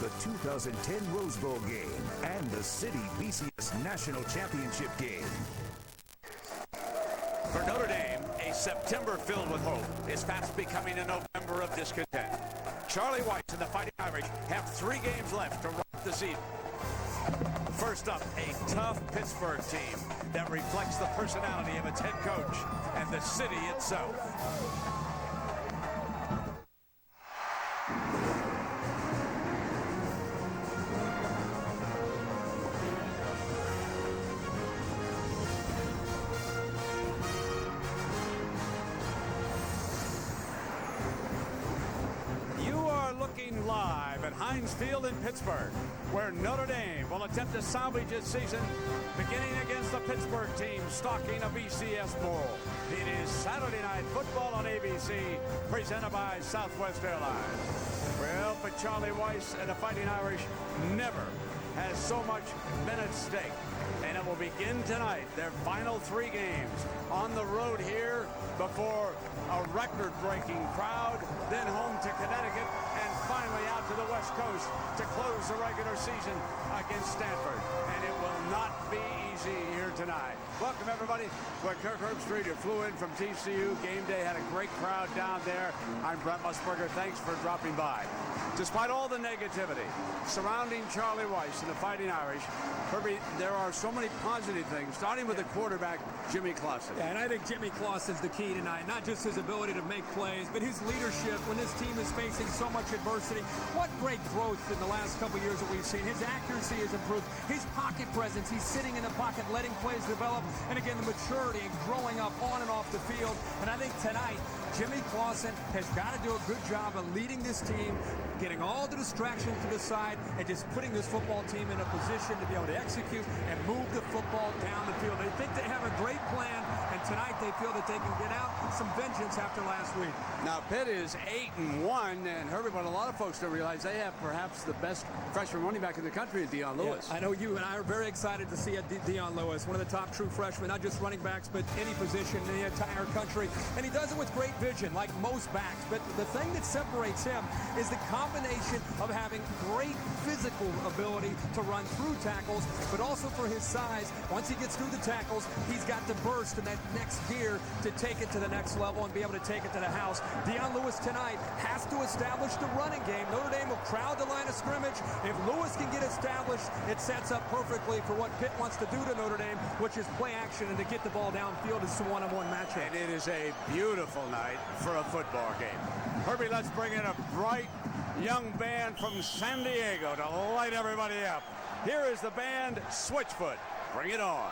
the 2010 Rose Bowl game and the City BCS National Championship game. For Notre Dame, a September filled with hope is fast becoming a November of discontent. Charlie Weiss and the Fighting Irish have 3 games left to wrap the season. First up, a tough Pittsburgh team that reflects the personality of its head coach and the city itself. Live at Heinz Field in Pittsburgh, where Notre Dame will attempt to salvage its season, beginning against the Pittsburgh team stalking a BCS Bowl. It is Saturday Night Football on ABC, presented by Southwest Airlines. Well, but Charlie Weiss and the Fighting Irish never has so much been at stake. And it will begin tonight, their final 3 games on the road here before a record-breaking crowd, then home to Connecticut, and finally out to the West Coast to close the regular season against Stanford. And it will not be easy here tonight. Welcome, everybody. We're at Kirk Herbstreit, who flew in from TCU. Game day had a great crowd down there. I'm Brent Musburger. Thanks for dropping by. Despite all the negativity surrounding Charlie Weiss and the Fighting Irish, Herbie, there are so many positive things, starting with the quarterback, Jimmy Clausen. Yeah, and I think Jimmy Clausen's the key tonight. Not just his ability to make plays, but his leadership when this team is facing so much adversity. What great growth in the last couple years that we've seen. His accuracy has improved. His pocket presence, he's sitting in the pocket, letting plays develop. And again, the maturity and growing up on and off the field. And I think tonight, Jimmy Clausen has got to do a good job of leading this team, getting all the distractions to the side, and just putting this football team in a position to be able to execute and move the football down the field. They think they have a great plan, and tonight they feel that they can get out some vengeance after last week. Now, Pitt is 8-1, and Herbie, but a lot of folks don't realize they have perhaps the best freshman running back in the country, Dion Lewis. Yeah, I know you and I are very excited to see Dion Lewis, one of the top true freshmen, not just running backs, but any position in the entire country. And he does it with great vision, like most backs. But the thing that separates him is the combination of having great physical ability to run through tackles, but also for his size, once he gets through the tackles, he's got the burst in that next gear to take it to the next level and be able to take it to the house. Dion Lewis tonight has to establish the running game. Notre Dame will crowd the line of scrimmage. If Lewis can get established, it sets up perfectly for what Pitt wants to do to Notre Dame, which is play action and to get the ball downfield as a one-on-one matchup. And it is a beautiful night for a football game. Herbie, let's bring in a bright young band from San Diego to light everybody up. Here is the band Switchfoot. Bring it on.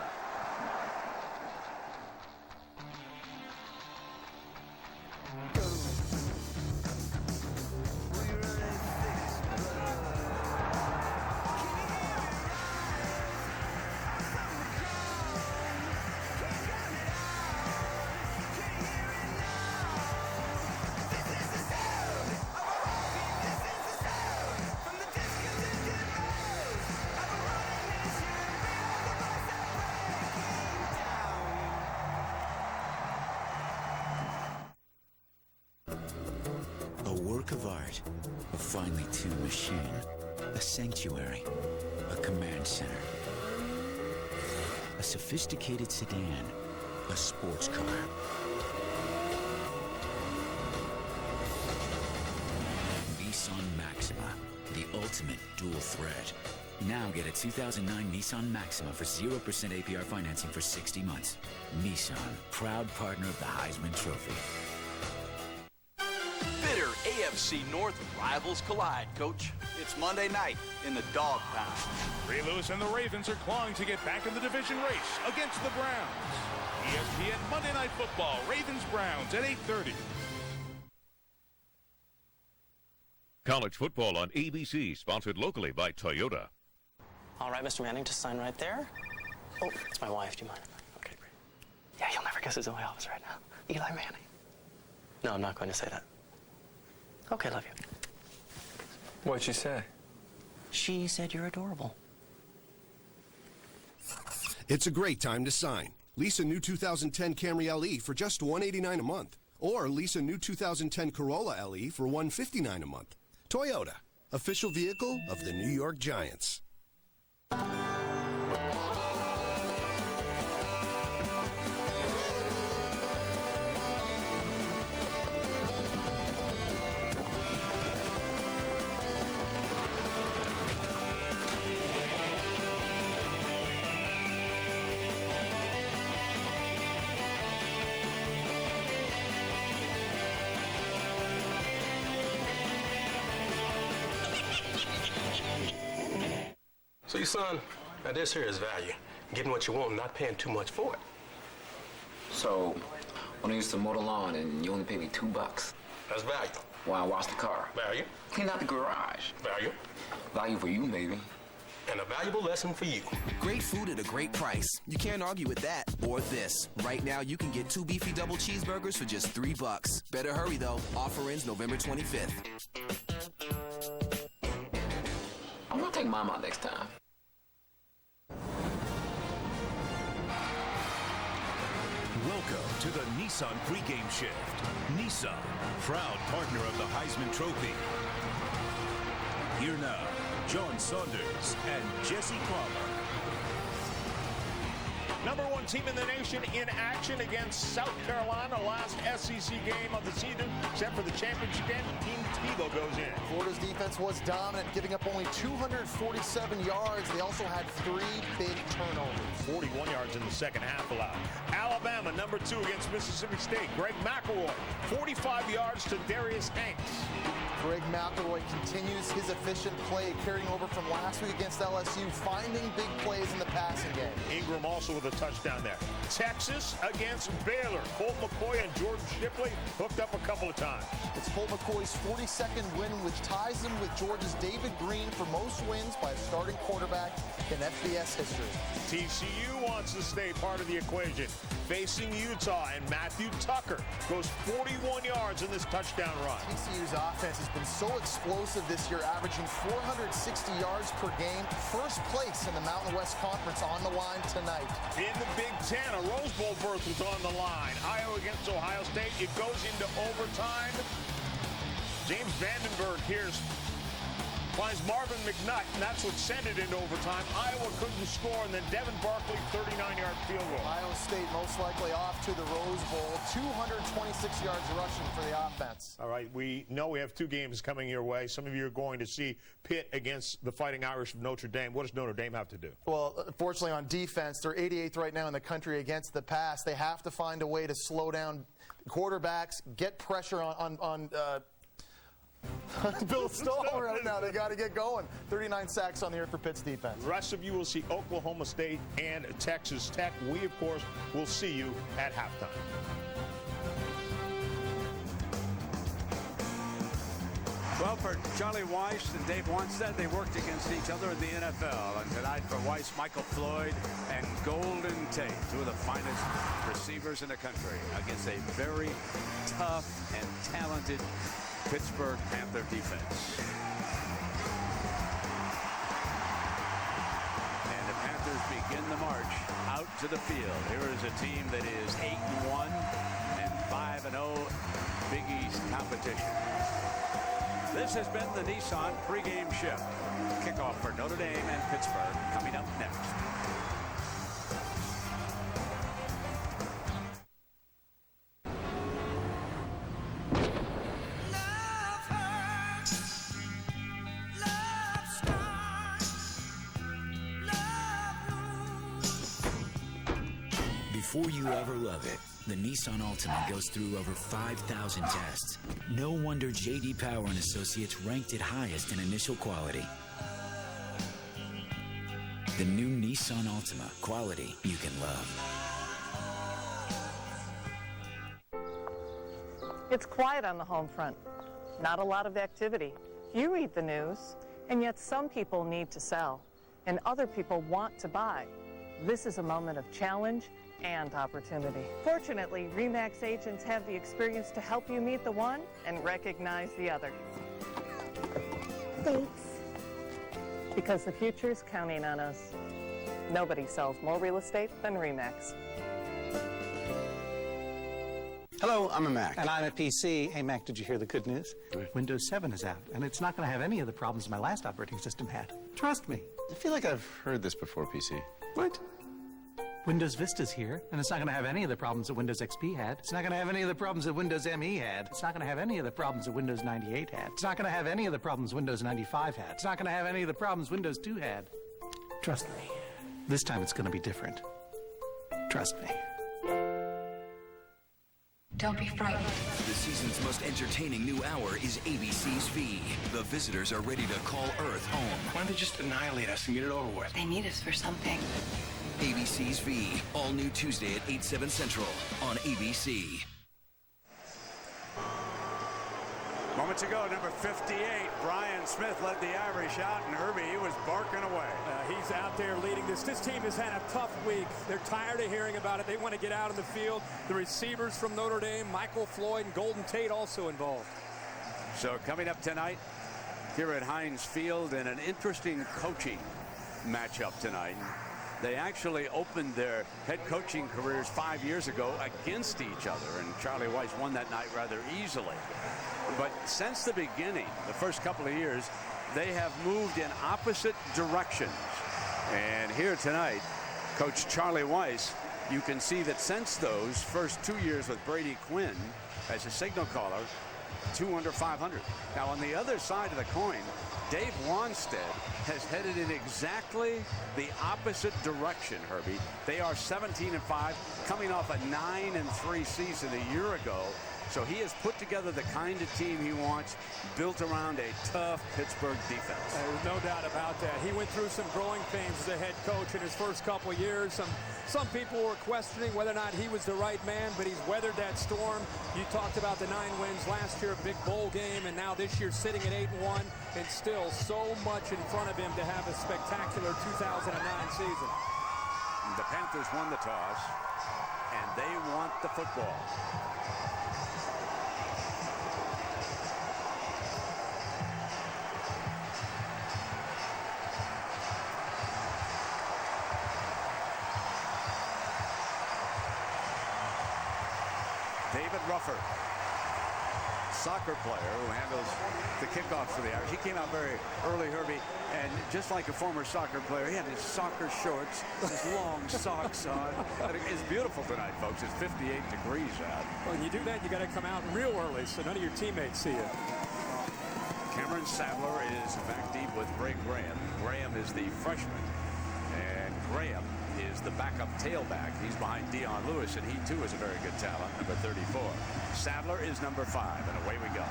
Of art, a finely tuned machine, a sanctuary, a command center, a sophisticated sedan, a sports car. Nissan Maxima, the ultimate dual threat. Now get a 2009 Nissan Maxima for 0% APR financing for 60 months. Nissan, proud partner of the Heisman Trophy. AFC North rivals collide, Coach. It's Monday night in the dog pound. Ray Lewis and the Ravens are clawing to get back in the division race against the Browns. ESPN Monday Night Football, Ravens-Browns at 8:30. College football on ABC, sponsored locally by Toyota. All right, Mr. Manning, just sign right there. Oh, it's my wife. Do you mind? Okay, great. Yeah, you'll never guess who's in my office right now. Eli Manning. No, I'm not going to say that. Okay, love you. What'd she say? She said you're adorable. It's a great time to sign. Lease a new 2010 Camry LE for just $189 a month. Or lease a new 2010 Corolla LE for $159 a month. Toyota. official vehicle of the New York Giants. See, son, now this here is value. Getting what you want and not paying too much for it. So, when I used to mow the lawn and you only paid me $2. That's value. While I washed the car. Value. Clean out the garage. Value. Value for you, baby. And a valuable lesson for you. Great food at a great price. You can't argue with that or this. Right now, you can get 2 beefy double cheeseburgers for just $3. Better hurry, though. Offer ends November 25th. I'm gonna take Mom out next time. Welcome to the Nissan pregame shift. Nissan, proud partner of the Heisman Trophy. Here now, John Saunders and Jesse Palmer. Number 1 team in the nation in action against South Carolina. Last SEC game of the season, except for the championship game. Team Tebow goes in. Florida's defense was dominant, giving up only 247 yards. They also had 3 big turnovers. 41 yards in the second half allowed. Alabama, number 2 against Mississippi State. Greg McElroy, 45 yards to Darius Hanks. Greg McElroy continues his efficient play, carrying over from last week against LSU, finding big plays in the passing game. Ingram also with a touchdown there. Texas against Baylor. Colt McCoy and Jordan Shipley hooked up a couple of times. It's Colt McCoy's 42nd win, which ties him with Georgia's David Green for most wins by a starting quarterback in FBS history. TCU wants to stay part of the equation. Facing Utah, and Matthew Tucker goes 41 yards in this touchdown run. TCU's offense has been so explosive this year, averaging 460 yards per game. First place in the Mountain West Conference on the line tonight. In the Big Ten, a Rose Bowl berth was on the line. Iowa against Ohio State. It goes into overtime. James Vandenberg here finds Marvin McNutt, and that's what sent it into overtime. Iowa couldn't score, and then Devin Barkley, 39-yard field goal. Ohio State most likely off to the Rose Bowl. 226 yards rushing for the offense. All right, we know we have 2 games coming your way. Some of you are going to see Pitt against the Fighting Irish of Notre Dame. What does Notre Dame have to do? Well, unfortunately on defense, they're 88th right now in the country against the pass. They have to find a way to slow down quarterbacks, get pressure on Bill Stoll right now. They got to get going. 39 sacks on the year for Pitt's defense. The rest of you will see Oklahoma State and Texas Tech. We, of course, will see you at halftime. Well, for Charlie Weiss and Dave Wanstead, they worked against each other in the NFL. And tonight for Weiss, Michael Floyd and Golden Tate, 2 of the finest receivers in the country, against a very tough and talented Pittsburgh Panther defense. And the Panthers begin the march out to the field. Here is a team that is 8-1 and 5-0 Big East competition. This has been the Nissan pregame shift. Kickoff for Notre Dame and Pittsburgh coming up next. Before you ever love it, the Nissan Altima goes through over 5,000 tests. No wonder J.D. Power and Associates ranked it highest in initial quality. The new Nissan Altima, quality you can love. It's quiet on the home front. Not a lot of activity. You read the news, and yet some people need to sell, and other people want to buy. This is a moment of challenge and opportunity. Fortunately, RE/MAX agents have the experience to help you meet the one and recognize the other. Thanks. Because the future is counting on us. Nobody sells more real estate than RE/MAX. Hello, I'm a Mac. And I'm a PC. Hey, Mac, did you hear the good news? Windows 7 is out, and it's not going to have any of the problems my last operating system had. Trust me. I feel like I've heard this before, PC. What? Windows Vista's here, and it's not going to have any of the problems that Windows XP had. It's not going to have any of the problems that Windows ME had. It's not going to have any of the problems that Windows 98 had. It's not going to have any of the problems Windows 95 had. It's not going to have any of the problems Windows 2 had. Trust me. This time it's going to be different. Trust me. Don't be frightened. The season's most entertaining new hour is ABC's V. The visitors are ready to call Earth home. Why don't they just annihilate us and get it over with? They need us for something. ABC's V. All new Tuesday at 8, 7 Central on ABC. Moments ago, number 58, Brian Smith led the Irish out, and Herbie was barking away. He's out there leading this. This team has had a tough week. They're tired of hearing about it. They want to get out on the field. The receivers from Notre Dame, Michael Floyd and Golden Tate, also involved. So coming up tonight here at Heinz Field, in an interesting coaching matchup tonight. They actually opened their head coaching careers 5 years ago against each other, and Charlie Weiss won that night rather easily. But since the beginning, the first couple of years, they have moved in opposite directions. And here tonight, Coach Charlie Weiss, you can see that since those first 2 years with Brady Quinn as a signal caller, 2 under 500. Now on the other side of the coin, Dave Wanstead has headed in exactly the opposite direction, Herbie. They are 17-5, coming off a 9-3 season a year ago. So he has put together the kind of team he wants, built around a tough Pittsburgh defense. There's no doubt about that. He went through some growing pains as a head coach in his first couple of years. Some people were questioning whether or not he was the right man, but he's weathered that storm. You talked about the 9 wins last year, a big bowl game, and now this year sitting at 8-1, and still so much in front of him to have a spectacular 2009 season. The Panthers won the toss, and they want the football. David Rufford, soccer player who handles the kickoffs for the Irish. He came out very early, Herbie, and just like a former soccer player, he had his soccer shorts, his long socks on. It's beautiful tonight, folks. It's 58 degrees out. When you do that, you got to come out real early so none of your teammates see you. Cameron Sadler is back deep with Ray Graham. Graham is the freshman, and Graham is the backup tailback. He's behind Dion Lewis, and he too is a very good talent, number 34. Sadler is number 5, and away we go.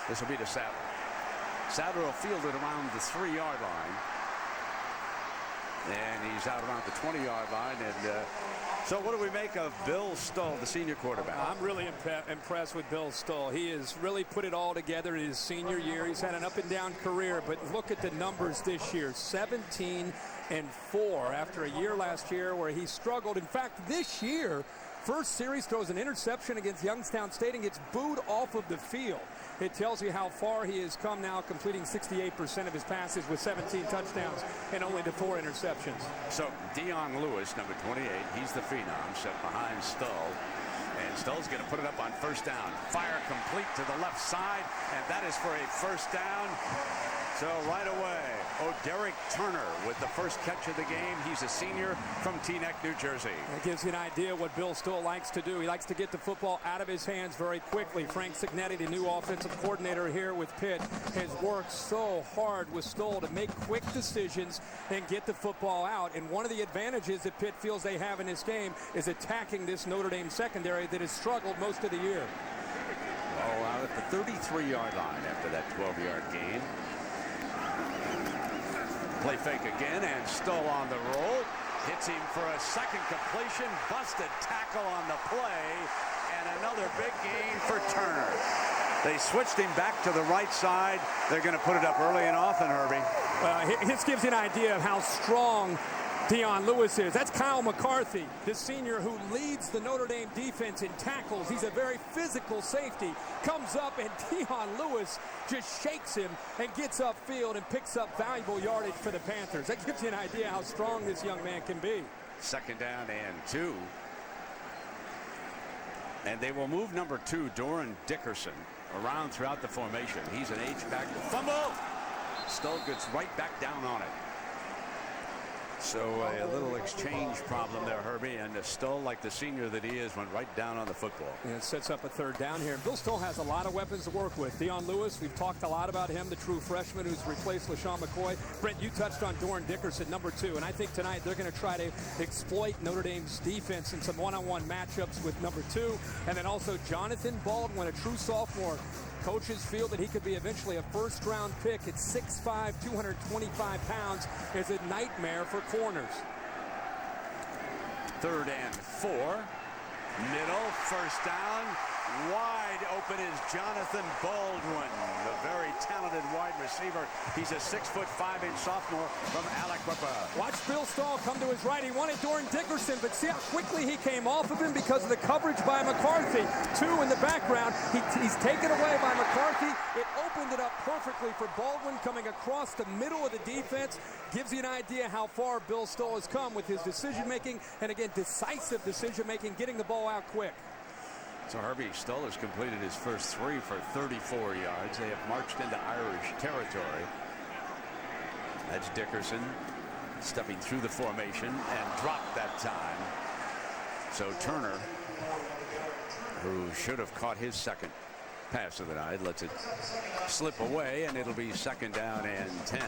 This will be to Sadler. Sadler will field it around the 3-yard line, and he's out around the 20-yard line. And so what do we make of Bill Stull, the senior quarterback? I'm really impressed with Bill Stull. He has really put it all together in his senior year. He's had an up-and-down career, but look at the numbers this year. 17-4 after a year last year where he struggled. In fact, this year, first series throws an interception against Youngstown State and gets booed off of the field. It tells you how far he has come now, completing 68% of his passes with 17 touchdowns and only the 4 interceptions. So Dion Lewis, number 28, he's the phenom, set behind Stull. And Stull's going to put it up on first down. Fire complete to the left side, and that is for a first down. So right away, Derek Turner with the first catch of the game. He's a senior from Teaneck, New Jersey. It gives you an idea what Bill Stull likes to do. He likes to get the football out of his hands very quickly. Frank Cignetti, the new offensive coordinator here with Pitt, has worked so hard with Stull to make quick decisions and get the football out. And one of the advantages that Pitt feels they have in this game is attacking this Notre Dame secondary that has struggled most of the year. Oh, out at the 33-yard line after that 12-yard gain. Play fake again, and Stull on the roll. Hits him for a second completion. Busted tackle on the play. And another big gain for Turner. They switched him back to the right side. They're going to put it up early and often, Herbie. This gives you an idea of how strong Dion Lewis is. That's Kyle McCarthy, the senior who leads the Notre Dame defense in tackles. He's a very physical safety. Comes up, and Dion Lewis just shakes him and gets upfield and picks up valuable yardage for the Panthers. That gives you an idea how strong this young man can be. Second down and 2. And they will move number 2, Doran Dickerson, around throughout the formation. He's an H-back. Fumble! Stoll gets right back down on it. So a little exchange problem there, Herbie, and Stoll, like the senior that he is, went right down on the football. And it sets up a third down here. Bill Stoll has a lot of weapons to work with. Dion Lewis, we've talked a lot about him, the true freshman who's replaced LaShawn McCoy. Brent, you touched on Doran Dickerson, number 2, and I think tonight they're going to try to exploit Notre Dame's defense in some one-on-one matchups with number 2, and then also Jonathan Baldwin, a true sophomore. Coaches feel that he could be eventually a first-round pick at 6'5", 225 pounds. Is a nightmare for corners. 3rd and 4. Middle, first down. Wide open is Jonathan Baldwin, the very talented wide receiver. He's a 6'5" sophomore from Aliquippa. Watch Bill Stoll come to his right. He wanted Doran Dickerson, but see how quickly he came off of him because of the coverage by McCarthy. 2 in the background. He's taken away by McCarthy. It opened it up perfectly for Baldwin coming across the middle of the defense. Gives you an idea how far Bill Stoll has come with his decision-making, and again, decisive decision-making, getting the ball out quick. So Herbie Stoll has completed his first 3 for 34 yards. They have marched into Irish territory. That's Dickerson stepping through the formation and dropped that time. So Turner, who should have caught his second pass of the night, lets it slip away, and it'll be 2nd down and 10.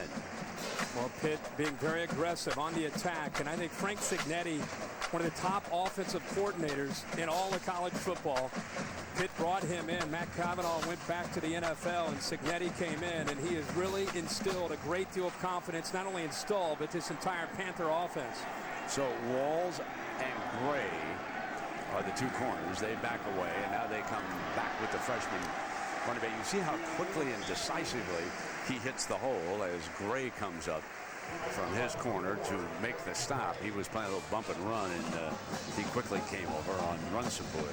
Well, Pitt being very aggressive on the attack, and I think Frank Cignetti, one of the top offensive coordinators in all of college football. Pitt brought him in. Matt Cavanaugh went back to the NFL, and Cignetti came in, and he has really instilled a great deal of confidence, not only in Stoll, but this entire Panther offense. So Walls and Gray are the 2 corners. They back away, and now they come back with the freshman running back. You see how quickly and decisively he hits the hole as Gray comes up from his corner to make the stop. He was playing a little bump and run, and he quickly came over on run support.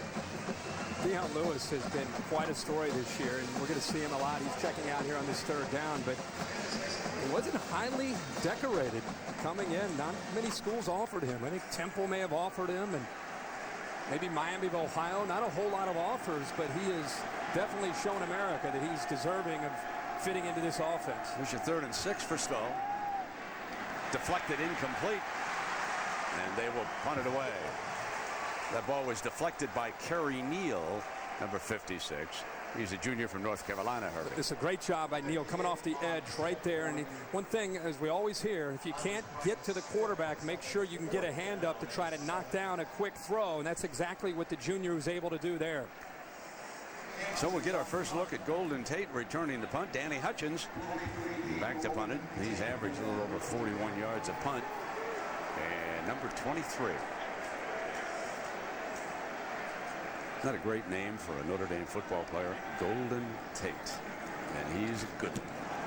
Dion Lewis has been quite a story this year, and we're going to see him a lot. He's checking out here on this 3rd down, but he wasn't highly decorated coming in. Not many schools offered him. I think Temple may have offered him, and maybe Miami of Ohio. Not a whole lot of offers, but he has definitely shown America that he's deserving of fitting into this offense. Here's your 3rd and 6 for Stoll. Deflected, incomplete, and they will punt it away. That ball was deflected by Kerry Neal, number 56. He's a junior from North Carolina, Herbie. It's a great job by Neal coming off the edge right there. And one thing, as we always hear, if you can't get to the quarterback, make sure you can get a hand up to try to knock down a quick throw, and that's exactly what the junior was able to do there. So we'll get our first look at Golden Tate returning the punt. Danny Hutchins back to punt it. He's averaged a little over 41 yards a punt. And number 23. Not a great name for a Notre Dame football player. Golden Tate. And he's good.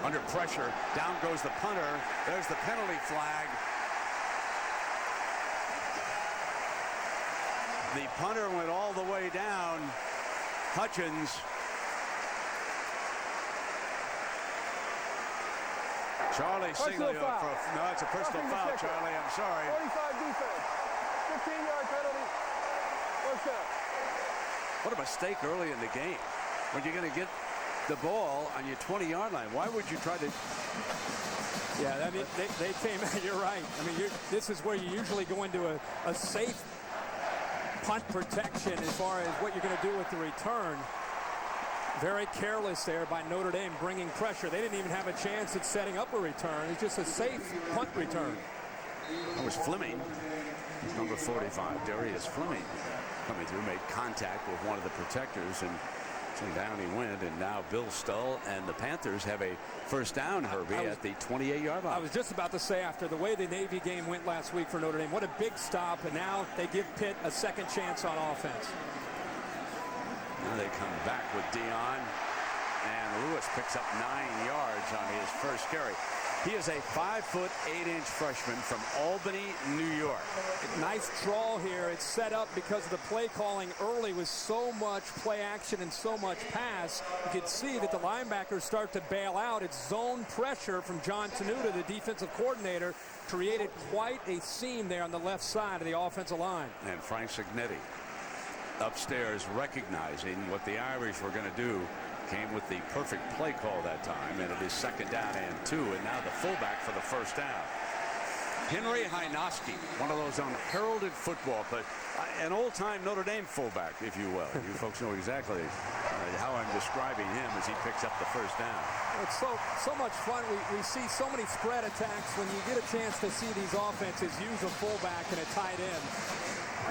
Under pressure. Down goes the punter. There's the penalty flag. The punter went all the way down. Hutchins. Charlie Siglio for no, it's a personal foul, Charlie. I'm sorry. 45 defense. 15-yard penalty. First down. What a mistake early in the game. When you're going to get the ball on your 20-yard line, why would you try to? Yeah, I mean, they came. You're right. I mean, this is where you usually go into a safe punt protection as far as what you're going to do with the return. Very careless there by Notre Dame bringing pressure. They didn't even have a chance at setting up a return. It's just a safe punt return. That was Fleming, number 45, Darius Fleming, coming through, made contact with one of the protectors, and so down he went. And now Bill Stoll and the Panthers have a first down, Herbie, at the 28-yard line. I was just about to say, after the way the Navy game went last week for Notre Dame, what a big stop, and now they give Pitt a second chance on offense. Now they come back with Dion, and Lewis picks up 9 yards on his first carry. He is a 5'8" freshman from Albany, New York. Nice draw here. It's set up because of the play calling early with so much play action and so much pass. You can see that the linebackers start to bail out. It's zone pressure from John Tenuta, the defensive coordinator, created quite a seam there on the left side of the offensive line. And Frank Cignetti upstairs recognizing what the Irish were going to do. Came with the perfect play call that time, and it is 2nd down and 2, and now the fullback for the first down. Henry Hynoski, one of those unheralded football, but an old-time Notre Dame fullback, if you will. You folks know exactly how I'm describing him as he picks up the first down. It's so much fun. We see so many spread attacks. When you get a chance to see these offenses use a fullback and a tight end,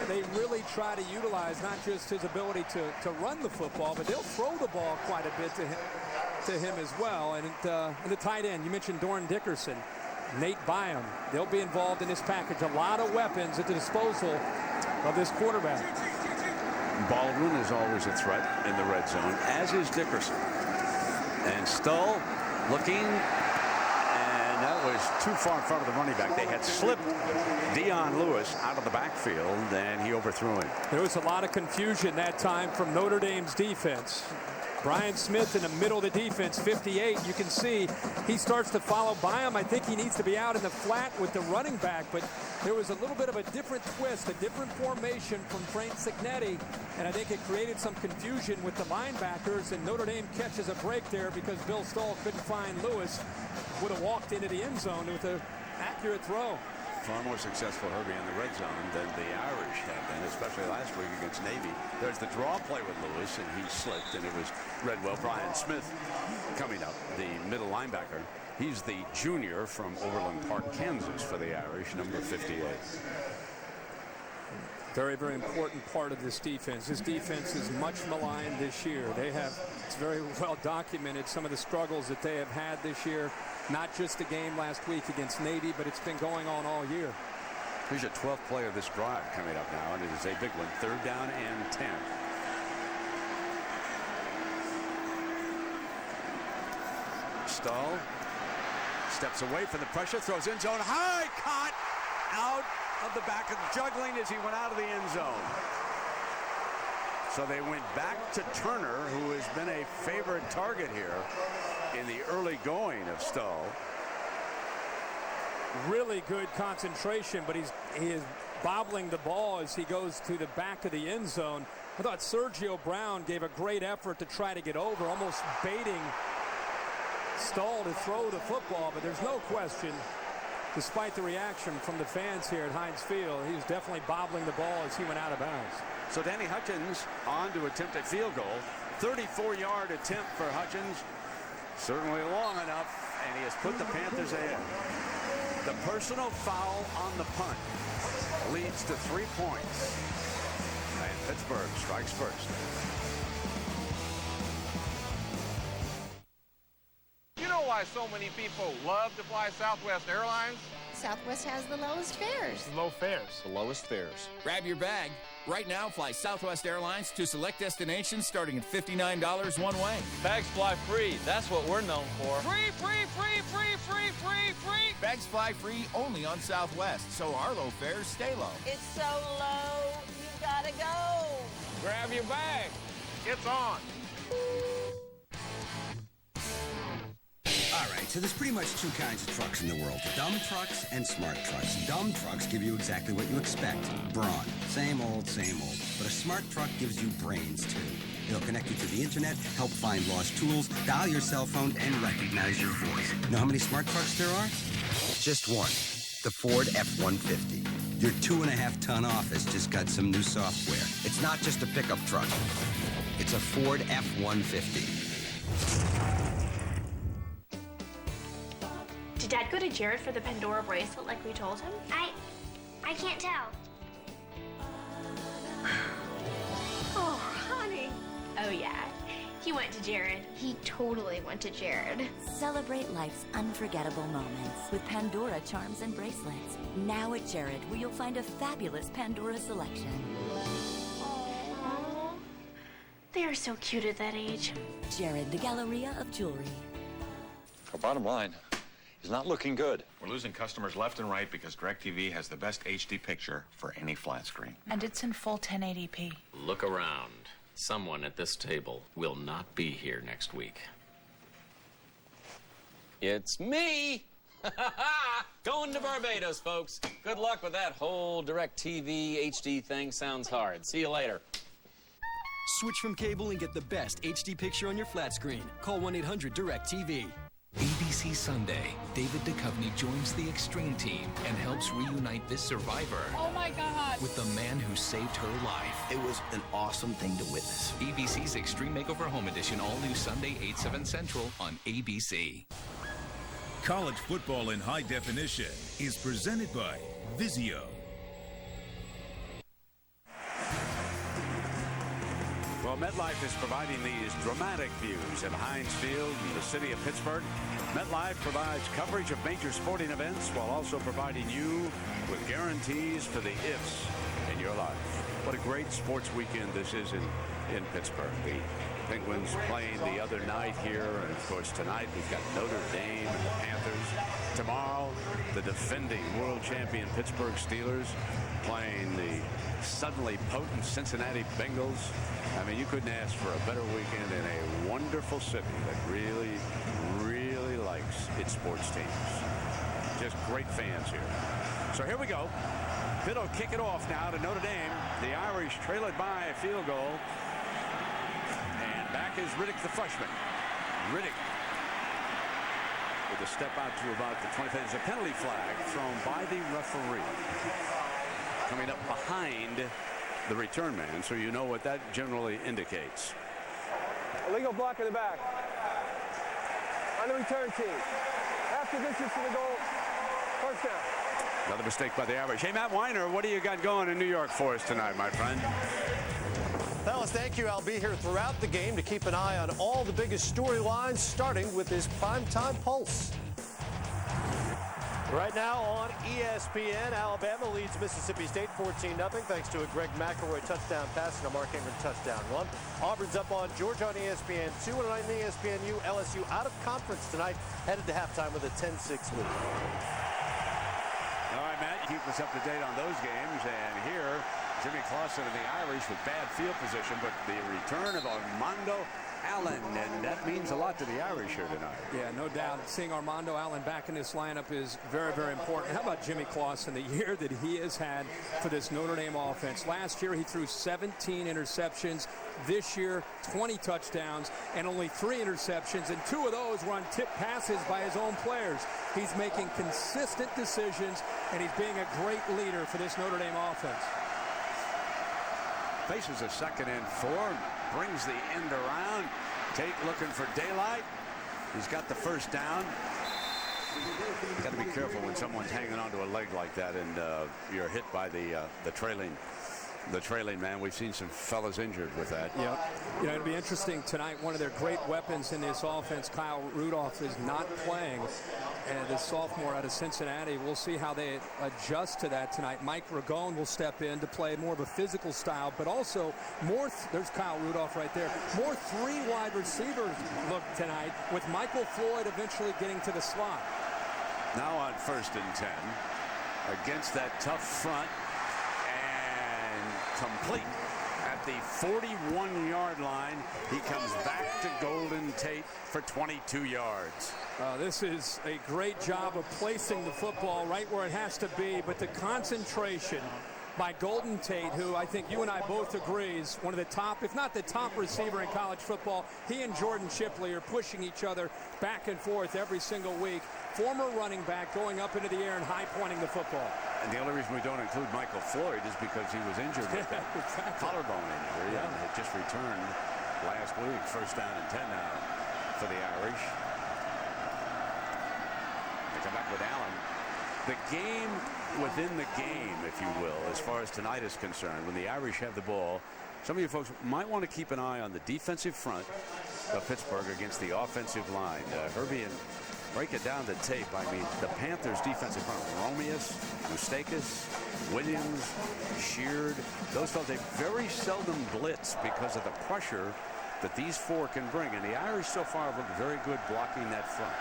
they really try to utilize not just his ability to run the football, but they'll throw the ball quite a bit to him as well. And the tight end, you mentioned Doran Dickerson, Nate Byam, they'll be involved in this package. A lot of weapons at the disposal of this quarterback. Baldwin is always a threat in the red zone, as is Dickerson. And Stull looking, and that was too far in front of the running back. They had slipped Dion Lewis out of the backfield, and he overthrew him. There was a lot of confusion that time from Notre Dame's defense. Brian Smith in the middle of the defense, 58. You can see he starts to follow Byam. I think he needs to be out in the flat with the running back, but there was a little bit of a different twist, a different formation from Frank Cignetti, and I think it created some confusion with the linebackers, and Notre Dame catches a break there because Bill Stull couldn't find Lewis. Would have walked into the end zone with an accurate throw. Far more successful, Herbie, in the red zone than the Irish have been, especially last week against Navy. There's the draw play with Lewis, and he slipped, and it was read well. Brian Smith coming up, the middle linebacker. He's the junior from Overland Park, Kansas for the Irish, number 58. Very, very important part of this defense. This defense is much maligned this year. It's very well documented, some of the struggles that they have had this year. Not just the game last week against Navy, but it's been going on all year. Here's your 12th play of this drive coming up now, and it is a big one. 3rd down and 10. Stull steps away from the pressure, throws end zone high, caught out of the back of juggling as he went out of the end zone. So they went back to Turner, who has been a favorite target here in the early going of Stull. Really good concentration, but he is bobbling the ball as he goes to the back of the end zone. I thought Sergio Brown gave a great effort to try to get over, almost baiting Stull to throw the football, but there's no question, despite the reaction from the fans here at Heinz Field, he was definitely bobbling the ball as he went out of bounds. So Danny Hutchins on to attempt a field goal. 34-yard attempt for Hutchins. Certainly long enough, and he has put the Panthers ahead. The personal foul on the punt leads to 3 points. And Pittsburgh strikes first. You know why so many people love to fly Southwest Airlines? Southwest has the lowest fares. Low fares. The lowest fares. Grab your bag. Right now, fly Southwest Airlines to select destinations starting at $59 one way. Bags fly free. That's what we're known for. Free, free, free, free, free, free, free. Bags fly free only on Southwest, so our low fares stay low. It's so low, you gotta go. Grab your bag. It's on. All right, so there's pretty much 2 kinds of trucks in the world, dumb trucks and smart trucks. Dumb trucks give you exactly what you expect, brawn. Same old, same old. But a smart truck gives you brains, too. It'll connect you to the internet, help find lost tools, dial your cell phone, and recognize your voice. Know how many smart trucks there are? Just one, the Ford F-150. Your 2.5-ton office just got some new software. It's not just a pickup truck. It's a Ford F-150. Did Dad go to Jared for the Pandora bracelet like we told him? I can't tell. Oh, honey. Oh, yeah. He went to Jared. He totally went to Jared. Celebrate life's unforgettable moments with Pandora charms and bracelets. Now at Jared, where you'll find a fabulous Pandora selection. Aww. They are so cute at that age. Jared, the Galleria of Jewelry. Our bottom line is not looking good. We're losing customers left and right because DirecTV has the best HD picture for any flat screen. And it's in full 1080p. Look around. Someone at this table will not be here next week. It's me! Going to Barbados, folks. Good luck with that whole DirecTV HD thing. Sounds hard. See you later. Switch from cable and get the best HD picture on your flat screen. Call 1-800-DIRECTV. ABC Sunday, David Duchovny joins the Extreme Team and helps reunite this survivor. Oh my God. With the man who saved her life. It was an awesome thing to witness. ABC's Extreme Makeover Home Edition, all new Sunday, 8/7 Central on ABC. College football in high definition is presented by Vizio. Well, MetLife is providing these dramatic views at Heinz Field in the city of Pittsburgh. MetLife provides coverage of major sporting events while also providing you with guarantees for the ifs in your life. What a great sports weekend this is in Pittsburgh. The Penguins playing the other night here, and of course tonight we've got Notre Dame and the Panthers. Tomorrow, the defending world champion Pittsburgh Steelers playing the suddenly potent Cincinnati Bengals. I mean, you couldn't ask for a better weekend in a wonderful city that really, really likes its sports teams. Just great fans here. So here we go. Pitt will kick it off now to Notre Dame. The Irish trail it by a field goal. And back is Riddick, the freshman. Riddick with a step out to about the 25. There's a penalty flag thrown by the referee. Coming up behind the return man, so you know what that generally indicates. Illegal block in the back. On the return team. After distance to the goal. First down. Another mistake by the Irish. Hey, Matt Weiner, what do you got going in New York for us tonight, my friend? Fellas, thank you. I'll be here throughout the game to keep an eye on all the biggest storylines, starting with this primetime pulse. Right now on ESPN, Alabama leads Mississippi State 14-0 thanks to a Greg McElroy touchdown pass and a Mark Ingram touchdown run. Auburn's up on Georgia on ESPN2, and on ESPNU, LSU out of conference tonight, headed to halftime with a 10-6 lead. All right, Matt, keep us up to date on those games. And here, Jimmy Clausen of the Irish with bad field position, but the return of Armando Allen, and that means a lot to the Irish here tonight. Yeah, no doubt. Seeing Armando Allen back in this lineup is very, very important. How about Jimmy Clausen, the year that he has had for this Notre Dame offense? Last year, he threw 17 interceptions. This year, 20 touchdowns and only 3 interceptions, and 2 of those were on tip passes by his own players. He's making consistent decisions, and he's being a great leader for this Notre Dame offense. Faces a 2nd and 4, brings the end around. Tate looking for daylight. He's got the first down. Got to be careful when someone's hanging onto a leg like that and you're hit by the trailing man. We've seen some fellas injured with that. Yeah, you know, it'll be interesting tonight. One of their great weapons in this offense, Kyle Rudolph, is not playing, and the sophomore out of Cincinnati. We'll see how they adjust to that tonight. Mike Ragone will step in to play more of a physical style, but also more. There's Kyle Rudolph right there. More 3 wide receivers look tonight, with Michael Floyd eventually getting to the slot. Now on 1st and 10, against that tough front. Complete at the 41-yard line. He comes back to Golden Tate for 22 yards. This is a great job of placing the football right where it has to be, but the concentration by Golden Tate, who I think you and I both agree is one of the top, if not the top receiver in college football. He and Jordan Shipley are pushing each other back and forth every single week. Former running back going up into the air and high-pointing the football. And the only reason we don't include Michael Floyd is because he was injured with that collarbone injury and had just returned last week. 1st down and 10 now for the Irish. They come back with Allen. The game within the game, if you will, as far as tonight is concerned, when the Irish have the ball, some of you folks might want to keep an eye on the defensive front of Pittsburgh against the offensive line. Herbie, and break it down the tape. I mean, the Panthers defensive front, Romius, Moustakis, Williams, Sheard, those fellas, they very seldom blitz because of the pressure that these 4 can bring. And the Irish so far have looked very good blocking that front.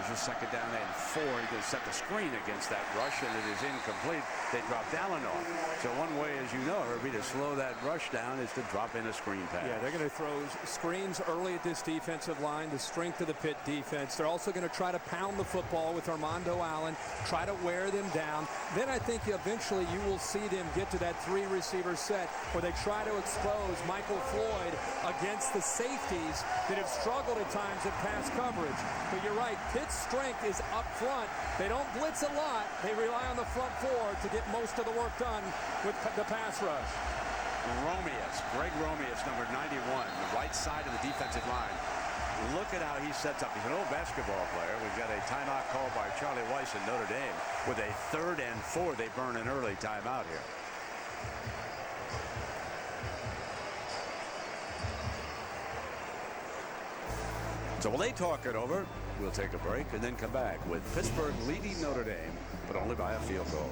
Here's a second down and 4. He going to set the screen against that rush, and it is incomplete. They dropped Allen off. So one way, as you know, Herbie, to slow that rush down is to drop in a screen pass. Yeah, they're going to throw screens early at this defensive line, the strength of the Pitt defense. They're also going to try to pound the football with Armando Allen, try to wear them down. Then I think eventually you will see them get to that 3-receiver set where they try to expose Michael Floyd against the safeties that have struggled at times in pass coverage. But you're right, Pitt's strength is up front. They don't blitz a lot. They rely on the front four to get most of the work done with the pass rush. Greg Romeus, number 91, the right side of the defensive line. Look at how he sets up. He's an old basketball player. We've got a timeout called by Charlie Weiss in Notre Dame. With a 3rd and 4, they burn an early timeout here. So while they talk it over, we'll take a break and then come back with Pittsburgh leading Notre Dame, but only by a field goal.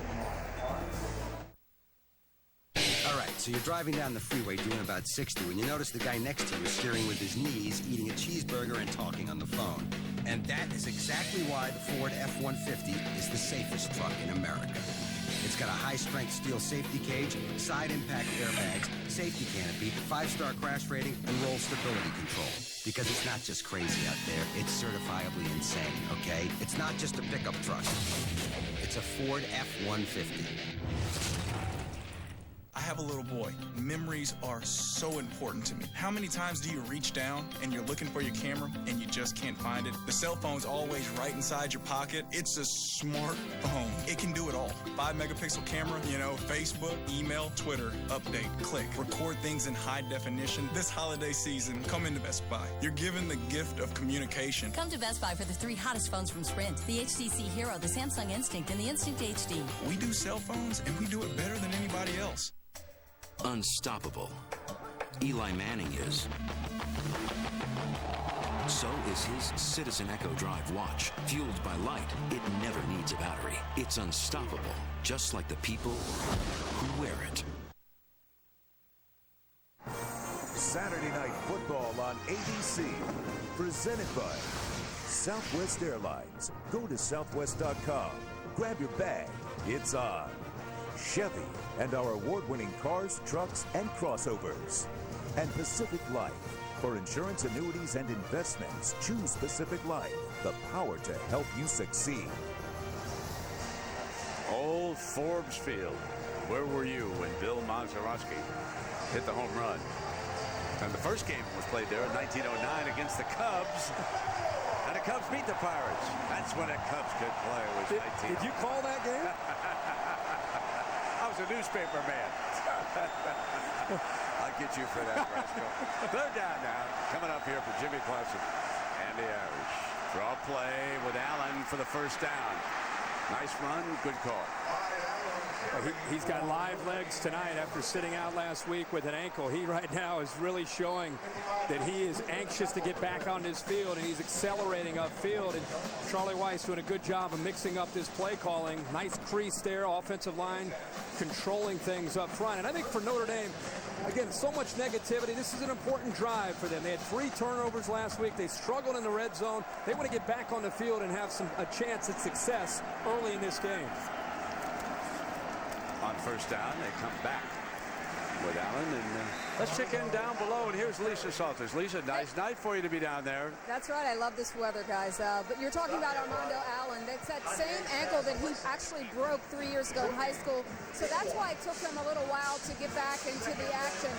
All right, so you're driving down the freeway doing about 60 when you notice the guy next to you is steering with his knees, eating a cheeseburger and talking on the phone. And that is exactly why the Ford F-150 is the safest truck in America. It's got a high-strength steel safety cage, side impact airbags, safety canopy, 5-star crash rating, and roll stability control. Because it's not just crazy out there, it's certifiably insane, okay? It's not just a pickup truck. It's a Ford F-150. I have a little boy. Memories are so important to me. How many times do you reach down and you're looking for your camera and you just can't find it? The cell phone's always right inside your pocket. It's a smartphone. It can do it all. 5-megapixel camera, Facebook, email, Twitter, update, click, record things in high definition. This holiday season, come into Best Buy. You're given the gift of communication. Come to Best Buy for the 3 hottest phones from Sprint. The HTC Hero, the Samsung Instinct, and the Instinct HD. We do cell phones and we do it better than anybody else. Unstoppable. Eli Manning is. So is his Citizen Echo Drive watch. Fueled by light, it never needs a battery. It's unstoppable, just like the people who wear it. Saturday Night Football on ABC. Presented by Southwest Airlines. Go to southwest.com. Grab your bag. It's on. Chevy and our award-winning cars, trucks, and crossovers. And Pacific Life. For insurance, annuities, and investments, choose Pacific Life. The power to help you succeed. Old Forbes Field. Where were you when Bill Mazeroski hit the home run? And the first game was played there in 1909 against the Cubs. And the Cubs beat the Pirates. That's when the Cubs could play. It was 1909. Did you call that game? I was a newspaper man. I'll get you for that, Brasco. Third down now. Coming up here for Jimmy Clausen and the Irish. Draw play with Allen for the first down. Nice run, good call. He's got live legs tonight after sitting out last week with an ankle. He right now is really showing that he is anxious to get back on this field, and he's accelerating upfield. And Charlie Weiss doing a good job of mixing up this play calling. Nice crease there, offensive line controlling things up front. And I think for Notre Dame, again, so much negativity. This is an important drive for them. They had 3 turnovers last week. They struggled in the red zone. They want to get back on the field and have a chance at success early in this game. On first down, they come back with Allen. And let's check in down below. And here's Lisa Salters. Lisa, nice night for you to be down there. That's right. I love this weather, guys. But you're talking about Armando Allen. That's that same ankle that he actually broke 3 years ago in high school. So that's why it took him a little while to get back into the action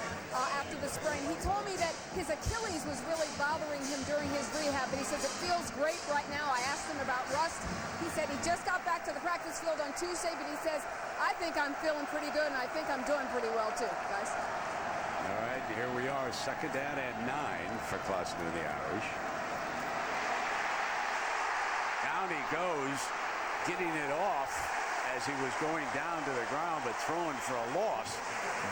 after the sprain. He told me that his Achilles was really bothering him during his rehab, but he says it feels great right now. I asked him about rust. He said he just got back to the practice field on Tuesday, but he says, I think I'm feeling pretty good, and I think I'm doing pretty well, too, guys. All right, here we are, second down and 9 for Clausen and the Irish. Down he goes, getting it off as he was going down to the ground, but throwing for a loss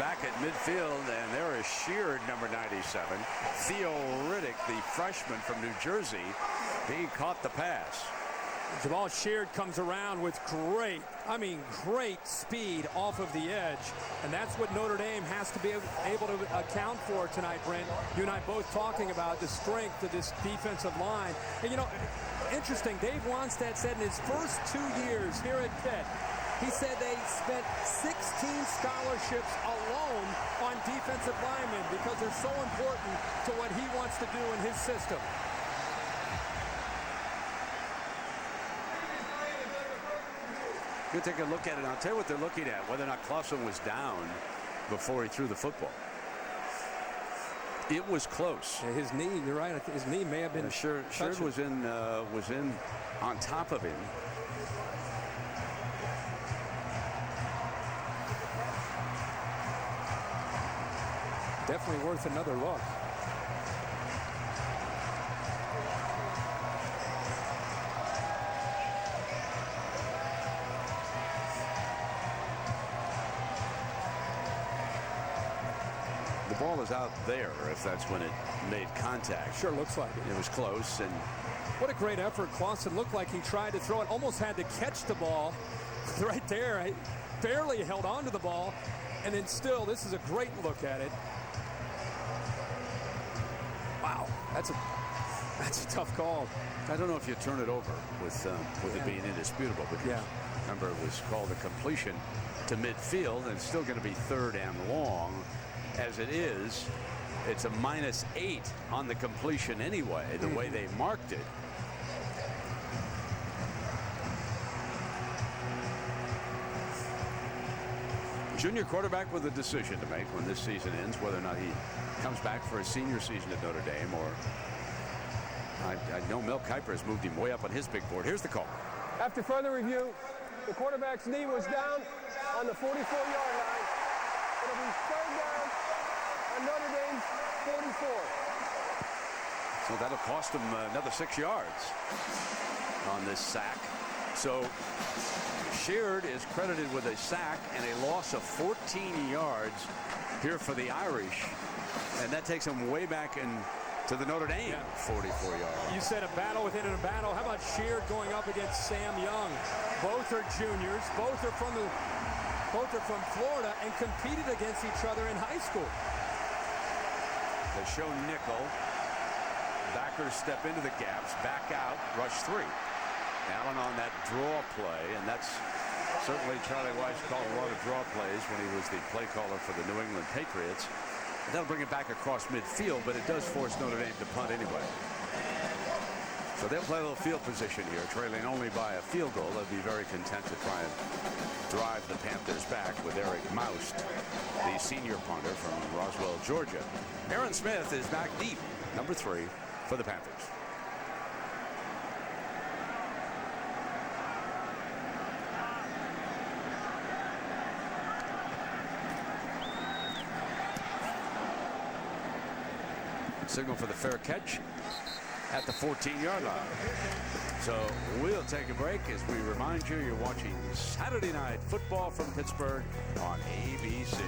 back at midfield, and there is Sheard, number 97. Theo Riddick, the freshman from New Jersey, he caught the pass. Jamal Sheard comes around with great speed off of the edge. And that's what Notre Dame has to be able to account for tonight, Brent. You and I both talking about the strength of this defensive line. And, you know, interesting, Dave Wanstead said in his first 2 years here at Pitt, he said they spent 16 scholarships alone on defensive linemen because they're so important to what he wants to do in his system. You take a look at it. I'll tell you what they're looking at, whether or not Clausen was down before he threw the football. It was close. Yeah, his knee, you're right. I think his knee may have been. Sheard was in on top of him. Definitely worth another look. The ball is out there if that's when it made contact. Sure looks like it. It was close. And what a great effort. Clausen looked like he tried to throw it, almost had to catch the ball right there. He barely held on to the ball. And then still, this is a great look at it. Wow, that's a tough call. I don't know if you turn it over with it being indisputable, because remember it was called a completion to midfield, and it's still going to be 3rd and long. As it is, it's a -8 on the completion anyway, the way they marked it. Junior quarterback with a decision to make when this season ends, whether or not he comes back for a senior season at Notre Dame, or I know Mel Kiper has moved him way up on his big board. Here's the call. After further review, the quarterback's knee was down on the 44-yard line. It'll be 3rd down on Notre Dame's 44. So that'll cost him another 6 yards on this sack. So Sheard is credited with a sack and a loss of 14 yards here for the Irish. And that takes him way back to the Notre Dame 44 yards. You said a battle within a battle. How about Sheard going up against Sam Young? Both are juniors. Both are from Florida and competed against each other in high school. They show nickel. Backers step into the gaps, back out, rush 3. Allen on that draw play, and that's certainly Charlie Weiss called a lot of draw plays when he was the play caller for the New England Patriots. And that'll bring it back across midfield, but it does force Notre Dame to punt anyway. So they'll play a little field position here, trailing only by a field goal. They'll be very content to try and drive the Panthers back with Eric Moust, the senior punter from Roswell, Georgia. Aaron Smith is back deep, number 3 for the Panthers. Signal for the fair catch at the 14-yard line. So we'll take a break as we remind you you're watching Saturday Night Football from Pittsburgh on ABC.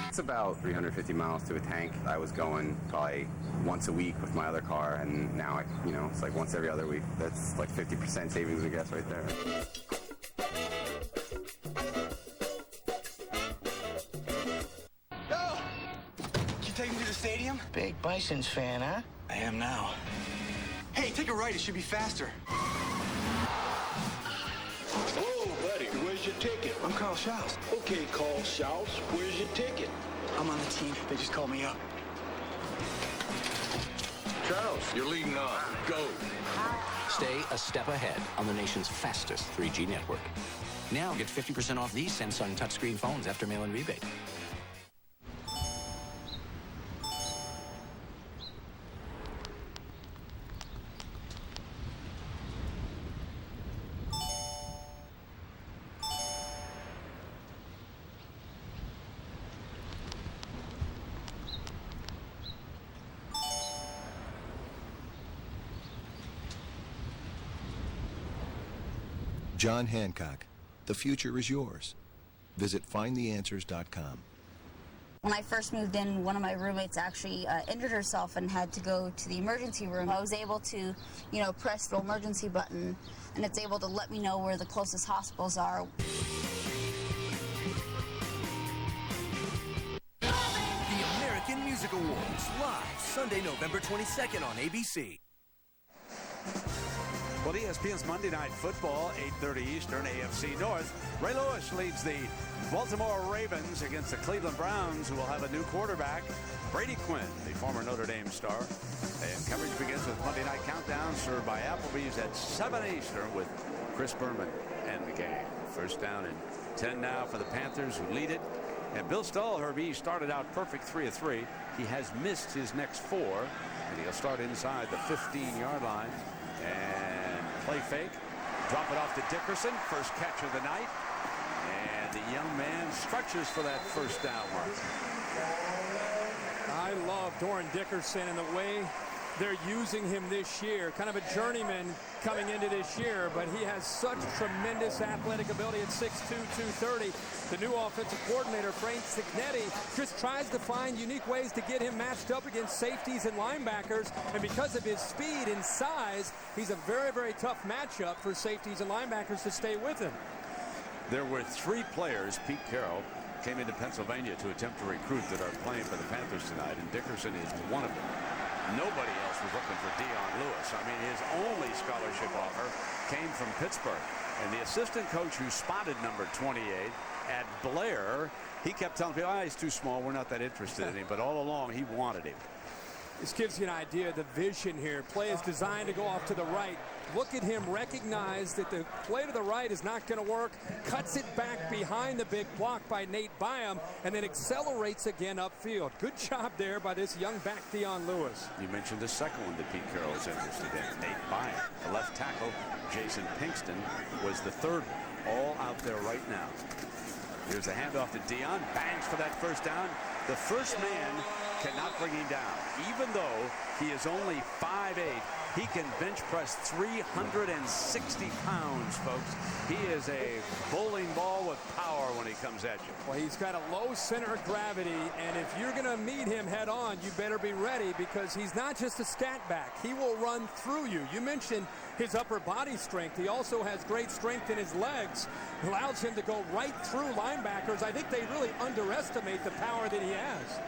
It's about 350 miles to a tank. I was going probably once a week with my other car, and now it's like once every other week. That's like 50% savings, I guess, right there. Go! Can you take me to the stadium? Big Bison's fan, huh? I am now. Hey, take a right. It should be faster. Oh, buddy, where's your ticket? I'm Carl Schaus. Okay, Carl Schaus, where's your ticket? I'm on the team. They just called me up. Charles, You're leading on. Go. Stay a step ahead on the nation's fastest 3G network. Now get 50% off these Samsung touchscreen phones after mail-in rebate. John Hancock, the future is yours. Visit findtheanswers.com. When I first moved in, one of my roommates actually injured herself and had to go to the emergency room. I was able to, press the emergency button, and it's able to let me know where the closest hospitals are. The American Music Awards, live Sunday, November 22nd on ABC. Well, ESPN's Monday Night Football, 8:30 Eastern, AFC North. Ray Lewis leads the Baltimore Ravens against the Cleveland Browns, who will have a new quarterback, Brady Quinn, the former Notre Dame star. And coverage begins with Monday Night Countdown, served by Applebee's at 7 Eastern with Chris Berman and the gang. First down and 10 now for the Panthers, who lead it. And Bill Stull, Herbie, started out perfect 3 of 3. He has missed his next 4, and he'll start inside the 15-yard line. And play fake, drop it off to Dickerson, first catch of the night, and the young man stretches for that first down mark. I love Doran Dickerson and the way they're using him this year. Kind of a journeyman coming into this year, but he has such tremendous athletic ability at 6'2", 230. The new offensive coordinator, Frank Cignetti, just tries to find unique ways to get him matched up against safeties and linebackers, and because of his speed and size, he's a very, very tough matchup for safeties and linebackers to stay with him. There were 3 players, Pete Carroll, came into Pennsylvania to attempt to recruit, that are playing for the Panthers tonight, and Dickerson is one of them. Nobody else was looking for Dion Lewis. I mean, his only scholarship offer came from Pittsburgh. And the assistant coach who spotted number 28 at Blair, he kept telling people, he's too small, we're not that interested in him. But all along, he wanted him. This gives you an idea of the vision here. Play is designed to go off to the right. Look at him recognize that the play to the right is not going to work, cuts it back behind the big block by Nate Byam, and then accelerates again upfield. Good job there by this young back Dion Lewis. You mentioned the second one that Pete Carroll is interested in, Nate Byam. The left tackle, Jason Pinkston, was the third one, all out there right now. Here's a handoff to Dion, bangs for that first down. The first man cannot bring him down. Even though he is only 5'8", he can bench press 360 pounds, folks. He is a bowling ball with power when he comes at you. Well, he's got a low center of gravity, and if you're going to meet him head on, you better be ready, because he's not just a scat back. He will run through you. You mentioned his upper body strength. He also has great strength in his legs. It allows him to go right through linebackers. I think they really underestimate the power that he has.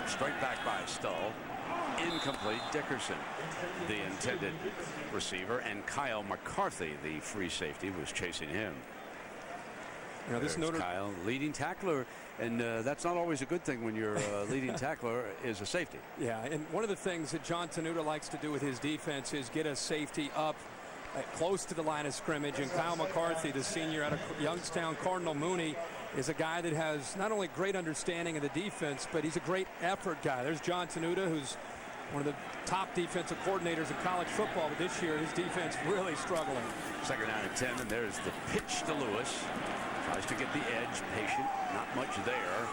Straight back by Stull. Incomplete. Dickerson, the intended receiver, and Kyle McCarthy, the free safety, was chasing him. You know, this Kyle, leading tackler, and that's not always a good thing when your leading tackler is a safety. Yeah, and one of the things that John Tenuta likes to do with his defense is get a safety up close to the line of scrimmage, and Kyle McCarthy, the senior out of Youngstown Cardinal Mooney, is a guy that has not only great understanding of the defense, but he's a great effort guy. There's John Tenuta, who's one of the top defensive coordinators in college football, but this year his defense really struggling. Second down and 10, and there's the pitch to Lewis. Tries to get the edge, patient, not much there,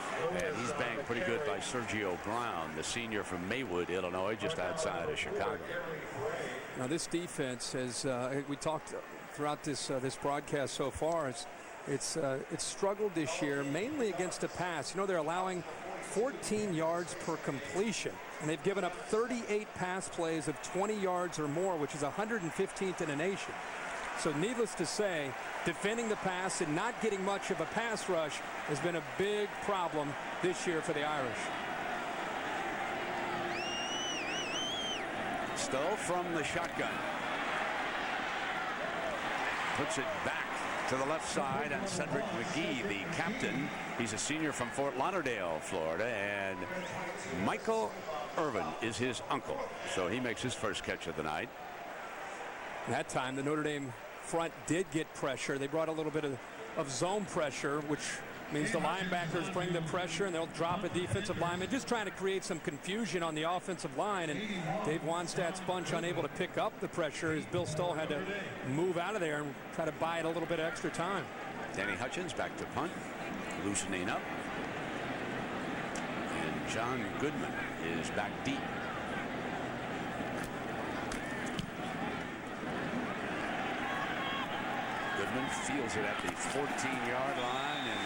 and he's banged pretty good by Sergio Brown, the senior from Maywood, Illinois, just outside of Chicago. Now this defense has, we talked throughout this broadcast so far, it's struggled this year, mainly against the pass. You know, they're allowing 14 yards per completion, and they've given up 38 pass plays of 20 yards or more, which is 115th in the nation. So needless to say, defending the pass and not getting much of a pass rush has been a big problem this year for the Irish. Stull from the shotgun. Puts it back to the left side, and Cedric McGee, the captain, he's a senior from Fort Lauderdale, Florida, and Michael Irvin is his uncle. So he makes his first catch of the night. That time the Notre Dame front did get pressure. They brought a little bit of zone pressure, which means the linebackers bring the pressure and they'll drop a defensive lineman, just trying to create some confusion on the offensive line. And Dave Wanstadt's bunch unable to pick up the pressure as Bill Stull had to move out of there and try to buy it a little bit of extra time. Danny Hutchins back to punt, loosening up. And John Goodman is back deep. Goodman feels it at the 14-yard line and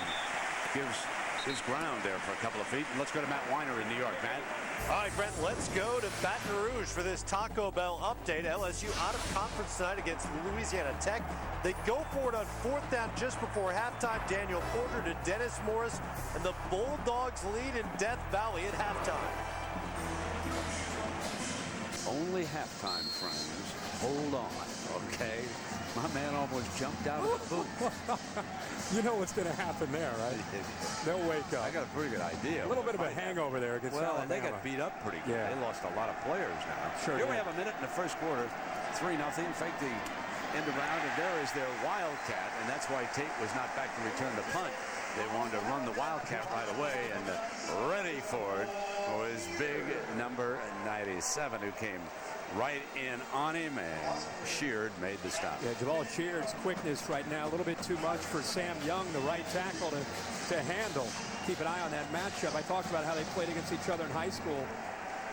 gives his ground there for a couple of feet. And let's go to Matt Weiner in New York. Matt? All right, Brent, let's go to Baton Rouge for this Taco Bell update. LSU out of conference tonight against Louisiana Tech. They go for it on 4th down just before halftime. Daniel Porter to Dennis Morris, and the Bulldogs lead in Death Valley at halftime. Only halftime, friends. Hold on, okay? My man almost jumped out of the booth. You know what's going to happen there, right? They'll wake up. I got a pretty good idea. A little bit of a hangover there against Alabama. And they got beat up pretty good. Yeah. They lost a lot of players now. Sure. Here we have a minute in the first quarter. 3-0. Fake the end around, and there is their Wildcat, and that's why Tate was not back to return the punt. They wanted to run the Wildcat right away, and ready for it was big number 97, who came right in on him, and Sheard made the stop. Yeah, Jamal Sheard's quickness right now, a little bit too much for Sam Young, the right tackle, to handle. Keep an eye on that matchup. I talked about how they played against each other in high school.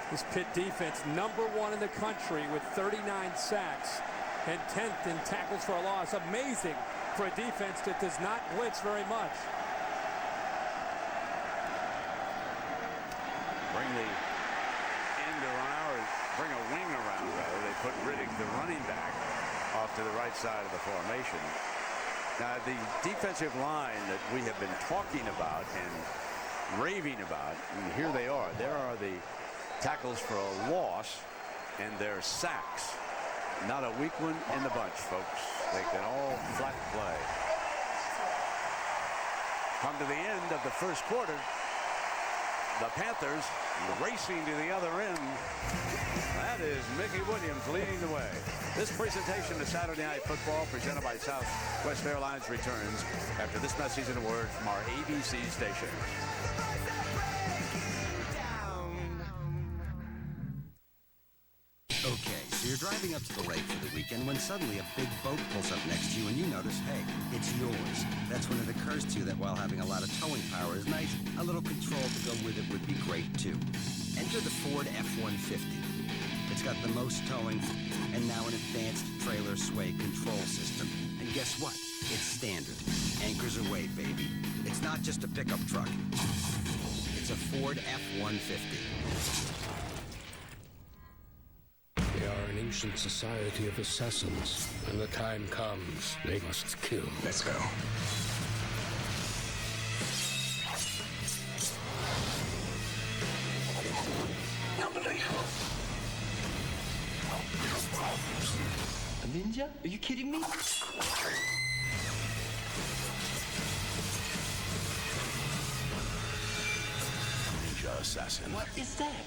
This Pitt defense, #1 in the country with 39 sacks and 10th in tackles for a loss. Amazing for a defense that does not blitz very much. Bring the end around, or bring a wing around, rather. They put Riddick, the running back, off to the right side of the formation. Now, the defensive line that we have been talking about and raving about, and here they are. There are the tackles for a loss, and their sacks. Not a weak one in the bunch, folks. They can all flat play. Come to the end of the first quarter. The Panthers racing to the other end. That is Mickey Williams leading the way. This presentation of Saturday Night Football presented by Southwest Airlines returns after this message and a word from our ABC station. Okay, so you're driving up to the lake for the weekend when suddenly a big boat pulls up next to you and you notice, hey, it's yours. That's when it occurs to you that while having a lot of towing power is nice, a little control to go with it would be great too. Enter the Ford F-150. It's got the most towing and now an advanced trailer sway control system. And guess what? It's standard. Anchors away, baby. It's not just a pickup truck. It's a Ford F-150. They are an ancient society of assassins. When the time comes, they must kill. Let's go. Unbelievable. A ninja? Are you kidding me? Ninja assassin. What is that?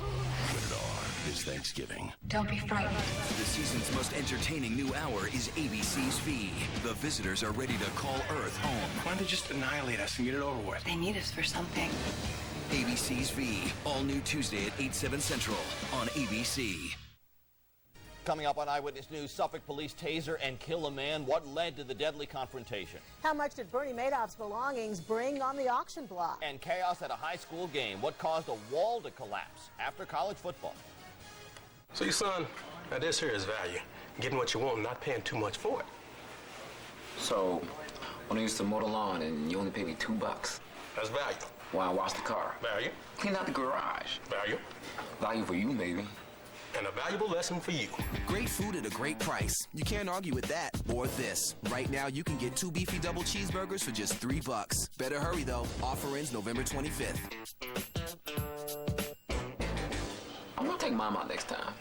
Rated R this Thanksgiving. Don't be frightened. The season's most entertaining new hour is ABC's V. The visitors are ready to call Earth home. Why don't they just annihilate us and get it over with? They need us for something. ABC's V. All new Tuesday at 8/7 Central on ABC. Coming up on Eyewitness News, Suffolk police taser and kill a man. What led to the deadly confrontation? How much did Bernie Madoff's belongings bring on the auction block? And chaos at a high school game. What caused a wall to collapse after college football? See, son, now this here is value. Getting what you want, not paying too much for it. So, when I used to mow the lawn and you only paid me $2. That's value. While I washed the car. Value. Clean out the garage. Value. Value for you, baby. And a valuable lesson for you. Great food at a great price. You can't argue with that or this. Right now, you can get 2 beefy double cheeseburgers for just $3. Better hurry, though. Offer ends November 25th. I'm gonna take Mom out next time.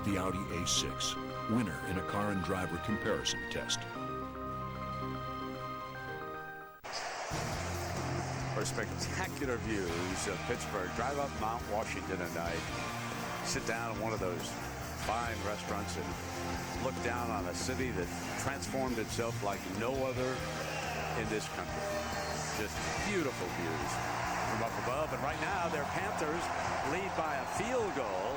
The Audi A6, winner in a car and driver comparison test. For spectacular views of Pittsburgh, drive up Mount Washington tonight. Sit down in one of those fine restaurants and look down on a city that transformed itself like no other in this country. Just beautiful views. from up above. And right now, their Panthers lead by a field goal.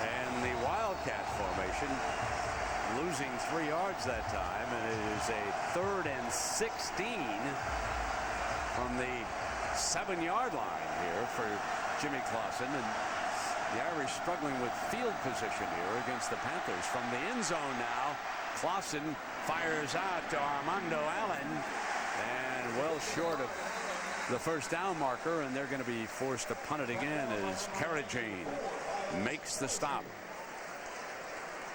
And the Wildcat formation losing 3 yards that time. And it is a 3rd and 16 from the 7-yard line here for Jimmy Clausen. And the Irish struggling with field position here against the Panthers. From the end zone now, Clausen fires out to Armando Allen, and well short of the first down marker, and they're going to be forced to punt it again as Carajane makes the stop.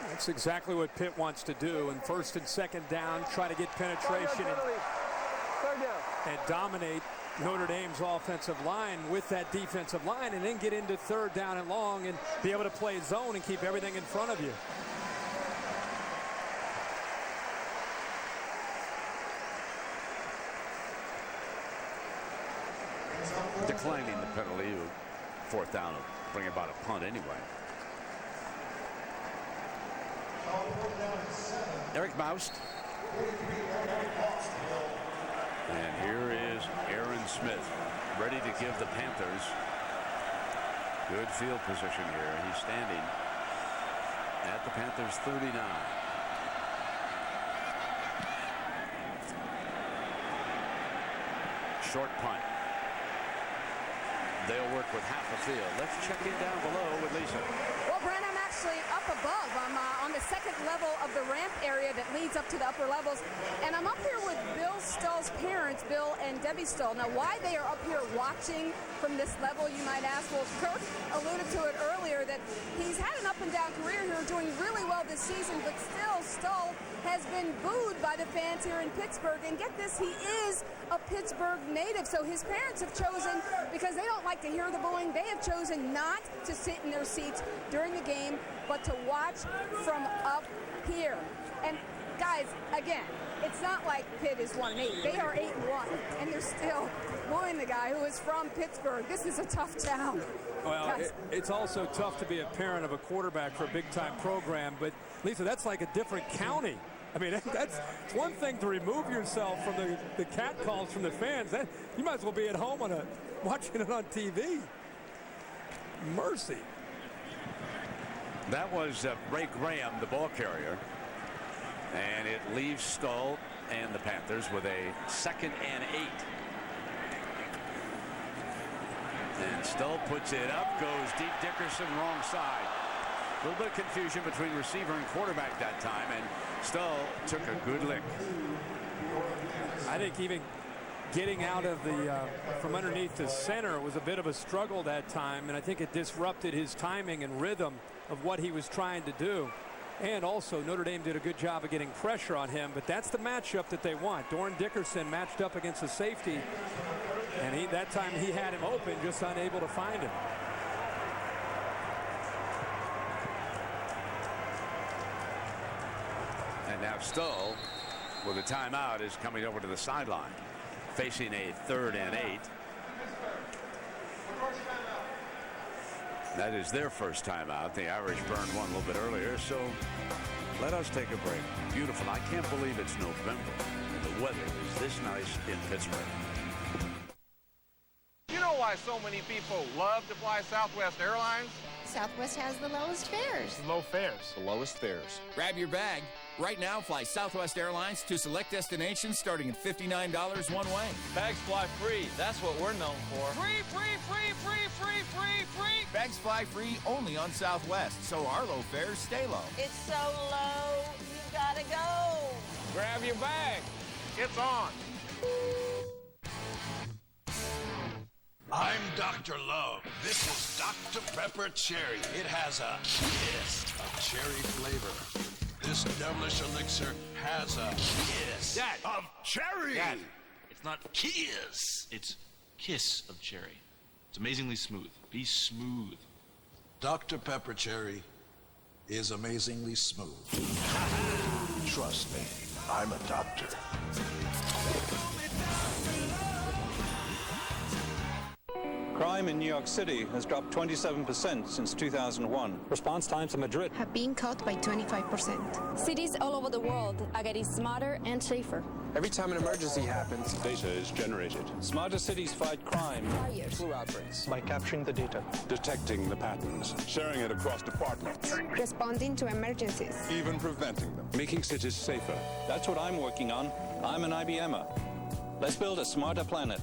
That's exactly what Pitt wants to do. And 1st and 2nd down, try to get penetration and dominate Notre Dame's offensive line with that defensive line, and then get into 3rd down and long and be able to play zone and keep everything in front of you. Declining the penalty, 4th down will bring about a punt anyway. Eric Moust. And here is Aaron Smith, ready to give the Panthers good field position here. He's standing at the Panthers 39. Short punt. They'll work with half a field. Let's check in down below with Lisa. Well, Brent, I'm actually up above. I'm on the 2nd level of the ramp area that leads up to the upper levels. And I'm up here with Bill Stull's parents, Bill and Debbie Stull. Now, why they are up here watching from this level, you might ask. Well, Kirk alluded to it earlier that he's had an up-and-down career here, doing really well this season, but still Stull has been booed by the fans here in Pittsburgh. And get this, he is a Pittsburgh native. So his parents have chosen, because they don't like to hear the booing, they have chosen not to sit in their seats during the game, but to watch from up here. And guys, again, it's not like Pitt is 1-8. They are 8-1, and they're still booing the guy who is from Pittsburgh. This is a tough town. Well, it's also tough to be a parent of a quarterback for a big-time program, but Lisa, that's like a different county. I mean, that's one thing to remove yourself from the cat calls from the fans. You might as well be at home watching it on TV. Mercy. That was Ray Graham, the ball carrier. And it leaves Stull and the Panthers with a 2nd and 8. And Stull puts it up, goes deep. Dickerson wrong side. A little bit of confusion between receiver and quarterback that time, and Stull took a good lick. I think even getting out of from underneath the center was a bit of a struggle that time, and I think it disrupted his timing and rhythm of what he was trying to do. And also, Notre Dame did a good job of getting pressure on him, but that's the matchup that they want. Doran Dickerson matched up against the safety, and that time he had him open, just unable to find him. And now Stull, with a timeout, is coming over to the sideline, facing a 3rd and 8. That is their first timeout. The Irish burned one a little bit earlier, so let us take a break. Beautiful. I can't believe it's November and the weather is this nice in Pittsburgh. You know why so many people love to fly Southwest Airlines? Southwest has the lowest fares. Low fares. The lowest fares. Grab your bag. Right now, fly Southwest Airlines to select destinations starting at $59 one way. Bags fly free. That's what we're known for. Free, free, free, free, free, free, free. Bags fly free only on Southwest, so our low fares stay low. It's so low, you gotta go. Grab your bag. It's on. I'm Dr. Love. This is Dr. Pepper Cherry. It has a kiss of cherry flavor. This devilish elixir has a kiss of cherry. Dad, it's not kiss. It's kiss of cherry. It's amazingly smooth. Be smooth. Dr. Pepper Cherry is amazingly smooth. Trust me, I'm a doctor. Crime in New York City has dropped 27% since 2001. Response times in Madrid have been cut by 25%. Cities all over the world are getting smarter and safer. Every time an emergency happens, Data is generated. Smarter cities fight crime, Fires, flu outbreaks, by capturing the data, Detecting the patterns. Sharing it across departments. responding to emergencies. Even preventing them. Making cities safer. That's what I'm working on. I'm an IBMer. Let's build a smarter planet.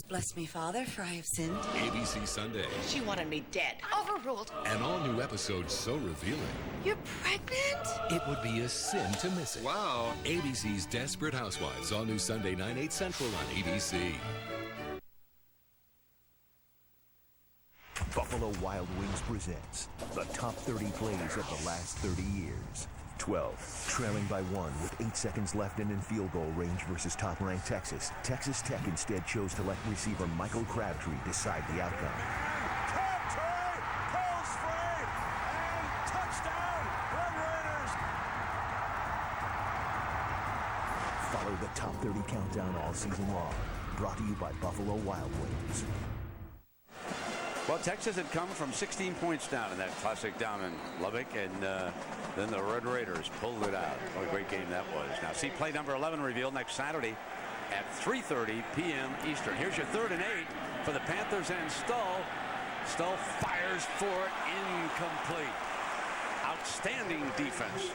Bless me, Father, for I have sinned. ABC Sunday. She wanted me dead. Overruled. An all-new episode so revealing. You're pregnant? It would be a sin to miss it. Wow. ABC's Desperate Housewives, all new Sunday, 9, 8 Central on ABC. Buffalo Wild Wings presents the top 30 plays of the last 30 years. 12, trailing by 1 with 8 seconds left and in field goal range versus top-ranked Texas. Texas Tech instead chose to let receiver Michael Crabtree decide the outcome. Crabtree pulls free and touchdown, Red Raiders. Follow the top 30 countdown all season long. Brought to you by Buffalo Wild Wings. Well, Texas had come from 16 points down in that classic down in Lubbock, and then the Red Raiders pulled it out. What a great game that was. Now, see play number 11 revealed next Saturday at 3:30 p.m. Eastern. Here's your 3rd and 8 for the Panthers and Stull. Stull fires for it, incomplete. Outstanding defense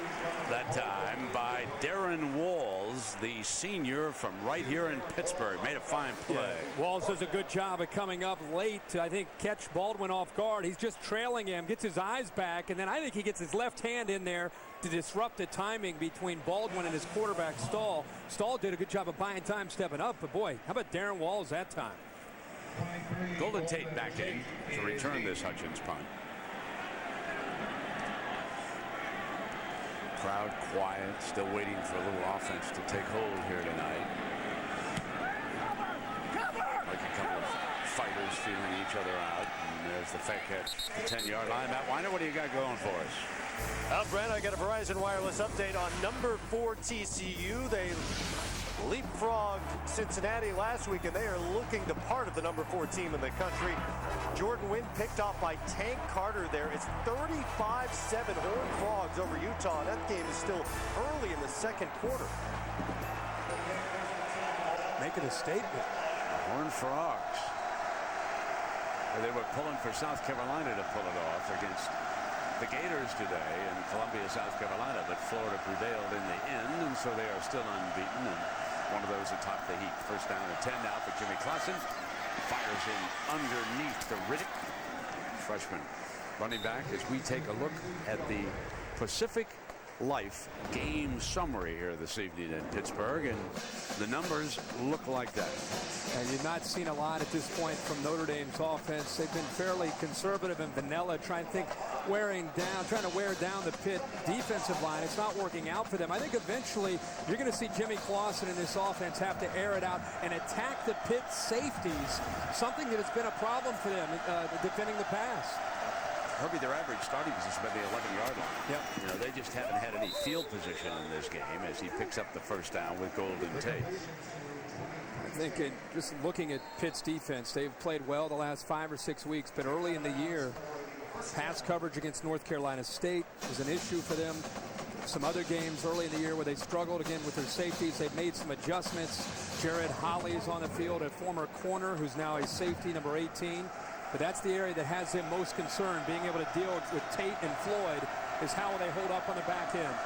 that time by Darren Walls, the senior from right here in Pittsburgh. Made a fine play. Yeah. Walls does a good job of coming up late to, I think, catch Baldwin off guard. He's just trailing him, gets his eyes back, and then I think he gets his left hand in there to disrupt the timing between Baldwin and his quarterback, Stull. Stull did a good job of buying time stepping up, but boy, how about Darren Walls that time? Golden Tate back in to return this Hutchins punt. Crowd quiet, still waiting for a little offense to take hold here tonight. Like a couple of fighters feeling each other out. And there's the fake catch, the 10-yard line. Matt Weiner, what do you got going for us? Well, Brent, I got a Verizon Wireless update on number 4 TCU. They leapfrogged Cincinnati last week, and they are looking the part of the number 4 team in the country. Jordan Wynn picked off by Tank Carter there. It's 35-7 Horned Frogs over Utah. That game is still early in the second quarter. Making a statement. Horned Frogs. They were pulling for South Carolina to pull it off against the Gators today in Columbia, South Carolina, but Florida prevailed in the end, and so they are still unbeaten, and one of those atop the heap. First down and 10 now for Jimmy Clausen. Fires in underneath the Riddick, freshman running back, as we take a look at the Pacific Life game summary here this evening in Pittsburgh, and the numbers look like that. And you've not seen a lot at this point from Notre Dame's offense. They've been fairly conservative and vanilla, trying to wear down the Pitt defensive line. It's not working out for them. I think eventually you're going to see Jimmy Clausen and this offense have to air it out and attack the Pitt safeties, something that has been a problem for them defending the pass. Herbie, their average starting position by the 11-yard line. Yep. You know, they just haven't had any field position in this game as he picks up the first down with Golden Tate. I think just looking at Pitt's defense, they've played well the last 5 or 6 weeks, but early in the year, pass coverage against North Carolina State was an issue for them. Some other games early in the year where they struggled again with their safeties. They've made some adjustments. Jared Holley is on the field, a former corner who's now a safety, number 18. But that's the area that has them most concerned. Being able to deal with Tate and Floyd is how they hold up on the back end.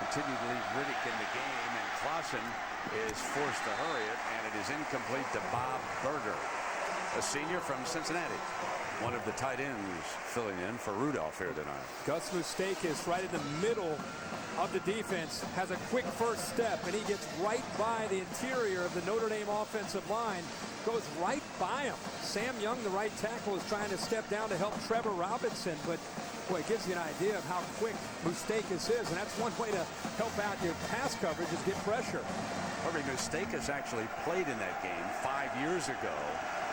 Continue to leave Riddick in the game, and Clausen is forced to hurry it, and it is incomplete to Bob Berger, a senior from Cincinnati. One of the tight ends filling in for Rudolph here tonight. Gus Moustakis right in the middle of the defense has a quick first step, and he gets right by the interior of the Notre Dame offensive line, goes right by him. Sam Young, the right tackle, is trying to step down to help Trevor Robinson, but boy, it gives you an idea of how quick Moustakis is, and that's one way to help out your pass coverage is get pressure. Herbie, Moustakis actually played in that game 5 years ago.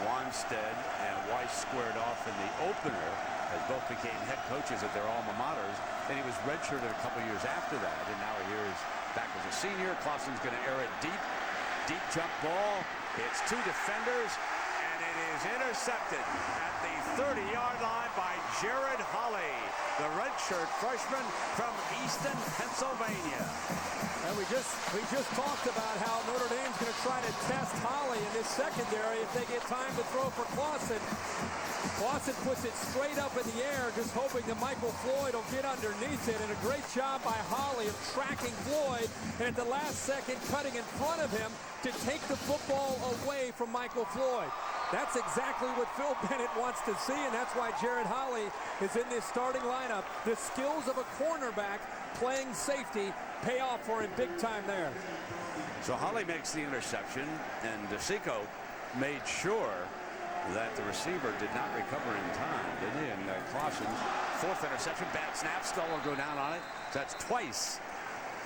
Wanstead and Weiss squared off in the opener as both became head coaches at their alma maters. Then he was redshirted a couple years after that, and now here's back as a senior. Clausen's going to air it deep jump ball. It's 2 defenders, and it intercepted at the 30-yard line by Jared Holley, the redshirt freshman from Easton, Pennsylvania. And we just talked about how Notre Dame's going to try to test Holley in this secondary if they get time to throw for Clausen. Clausen puts it straight up in the air, just hoping that Michael Floyd will get underneath it. And a great job by Holley of tracking Floyd, and at the last second cutting in front of him to take the football away from Michael Floyd. That's exactly what Phil Bennett wants to see, and that's why Jared Holley is in this starting lineup. The skills of a cornerback playing safety pay off for him big time there. So Holley makes the interception, and DeSico made sure that the receiver did not recover in time, did he? And Clausen's fourth interception, bad snap, still will go down on it. So that's twice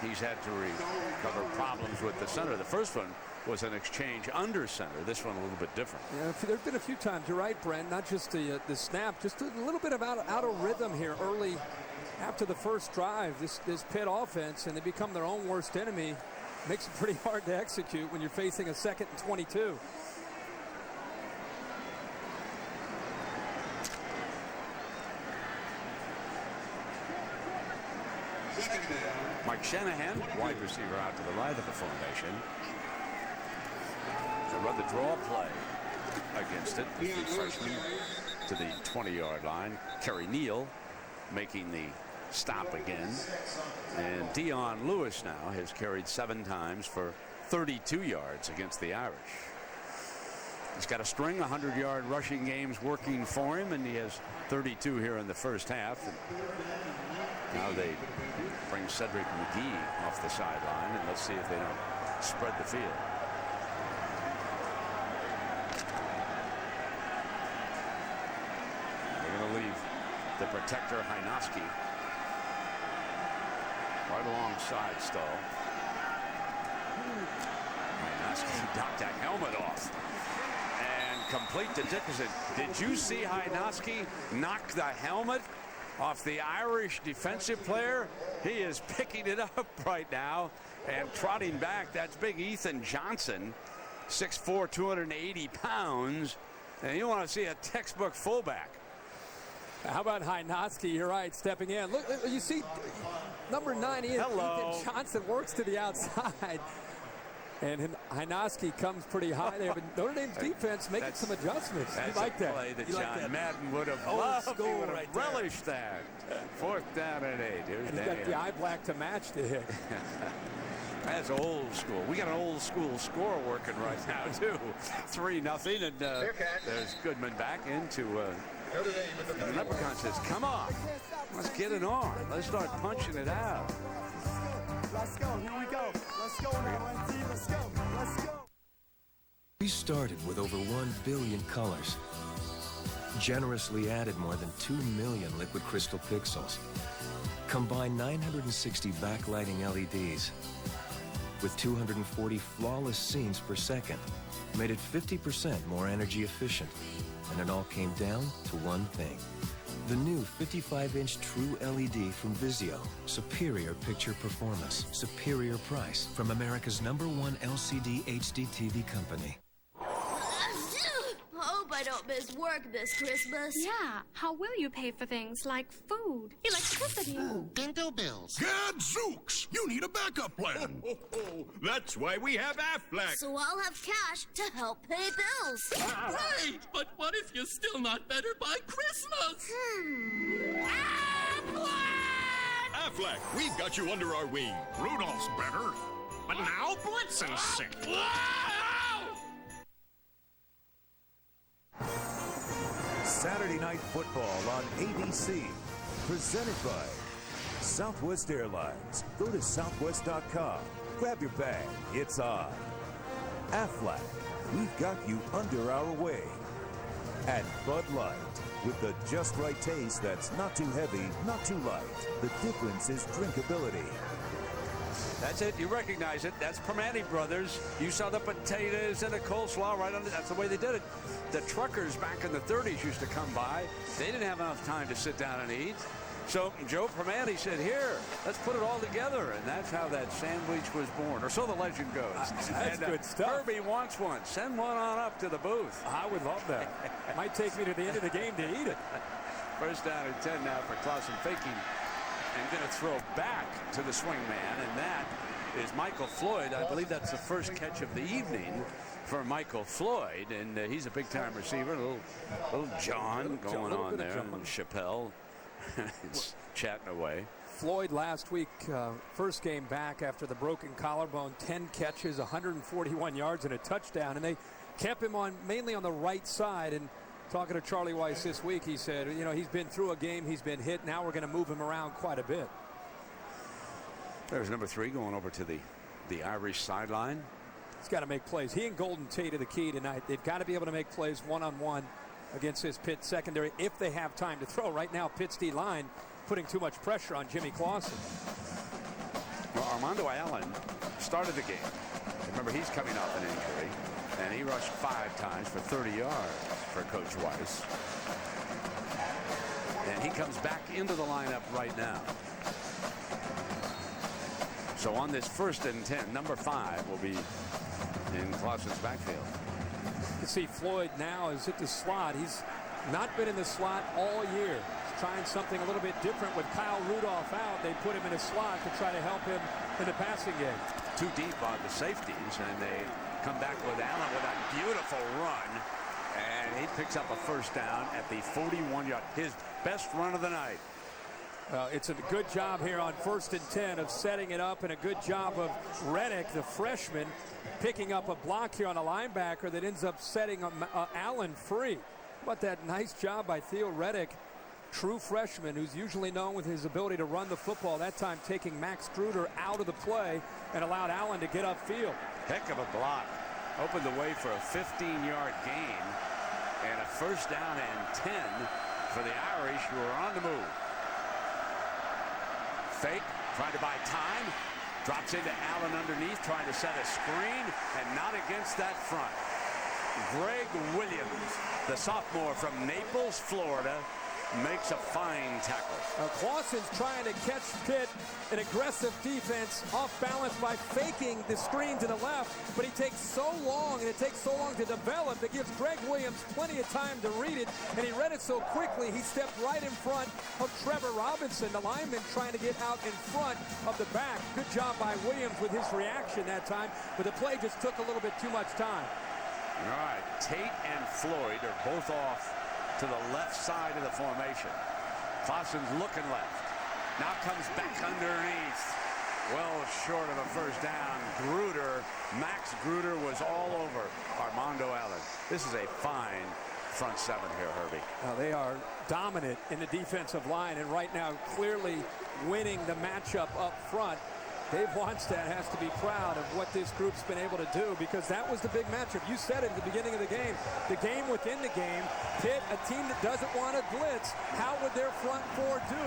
he's had to recover problems with the center. The first one was an exchange under center. This one a little bit different. Yeah, there's been a few times, you're right, Brent, not just the snap, just a little bit of out of rhythm here early after the first drive. This Pitt offense, and they become their own worst enemy. Makes it pretty hard to execute when you're facing a 2nd and 22. Mike Shanahan, wide receiver out to the right of the formation. To run the draw play against it. The freshman to the 20-yard line. Kerry Neal making the stop again. And Dion Lewis now has carried 7 times for 32 yards against the Irish. He's got a string of 100-yard rushing games working for him, and he has 32 here in the first half. And now they bring Cedric McGee off the sideline, and let's see if they don't spread the field. They're going to leave the protector Hynoski right alongside Stoll. Hynoski knocked that helmet off and complete to Dickerson. Did you see Hynoski knock the helmet off the Irish defensive player? He is picking it up right now and trotting back. That's big Ethan Johnson, 6'4", 280 pounds. And you want to see a textbook fullback. How about Hynoski? You're right, stepping in. Look, you see number 9 Ethan Johnson works to the outside. And Hynoski comes pretty high there, but Notre Dame's defense making some adjustments. That's like a play that John Madden would have loved. He would have relished that. 4th down and 8. Here's and he's got the eye black to match the hit. That's old school. We got an old school score working right now, too. 3-0, and there's Goodman back into the Leprechaun says, come on, let's get it on. Let's start punching it out. Let's go. Here we go. Let's go now, NT. Let's go. Let's go. We started with over 1 billion colors. Generously added more than 2 million liquid crystal pixels. Combined 960 backlighting LEDs with 240 flawless scenes per second. Made it 50% more energy efficient. And it all came down to one thing. The new 55-inch True LED from Vizio. Superior picture performance. Superior price from America's #1 LCD HD TV company. Hope I don't miss work this Christmas. Yeah, how will you pay for things like food, electricity? Bingo bills. Gadzooks! You need a backup plan. That's why we have Aflac. So I'll have cash to help pay bills. Right, but what if you're still not better by Christmas? Aflac, we've got you under our wing. Rudolph's better, but now Blitzen's sick. Saturday Night Football on ABC. Presented by Southwest Airlines. Go to southwest.com. Grab your bag. It's on. Aflac. We've got you under our wing. And Bud Light. With the just right taste that's not too heavy, not too light. The difference is drinkability. That's it. You recognize it. That's Permane Brothers. You saw the potatoes and the coleslaw right on it. That's the way they did it. The truckers back in the 30s used to come by. They didn't have enough time to sit down and eat. So Joe Primanti said, here, let's put it all together. And that's how that sandwich was born. Or so the legend goes. That's good stuff. Herbie wants one. Send one on up to the booth. I would love that. Might take me to the end of the game to eat it. First down and 10 now for Clausen, faking and going to throw back to the swing man. And that is Michael Floyd. I believe that's the first catch of the evening for Michael Floyd. And he's a big-time receiver. Little John going on there. And Chappelle. It's chatting away. Floyd last week, first game back after the broken collarbone, 10 catches, 141 yards and a touchdown, and they kept him on mainly on the right side. And talking to Charlie Weiss this week, he said, you know, he's been through a game, he's been hit, now we're going to move him around quite a bit. There's number 3 going over to the Irish sideline. He's got to make plays. He and Golden Tate are the key tonight. They've got to be able to make plays one-on-one against this Pitt secondary if they have time to throw. Right now, Pitt's D-line putting too much pressure on Jimmy Clausen. Well, Armando Allen started the game. Remember, he's coming off an injury, and he rushed 5 times for 30 yards for Coach Weiss. And he comes back into the lineup right now. So on this 1st and 10, number 5 will be in Clausen's backfield. You see Floyd now is at the slot. He's not been in the slot all year. He's trying something a little bit different with Kyle Rudolph out. They put him in a slot to try to help him in the passing game. Too deep on the safeties, and they come back with Allen with that beautiful run. And he picks up a first down at the 41-yard, his best run of the night. It's a good job here on 1st and 10 of setting it up, and a good job of Reddick, the freshman, picking up a block here on a linebacker that ends up setting Allen free. But that nice job by Theo Reddick, true freshman, who's usually known with his ability to run the football. That time taking Max Gruder out of the play and allowed Allen to get upfield. Heck of a block. Opened the way for a 15-yard gain and a first down and 10 for the Irish, who are on the move. Fake, trying to buy time. Drops into Allen underneath, trying to set a screen, and not against that front. Greg Williams, the sophomore from Naples, Florida, makes a fine tackle. Clausen's trying to catch Pitt, an aggressive defense, off balance by faking the screen to the left, but he takes so long, and it takes so long to develop, that gives Greg Williams plenty of time to read it, and he read it so quickly, he stepped right in front of Trevor Robinson, the lineman trying to get out in front of the back. Good job by Williams with his reaction that time, but the play just took a little bit too much time. All right, Tate and Floyd are both off to the left side of the formation. Clausen's looking left. Now comes back underneath. Well short of a first down. Gruder, Max Gruder was all over Armando Allen. This is a fine front 7 here, Herbie. They are dominant in the defensive line, and right now clearly winning the matchup up front. Dave Wannstedt has to be proud of what this group's been able to do, because that was the big matchup. You said it at the beginning of the game within the game. Pitt, a team that doesn't want to blitz. How would their front 4 do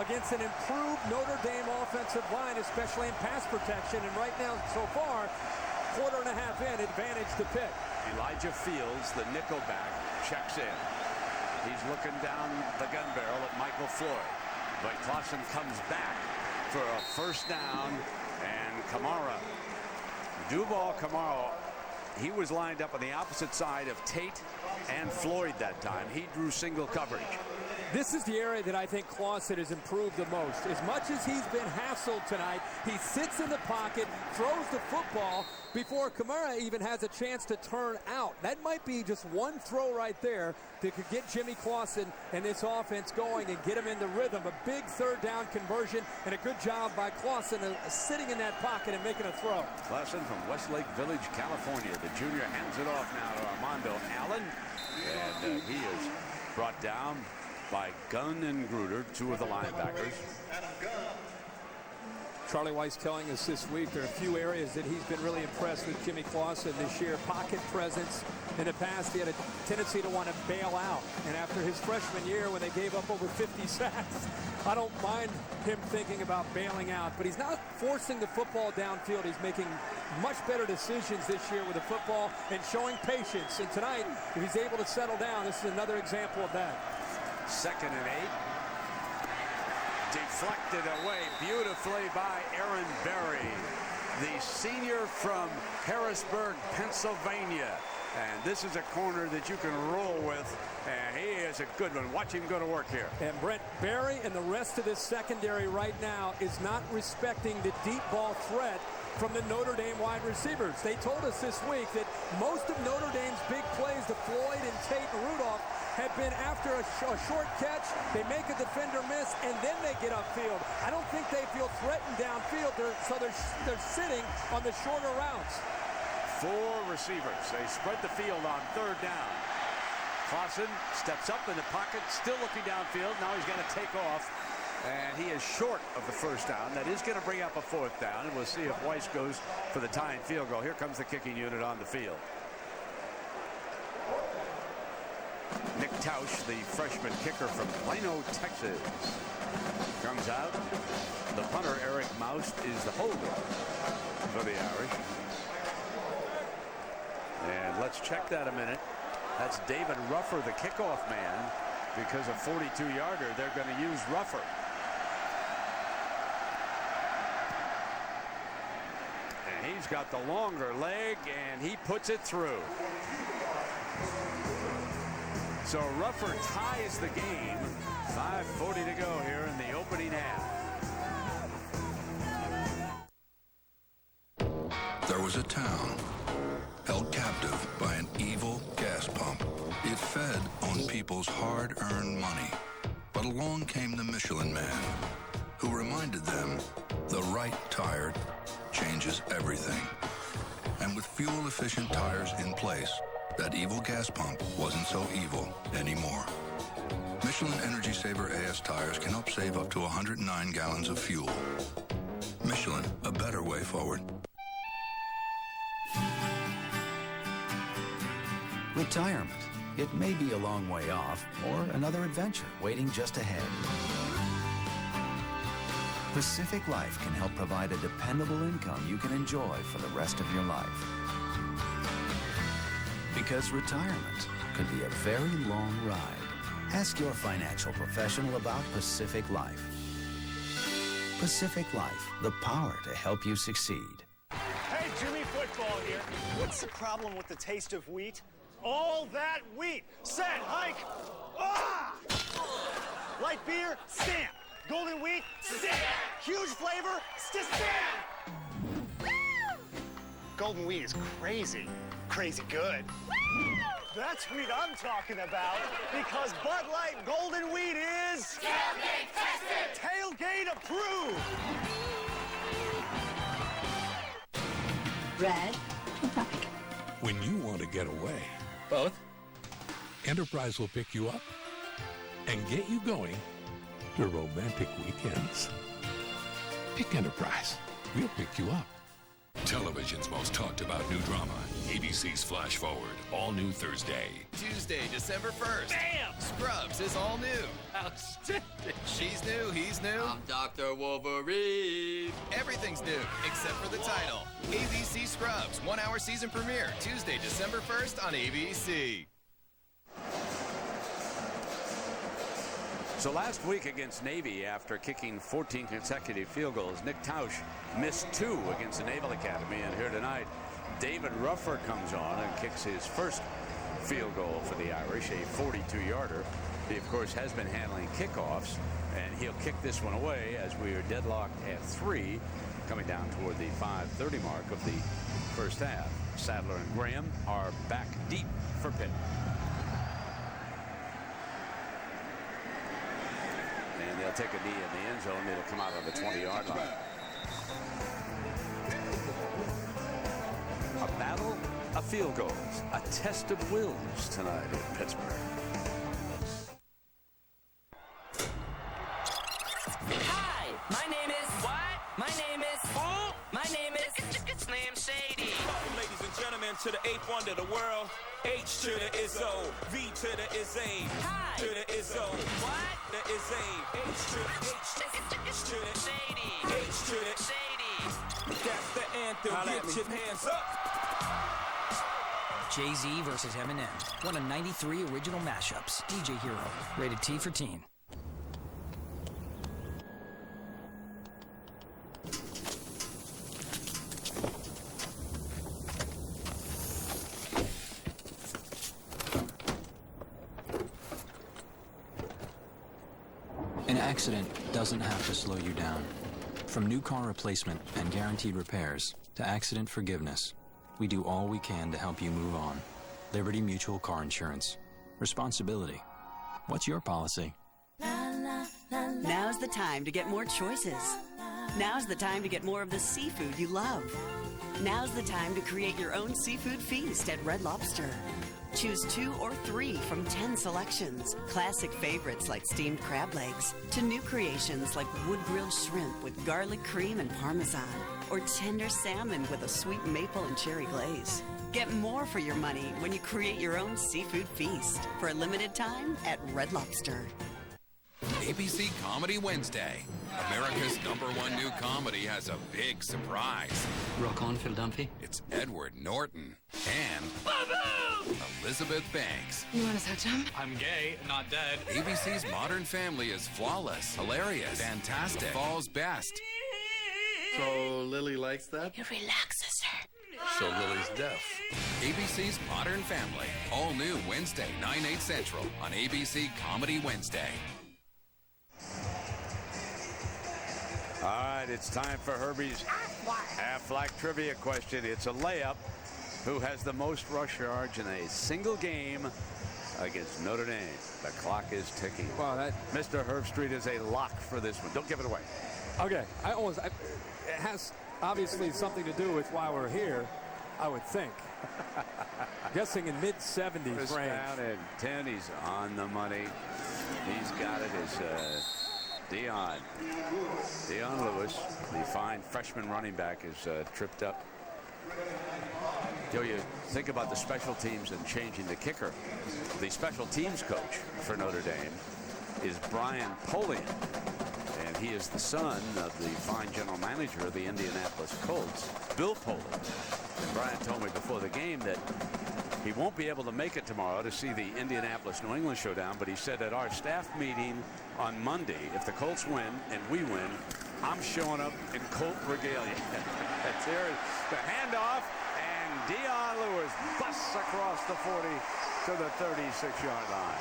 against an improved Notre Dame offensive line, especially in pass protection? And right now, so far, quarter and a half in, advantage to Pitt. Elijah Fields, the nickelback, checks in. He's looking down the gun barrel at Michael Floyd. But Clausen comes back for a first down, and Kamara, Duval Kamara, he was lined up on the opposite side of Tate and Floyd that time. He drew single coverage. This is the area that I think Clausen has improved the most. As much as he's been hassled tonight, he sits in the pocket, throws the football before Kamara even has a chance to turn out. That might be just one throw right there that could get Jimmy Clausen and this offense going and get him in the rhythm. A big third down conversion, and a good job by Clausen sitting in that pocket and making a throw. Clausen from Westlake Village, California. The junior hands it off now to Armando Allen, and he is brought down by Gunn and Gruder, 2 of the linebackers. Charlie Weiss telling us this week there are a few areas that he's been really impressed with Jimmy Clausen this year. Pocket presence. In the past, he had a tendency to want to bail out. And after his freshman year, when they gave up over 50 sacks, I don't mind him thinking about bailing out. But he's not forcing the football downfield. He's making much better decisions this year with the football and showing patience. And tonight, if he's able to settle down, this is another example of that. 2nd and 8. Deflected away beautifully by Aaron Berry, the senior from Harrisburg, Pennsylvania. And this is a corner that you can roll with, and he is a good one. Watch him go to work here. And Brent, Berry and the rest of this secondary right now is not respecting the deep ball threat from the Notre Dame wide receivers. They told us this week that most of Notre Dame's big plays to Floyd and Tate and Rudolph have been after a short catch. They make a defender miss, and then they get upfield. I don't think they feel threatened downfield, so they're sitting on the shorter routes. 4 receivers. They spread the field on 3rd down. Clausen steps up in the pocket, still looking downfield. Now he's going to take off, and he is short of the 1st down. That is going to bring up a 4th down, and we'll see if Weiss goes for the tying field goal. Here comes the kicking unit on the field. Nick Tausch, the freshman kicker from Plano, Texas, comes out. The punter, Eric Moust, is the holder for the Irish. And let's check that a minute. That's David Ruffer, the kickoff man. Because of 42-yarder, they're going to use Ruffer. And he's got the longer leg, and he puts it through. So Ruffer ties the game. 5:40 to go here in the opening half. There was a town held captive by an evil gas pump. It fed on people's hard-earned money. But along came the Michelin Man, who reminded them the right tire changes everything. And with fuel-efficient tires in place, that evil gas pump wasn't so evil anymore. Michelin Energy Saver AS tires can help save up to 109 gallons of fuel. Michelin, a better way forward. Retirement. It may be a long way off, or another adventure waiting just ahead. Pacific Life can help provide a dependable income you can enjoy for the rest of your life. Because retirement could be a very long ride. Ask your financial professional about Pacific Life. Pacific Life, the power to help you succeed. Hey, Jimmy Football here. What's the problem with the taste of wheat? All that wheat. Set, hike. Ah! Light beer, stamp. Golden wheat, stamp. Huge flavor, stamp. Golden wheat is crazy. Crazy good. That's wheat I'm talking about, because Bud Light Golden Wheat is tailgate tested, tailgate approved. Red or black? When you want to get away, both, Enterprise will pick you up and get you going to romantic weekends. Pick Enterprise. We'll pick you up. Television's most talked about new drama. ABC's Flash Forward, all new Thursday. Tuesday, December 1st. Bam! Scrubs is all new. Outstanding. She's new, he's new. I'm Dr. Wolverine. Everything's new, except for the title. ABC Scrubs, 1-hour season premiere. Tuesday, December 1st on ABC. So last week against Navy, after kicking 14 consecutive field goals, Nick Tausch missed 2 against the Naval Academy. And here tonight, David Ruffer comes on and kicks his first field goal for the Irish, a 42-yarder. He, of course, has been handling kickoffs, and he'll kick this one away as we are deadlocked at 3, coming down toward the 5:30 mark of the first half. Sadler and Graham are back deep for Pitt. And they'll take a knee in the end zone. It'll come out on the 20-yard line. A battle of field goals. A test of wills tonight in Pittsburgh. Hi, my name is... What? My name is... Who? My name is... Slim Shady. Welcome, ladies and gentlemen, to the 8th wonder of the world. H to the Izzo, V to the Izzy, Hi. to the Izzo. What? The Izzy, H to the Shady. H to the Shady. That's the anthem. Get your hands up. Jay-Z versus Eminem. One of 93 original mashups. DJ Hero. Rated T for teen. An accident doesn't have to slow you down. From new car replacement and guaranteed repairs to accident forgiveness, we do all we can to help you move on. Liberty Mutual Car Insurance. Responsibility. What's your policy? Now's the time to get more choices. Now's the time to get more of the seafood you love. Now's the time to create your own seafood feast at Red Lobster. Choose 2 or 3 from 10 selections. Classic favorites like steamed crab legs to new creations like wood-grilled shrimp with garlic cream and parmesan, or tender salmon with a sweet maple and cherry glaze. Get more for your money when you create your own seafood feast for a limited time at Red Lobster. ABC Comedy Wednesday. America's #1 new comedy has a big surprise. Rock on, Philadelphia. It's Edward Norton and Elizabeth Banks. You want to touch him? I'm gay, not dead. ABC's Modern Family is flawless, hilarious, fantastic, fall's best. So Lily likes that? It relaxes her. So Lily's deaf. ABC's Modern Family. All new Wednesday, 9/8 Central on ABC Comedy Wednesday. All right, it's time for Herbie's Aflac trivia question. It's a layup. Who has the most rush yards in a single game against Notre Dame? The clock is ticking. Wow, Mr. Herbstreit is a lock for this one. Don't give it away. Okay, it has obviously something to do with why we're here, I would think. Guessing in mid-70s First range. down and 10. He's on the money. He's got it. Is Dion Lewis, the fine freshman running back, is tripped up. You think about the special teams and changing the kicker. The special teams coach for Notre Dame is Brian Polian, and he is the son of the fine general manager of the Indianapolis Colts, Bill Polian. And Brian told me before the game that he won't be able to make it tomorrow to see the Indianapolis-New England showdown, but he said at our staff meeting on Monday, if the Colts win and we win, I'm showing up in Colt regalia. That's here. The handoff, and Dion Lewis busts across the 40 to the 36-yard line.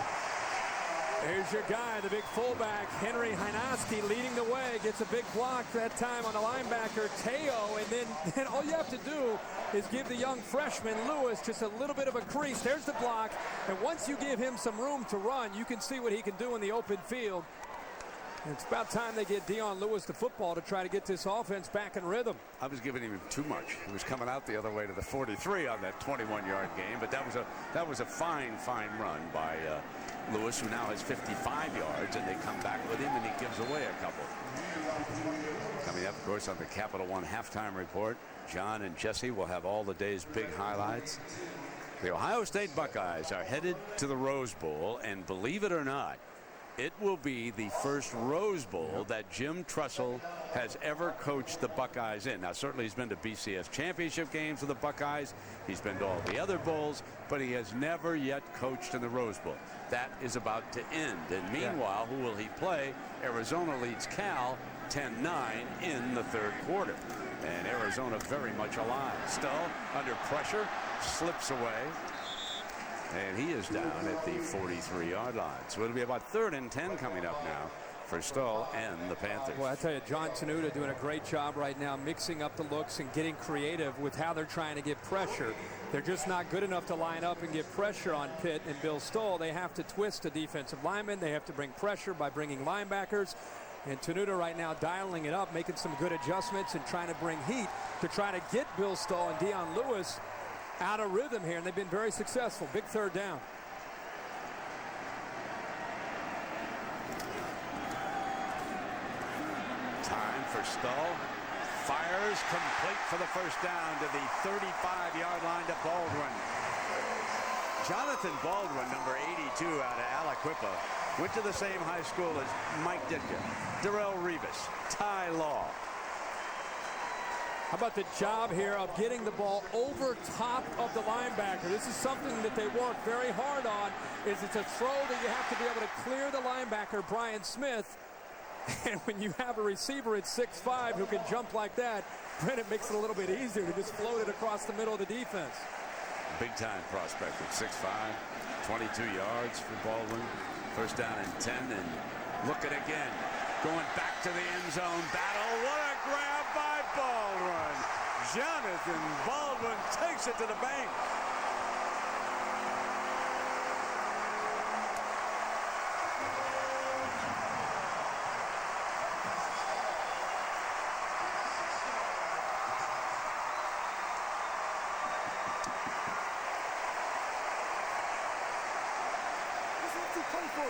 Here's your guy, the big fullback, Henry Hynoski, leading the way. Gets a big block that time on the linebacker, Teo. And then all you have to do is give the young freshman, Lewis, just a little bit of a crease. There's the block. And once you give him some room to run, you can see what he can do in the open field. And it's about time they get Dion Lewis the football to try to get this offense back in rhythm. I was giving him too much. He was coming out the other way to the 43 on that 21-yard game. But that was a fine run by Lewis, who now has 55 yards, and they come back with him, and he gives away a couple. Coming up, of course, on the Capital One halftime report, John and Jesse will have all the day's big highlights. The Ohio State Buckeyes are headed to the Rose Bowl, and believe it or not, it will be the first Rose Bowl that Jim Tressel has ever coached the Buckeyes in. Now, certainly he's been to BCS championship games with the Buckeyes. He's been to all the other bowls, but he has never yet coached in the Rose Bowl. That is about to end. And meanwhile, who will he play? Arizona leads Cal 10-9 in the third quarter. And Arizona very much alive. Stull under pressure, slips away. And he is down at the 43-yard line. So it'll be about 3rd and 10 coming up now for Stull and the Panthers. Well, I tell you, John Tenuta doing a great job right now mixing up the looks and getting creative with how they're trying to get pressure. They're just not good enough to line up and get pressure on Pitt and Bill Stull. They have to twist a defensive lineman. They have to bring pressure by bringing linebackers. And Tenuta right now dialing it up, making some good adjustments and trying to bring heat to try to get Bill Stull and Dion Lewis out of rhythm here, and they've been very successful. Big 3rd down. Time for Stull. Fires complete for the first down to the 35-yard line to Baldwin. Jonathan Baldwin, number 82 out of Aliquippa, went to the same high school as Mike Ditka, Darrell Revis, Ty Law. How about the job here of getting the ball over top of the linebacker? This is something that they work very hard on. It's a throw that you have to be able to clear the linebacker, Brian Smith. And when you have a receiver at 6'5" who can jump like that, then it makes it a little bit easier to just float it across the middle of the defense. Big-time prospect at 6'5", 22 yards for Baldwin. First down and 10, and Looking again. Going back to the end zone battle. What a grab by Baldwin. Jonathan Baldwin takes it to the bank.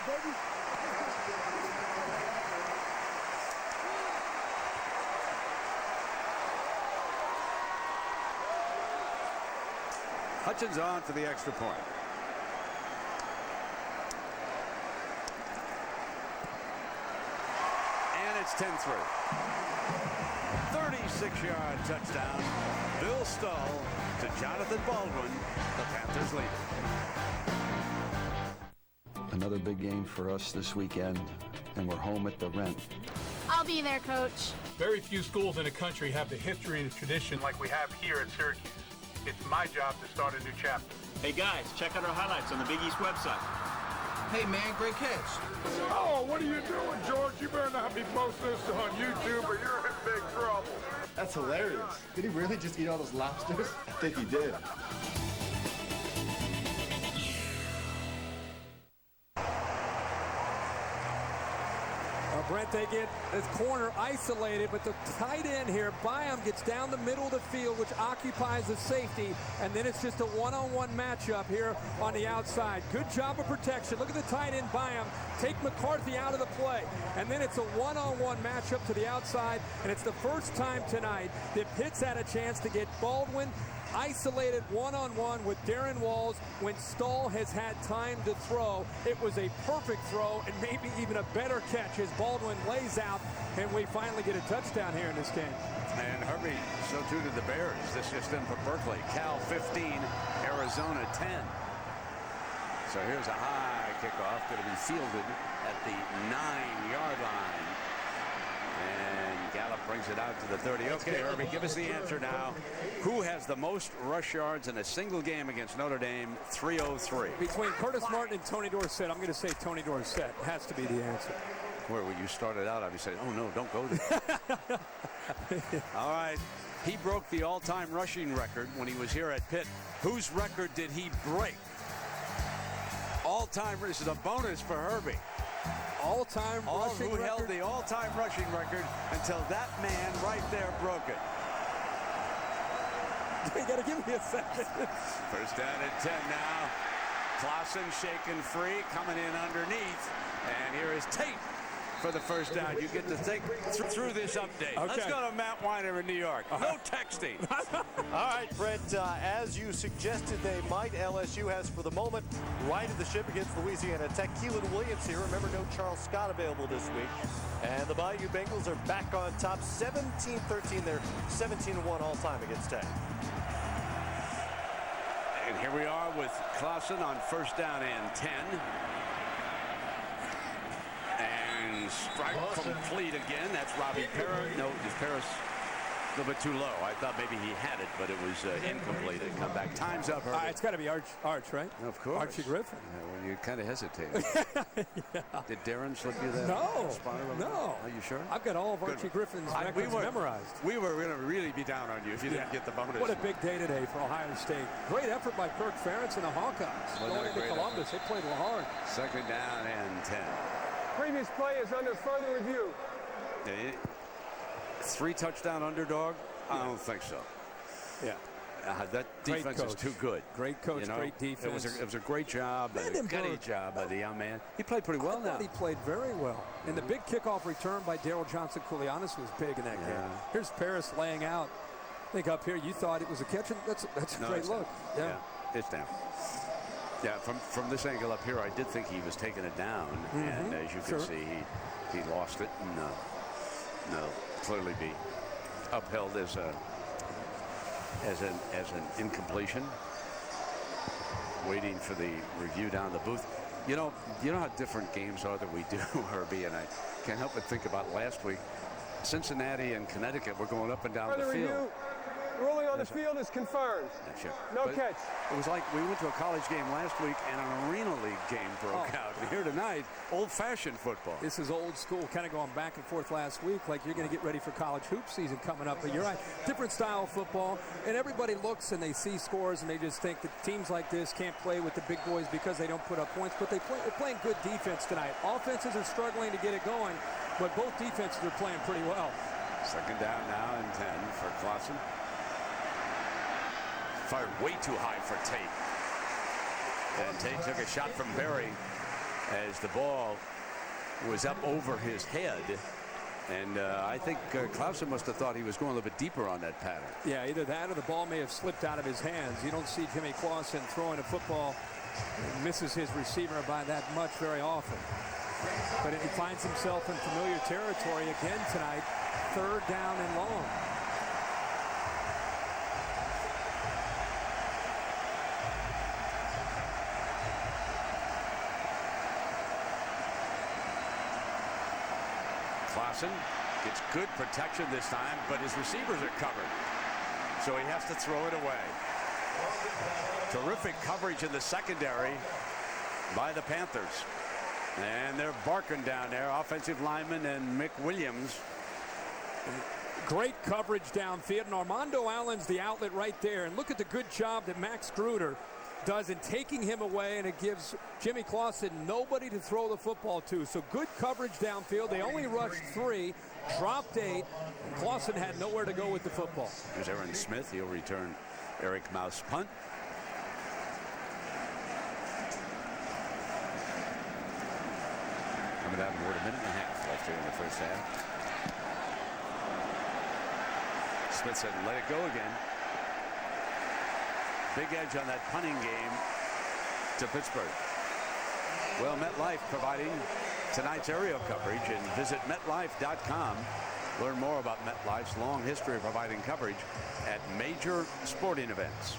Baby. Hutchins on for the extra point. And it's 10-3. 36-yard touchdown. Bill Stull to Jonathan Baldwin. The Panthers lead. Another big game for us this weekend, and we're home at the Rent. I'll be there, Coach. Very few schools in the country have the history and the tradition like we have here at Syracuse. It's my job to start a new chapter. Hey guys, check out our highlights on the Big East website. Hey man, great catch. Oh, what are you doing, George? You better not be posting this on YouTube or you're in big trouble. That's hilarious. Did he really just eat all those lobsters? I think he did. Brent, they get this corner isolated, but the tight end here, Byam, gets down the middle of the field, which occupies the safety, and then it's just a one-on-one matchup here on the outside. Good job of protection. Look at the tight end, Byam. Take McCarthy out of the play, and then it's a one-on-one matchup to the outside, and it's the first time tonight that Pitt's had a chance to get Baldwin isolated one-on-one with Darren Walls when Stull has had time to throw. It was a perfect throw and maybe even a better catch as Baldwin lays out, and we finally get a touchdown here in this game. And Herbie, so too did the Bears. This just in for Berkeley. Cal 15, Arizona 10. So here's a high kickoff going to be fielded at the 9-yard line. And Gallup brings it out to the 30. Okay, Herbie, give us the answer now. Who has the most rush yards in a single game against Notre Dame? 303. Between Curtis Martin and Tony Dorsett, I'm going to say Tony Dorsett has to be the answer. Where when you started out, I'd be saying, oh, no, don't go there. All right. He broke the all-time rushing record when he was here at Pitt. Whose record did he break? All-time. This is a bonus for Herbie. All-time rushing who record? held the all-time rushing record until that man right there broke it. You got to give me a second. First down at 10 now. Clausen shaken free, coming in underneath. And here is Tate for the first down. You get to think through this update. Okay. Let's go to Matt Weiner in New York. No texting. All right, Brett, as you suggested they might, LSU has for the moment righted the ship against Louisiana Tech. Keelan Williams here. Remember, no Charles Scott available this week. And the Bayou Bengals are back on top, 17-13. They're 17-1 all-time against Tech. And here we are with Clausen on first down and 10. And strike complete again. That's Robbie Parrish. No, Parrish a little bit too low. I thought maybe he had it, but it was incomplete. It come back. Time's up. It's got to be Arch, right? Of course. Archie Griffin. Well, you kind of hesitated. Yeah. Did Darren slip you that? No. Are you sure? I've got all of Archie Griffin's records memorized. We were going to really be down on you if you didn't get the bonus. What a big day today for Ohio State. Great effort by Kirk Ferentz and the Hawkeyes. Going into Columbus, they played hard. Second down and 10. Previous play is under further review. 3-touchdown underdog? I don't think so. Yeah. That defense is too good. Great coach, great defense. It was a great job, a gutty job by the young man. He played pretty well now. He played very well. And the big kickoff return by Daryl Johnson-Koulianis was big in that game. Here's Paris laying out. I think up here you thought it was a catch. That's a great look. Yeah. It's down. Yeah, from this angle up here, I did think he was taking it down, and as you can see, he lost it, and clearly be upheld as an incompletion. Waiting for the review down the booth. You know how different games are that we do, Herbie, and I can't help but think about last week. Cincinnati and Connecticut were going up and down the field. Ruling on the field is confirmed. No catch. It was like we went to a college game last week and an Arena League game broke out. Here tonight, old-fashioned football. This is old school, kind of going back and forth last week, like you're going to get ready for college hoop season coming up. But you're right, different style of football, and everybody looks and they see scores and they just think that teams like this can't play with the big boys because they don't put up points, but they're playing good defense tonight. Offenses are struggling to get it going, but both defenses are playing pretty well. Second down now and 10 for Clausen. Fired way too high for Tate. And Tate took a shot from Berry as the ball was up over his head. And I think Clausen must have thought he was going a little bit deeper on that pattern. Yeah, either that or the ball may have slipped out of his hands. You don't see Jimmy Clausen throwing a football and misses his receiver by that much very often. But he finds himself in familiar territory again tonight. Third down and long. Clausen gets good protection this time, but his receivers are covered. So he has to throw it away. Terrific coverage in the secondary by the Panthers. And they're barking down there, offensive lineman and Mick Williams. Great coverage downfield, and Armando Allen's the outlet right there. And look at the good job that Max Gruder does in taking him away, and it gives Jimmy Clausen nobody to throw the football to. So good coverage downfield. They only rushed 3, dropped 8, and Clausen had nowhere to go with the football. Here's Aaron Smith. He'll return Eric Mouse punt. Coming down toward a minute and a half left here in the first half. Smith said, let it go again. Big edge on that punting game to Pittsburgh. Well, MetLife providing tonight's aerial coverage, and visit MetLife.com. Learn more about MetLife's long history of providing coverage at major sporting events.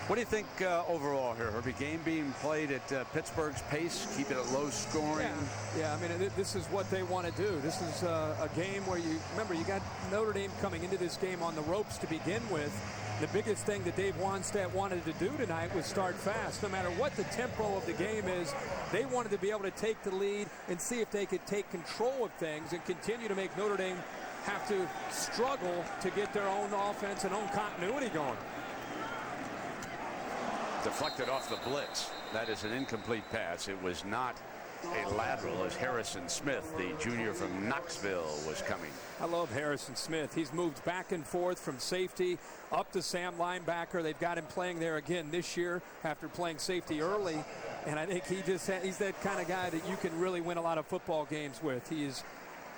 What do you think overall here, Herbie? Game being played at Pittsburgh's pace, keep it at low scoring. Yeah, I mean, this is what they want to do. This is a game where remember, you got Notre Dame coming into this game on the ropes to begin with. The biggest thing that Dave Wannstedt wanted to do tonight was start fast. No matter what the tempo of the game is, they wanted to be able to take the lead and see if they could take control of things and continue to make Notre Dame have to struggle to get their own offense and own continuity going. Deflected off the blitz. That is an incomplete pass. It was not a lateral as Harrison Smith, the junior from Knoxville, was coming. I love Harrison Smith. He's moved back and forth from safety up to Sam linebacker. They've got him playing there again this year after playing safety early. And I think he's that kind of guy that you can really win a lot of football games with. He is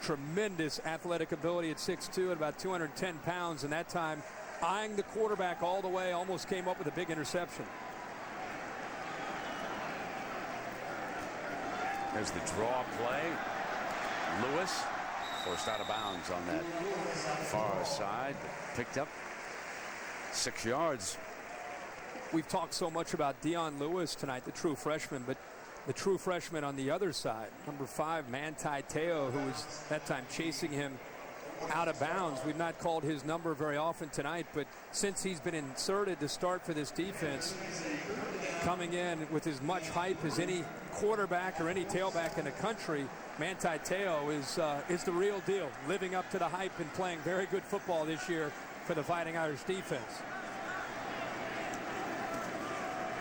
tremendous athletic ability at 6'2", at about 210 pounds. And that time, eyeing the quarterback all the way, almost came up with a big interception. There's the draw play. Lewis forced out of bounds on that far side. Picked up 6 yards. We've talked so much about Dion Lewis tonight, the true freshman, but the true freshman on the other side, number 5, Manti Te'o, who was that time chasing him out of bounds. We've not called his number very often tonight, but since he's been inserted to start for this defense, coming in with as much hype as any quarterback or any tailback in the country, Manti Te'o is the real deal, living up to the hype and playing very good football this year for the Fighting Irish defense.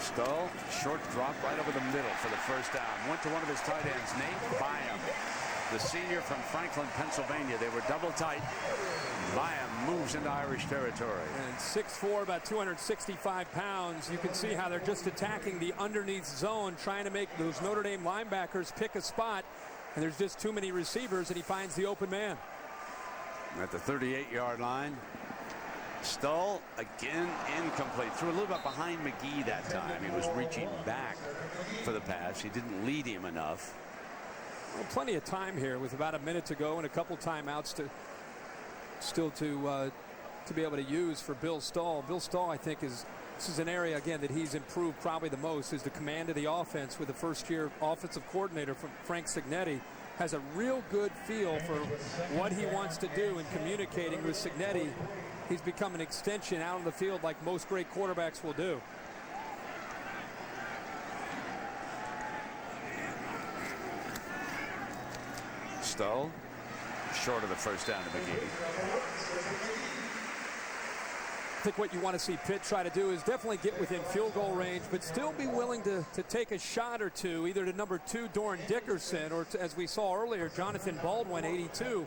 Stull, short drop right over the middle for the first down. Went to one of his tight ends, Nate Byam, the senior from Franklin, Pennsylvania. They were double tight. Byam moves into Irish territory. And 6'4", about 265 pounds. You can see how they're just attacking the underneath zone, trying to make those Notre Dame linebackers pick a spot. And there's just too many receivers, and he finds the open man. At the 38-yard line, Stull again incomplete. Threw a little bit behind McGee that time. He was reaching back for the pass. He didn't lead him enough. Well, plenty of time here with about a minute to go and a couple timeouts to be able to use for Bill Stull. Bill Stull, I think, this is an area again that he's improved probably the most, is the command of the offense with the first-year offensive coordinator from Frank Cignetti. Has a real good feel for what he wants to do in communicating with Cignetti. he's become an extension out on the field like most great quarterbacks will do. Stoll, short of the first down to McGee. I think what you want to see Pitt try to do is definitely get within field goal range, but still be willing to take a shot or two, either to number 2, Doran Dickerson, or to, as we saw earlier, Jonathan Baldwin, 82.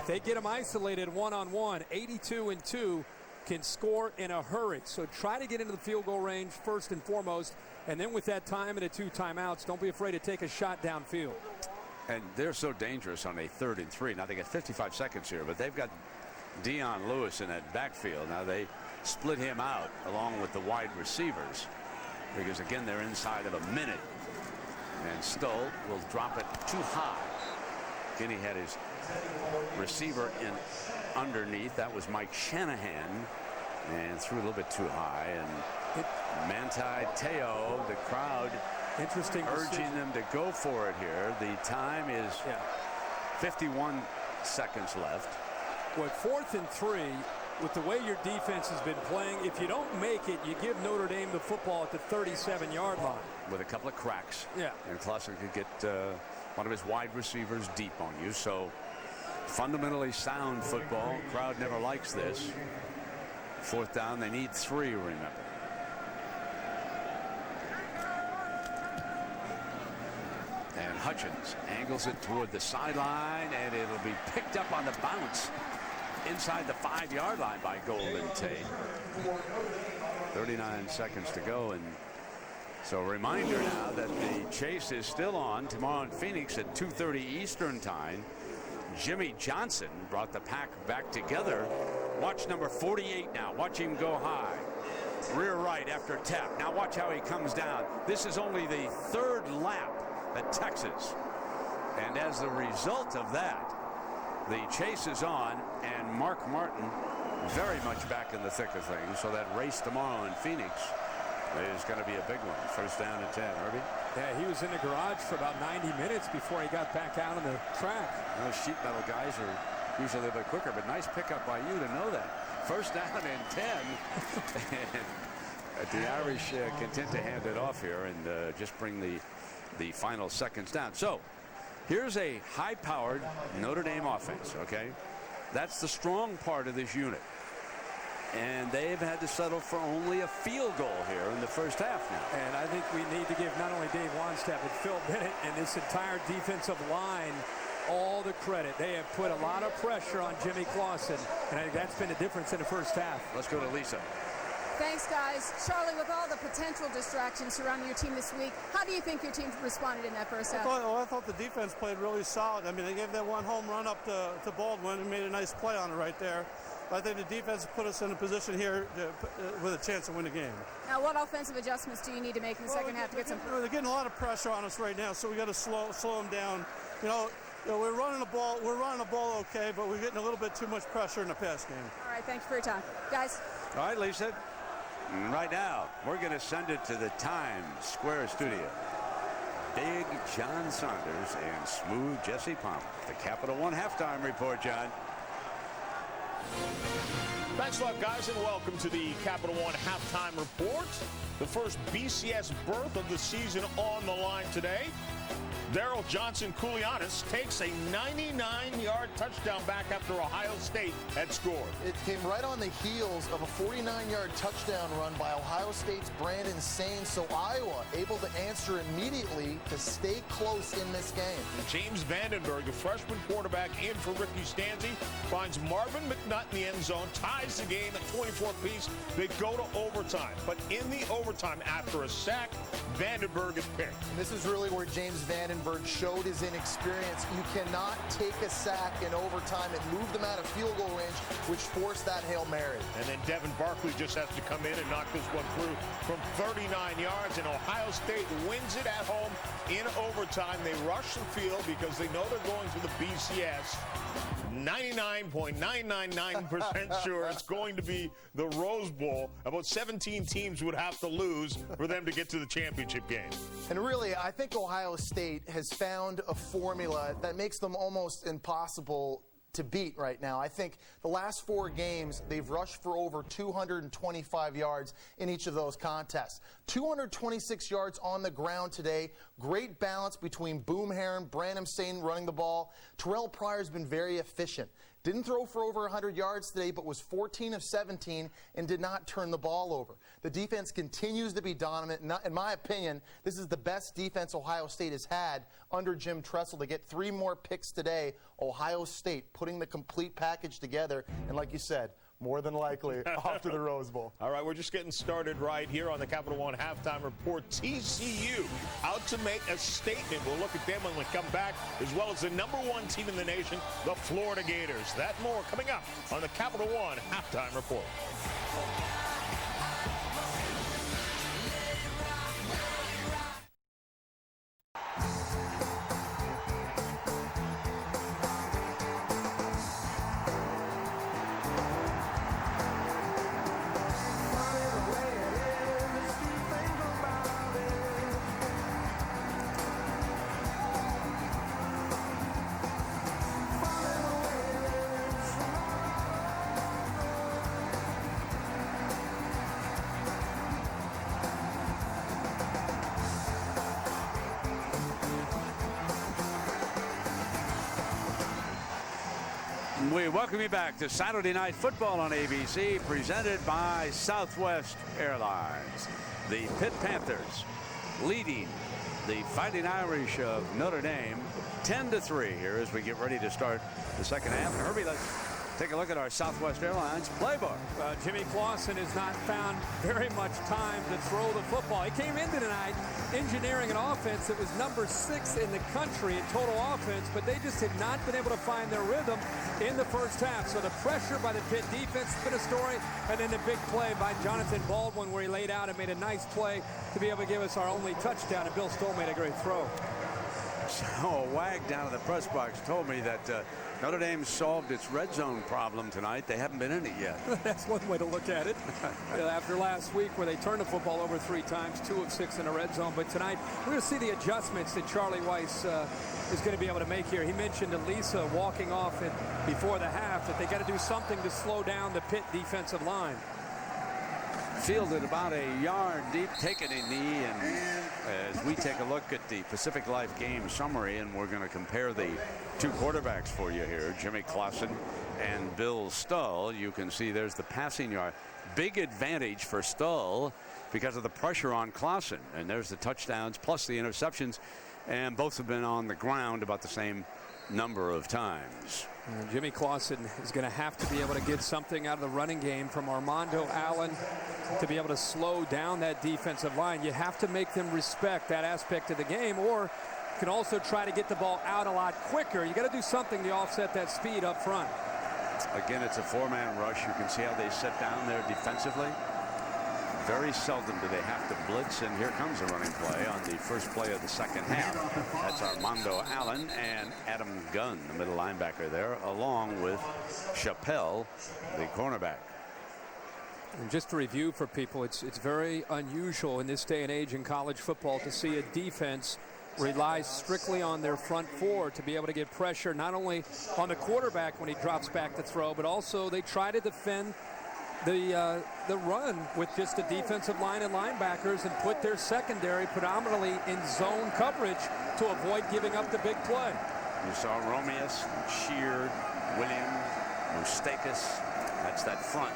If they get him isolated one-on-one, 82 and 2 can score in a hurry. So try to get into the field goal range first and foremost, and then with that time and the 2 timeouts, don't be afraid to take a shot downfield. And they're so dangerous on a 3rd and 3. Now they get 55 seconds here, but they've got Dion Lewis in that backfield. Now they split him out along with the wide receivers because, again, they're inside of a minute. And Stoll will drop it too high. Again, he had his receiver in underneath. That was Mike Shanahan, and threw a little bit too high. And Manti Te'o, the crowd, interesting urging decision. them to go for it here. The time is 51 seconds left. Well, 4th and 3, with the way your defense has been playing, if you don't make it, you give Notre Dame the football at the 37-yard line. With a couple of cracks. Yeah. And Clausen could get one of his wide receivers deep on you. So fundamentally sound football. Crowd never likes this. 4th down, they need 3, remember. And Hutchins angles it toward the sideline, and it'll be picked up on the bounce inside the 5-yard line by Golden Tate. 39 seconds to go, and so a reminder now that the chase is still on tomorrow in Phoenix at 2:30 Eastern time. Jimmy Johnson brought the pack back together. Watch number 48 now. Watch him go high. Rear right after tap. Now watch how he comes down. This is only the 3rd lap at Texas. And as a result of that, the chase is on, and Mark Martin very much back in the thick of things. So that race tomorrow in Phoenix is going to be a big one. 1st down and 10. Herbie? Yeah, he was in the garage for about 90 minutes before he got back out on the track. Those sheet metal guys are usually a bit quicker, but nice pickup by you to know that. 1st down and 10. And the Irish content to hand it off here and just bring the final seconds down. So here's a high-powered Notre Dame offense, okay? That's the strong part of this unit. And they've had to settle for only a field goal here in the first half now. And I think we need to give not only Dave Wannstedt, but Phil Bennett and this entire defensive line all the credit. They have put a lot of pressure on Jimmy Clausen, and I think that's been the difference in the first half. Let's go to Lisa. Thanks, guys. Charlie, with all the potential distractions surrounding your team this week, how do you think your team responded in that first half? I thought the defense played really solid. I mean, they gave that one home run up to Baldwin and made a nice play on it right there. I think the defense put us in a position here with a chance to win the game. Now, what offensive adjustments do you need to make in the second half to get some? They're getting a lot of pressure on us right now, so we got to slow them down. You know, we're running the ball. We're running the ball okay, but we're getting a little bit too much pressure in the pass game. All right, thanks for your time, guys. All right, Lisa. Right now, we're going to send it to the Times Square studio. Big John Saunders and smooth Jesse Palmer. The Capital One halftime report, John. Thanks a lot, guys, and welcome to the Capital One halftime report. The first BCS berth of the season on the line today. Daryl Johnson-Koulianis takes a 99-yard touchdown back after Ohio State had scored. It came right on the heels of a 49-yard touchdown run by Ohio State's Brandon Sain, so Iowa able to answer immediately to stay close in this game. And James Vandenberg, the freshman quarterback in for Ricky Stanzi, finds Marvin McNutt in the end zone, ties the game at 24 apiece. They go to overtime, but in the overtime, after a sack, Vandenberg is picked. And this is really where James Vandenberg showed his inexperience. You cannot take a sack in overtime and move them out of field goal range, which forced that Hail Mary. And then Devin Barkley just has to come in and knock this one through from 39 yards, and Ohio State wins it at home in overtime. They rush the field because they know they're going to the BCS. 99.999% sure it's going to be the Rose Bowl. About 17 teams would have to lose for them to get to the championship game. And really, I think Ohio State has found a formula that makes them almost impossible to beat right now. I think the last 4 games, they've rushed for over 225 yards in each of those contests. 226 yards on the ground today. Great balance between Boom Herron, Brandon Sane running the ball. Terrell Pryor's been very efficient. Didn't throw for over 100 yards today, but was 14 of 17 and did not turn the ball over. The defense continues to be dominant. In my opinion, this is the best defense Ohio State has had under Jim Tressel. To get 3 more picks today, Ohio State putting the complete package together, and like you said, more than likely off to the Rose Bowl. All right, we're just getting started right here on the Capital One Halftime Report. TCU out to make a statement. We'll look at them when we come back, as well as the #1 team in the nation, the Florida Gators. That and more coming up on the Capital One Halftime Report. We welcome you back to Saturday Night Football on ABC, presented by Southwest Airlines. The Pitt Panthers leading the Fighting Irish of Notre Dame 10-3 here as we get ready to start the second half. And Herbie, let's take a look at our Southwest Airlines playbook. Jimmy Clausen has not found very much time to throw the football. He came into tonight engineering an offense that was number 6 in the country in total offense, but they just had not been able to find their rhythm in the first half. So the pressure by the Pitt defense has been a story, and then the big play by Jonathan Baldwin where he laid out and made a nice play to be able to give us our only touchdown, and Bill Stoll made a great throw. So a wag down in the press box told me that Notre Dame solved its red zone problem tonight. They haven't been in it yet. That's one way to look at it. After last week where they turned the football over 3 times, 2 of 6 in the red zone. But tonight we're going to see the adjustments that Charlie Weiss is going to be able to make here. He mentioned Elisa walking off before the half that they got to do something to slow down the Pitt defensive line. Fielded about a yard deep, taking a knee, and as we take a look at the Pacific Life game summary, and we're going to compare the 2 quarterbacks for you here, Jimmy Clausen and Bill Stull. You can see there's the passing yard. Big advantage for Stull because of the pressure on Clausen, and there's the touchdowns plus the interceptions, and both have been on the ground about the same number of times. Jimmy Clausen is going to have to be able to get something out of the running game from Armando Allen to be able to slow down that defensive line. You have to make them respect that aspect of the game, or you can also try to get the ball out a lot quicker. You got to do something to offset that speed up front. Again, it's a 4-man rush. You can see how they sit down there defensively. Very seldom do they have to blitz, and here comes a running play on the first play of the second half. That's Armando Allen and Adam Gunn, the middle linebacker there, along with Chappelle, the cornerback. And just to review for people, it's very unusual in this day and age in college football to see a defense rely strictly on their front 4 to be able to get pressure not only on the quarterback when he drops back to throw, but also they try to defend the run with just the defensive line and linebackers and put their secondary predominantly in zone coverage to avoid giving up the big play. You saw Romeus, Sheard, William, Moustakis. That's that front.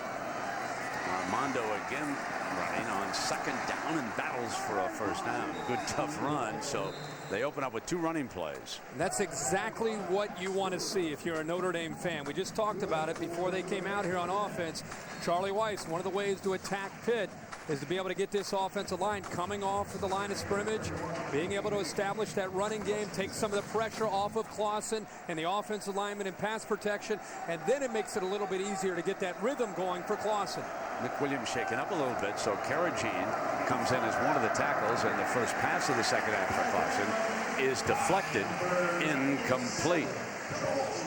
Armando again running on second down and battles for a first down. Good tough run, so they open up with 2 running plays. And that's exactly what you want to see if you're a Notre Dame fan. We just talked about it before they came out here on offense. Charlie Weiss, one of the ways to attack Pitt is to be able to get this offensive line coming off of the line of scrimmage, being able to establish that running game, take some of the pressure off of Clausen and the offensive lineman in pass protection, and then it makes it a little bit easier to get that rhythm going for Clausen. Nick Williams shaken up a little bit, so Carrageen comes in as one of the tackles, and the first pass of the second half for Clausen is deflected, incomplete.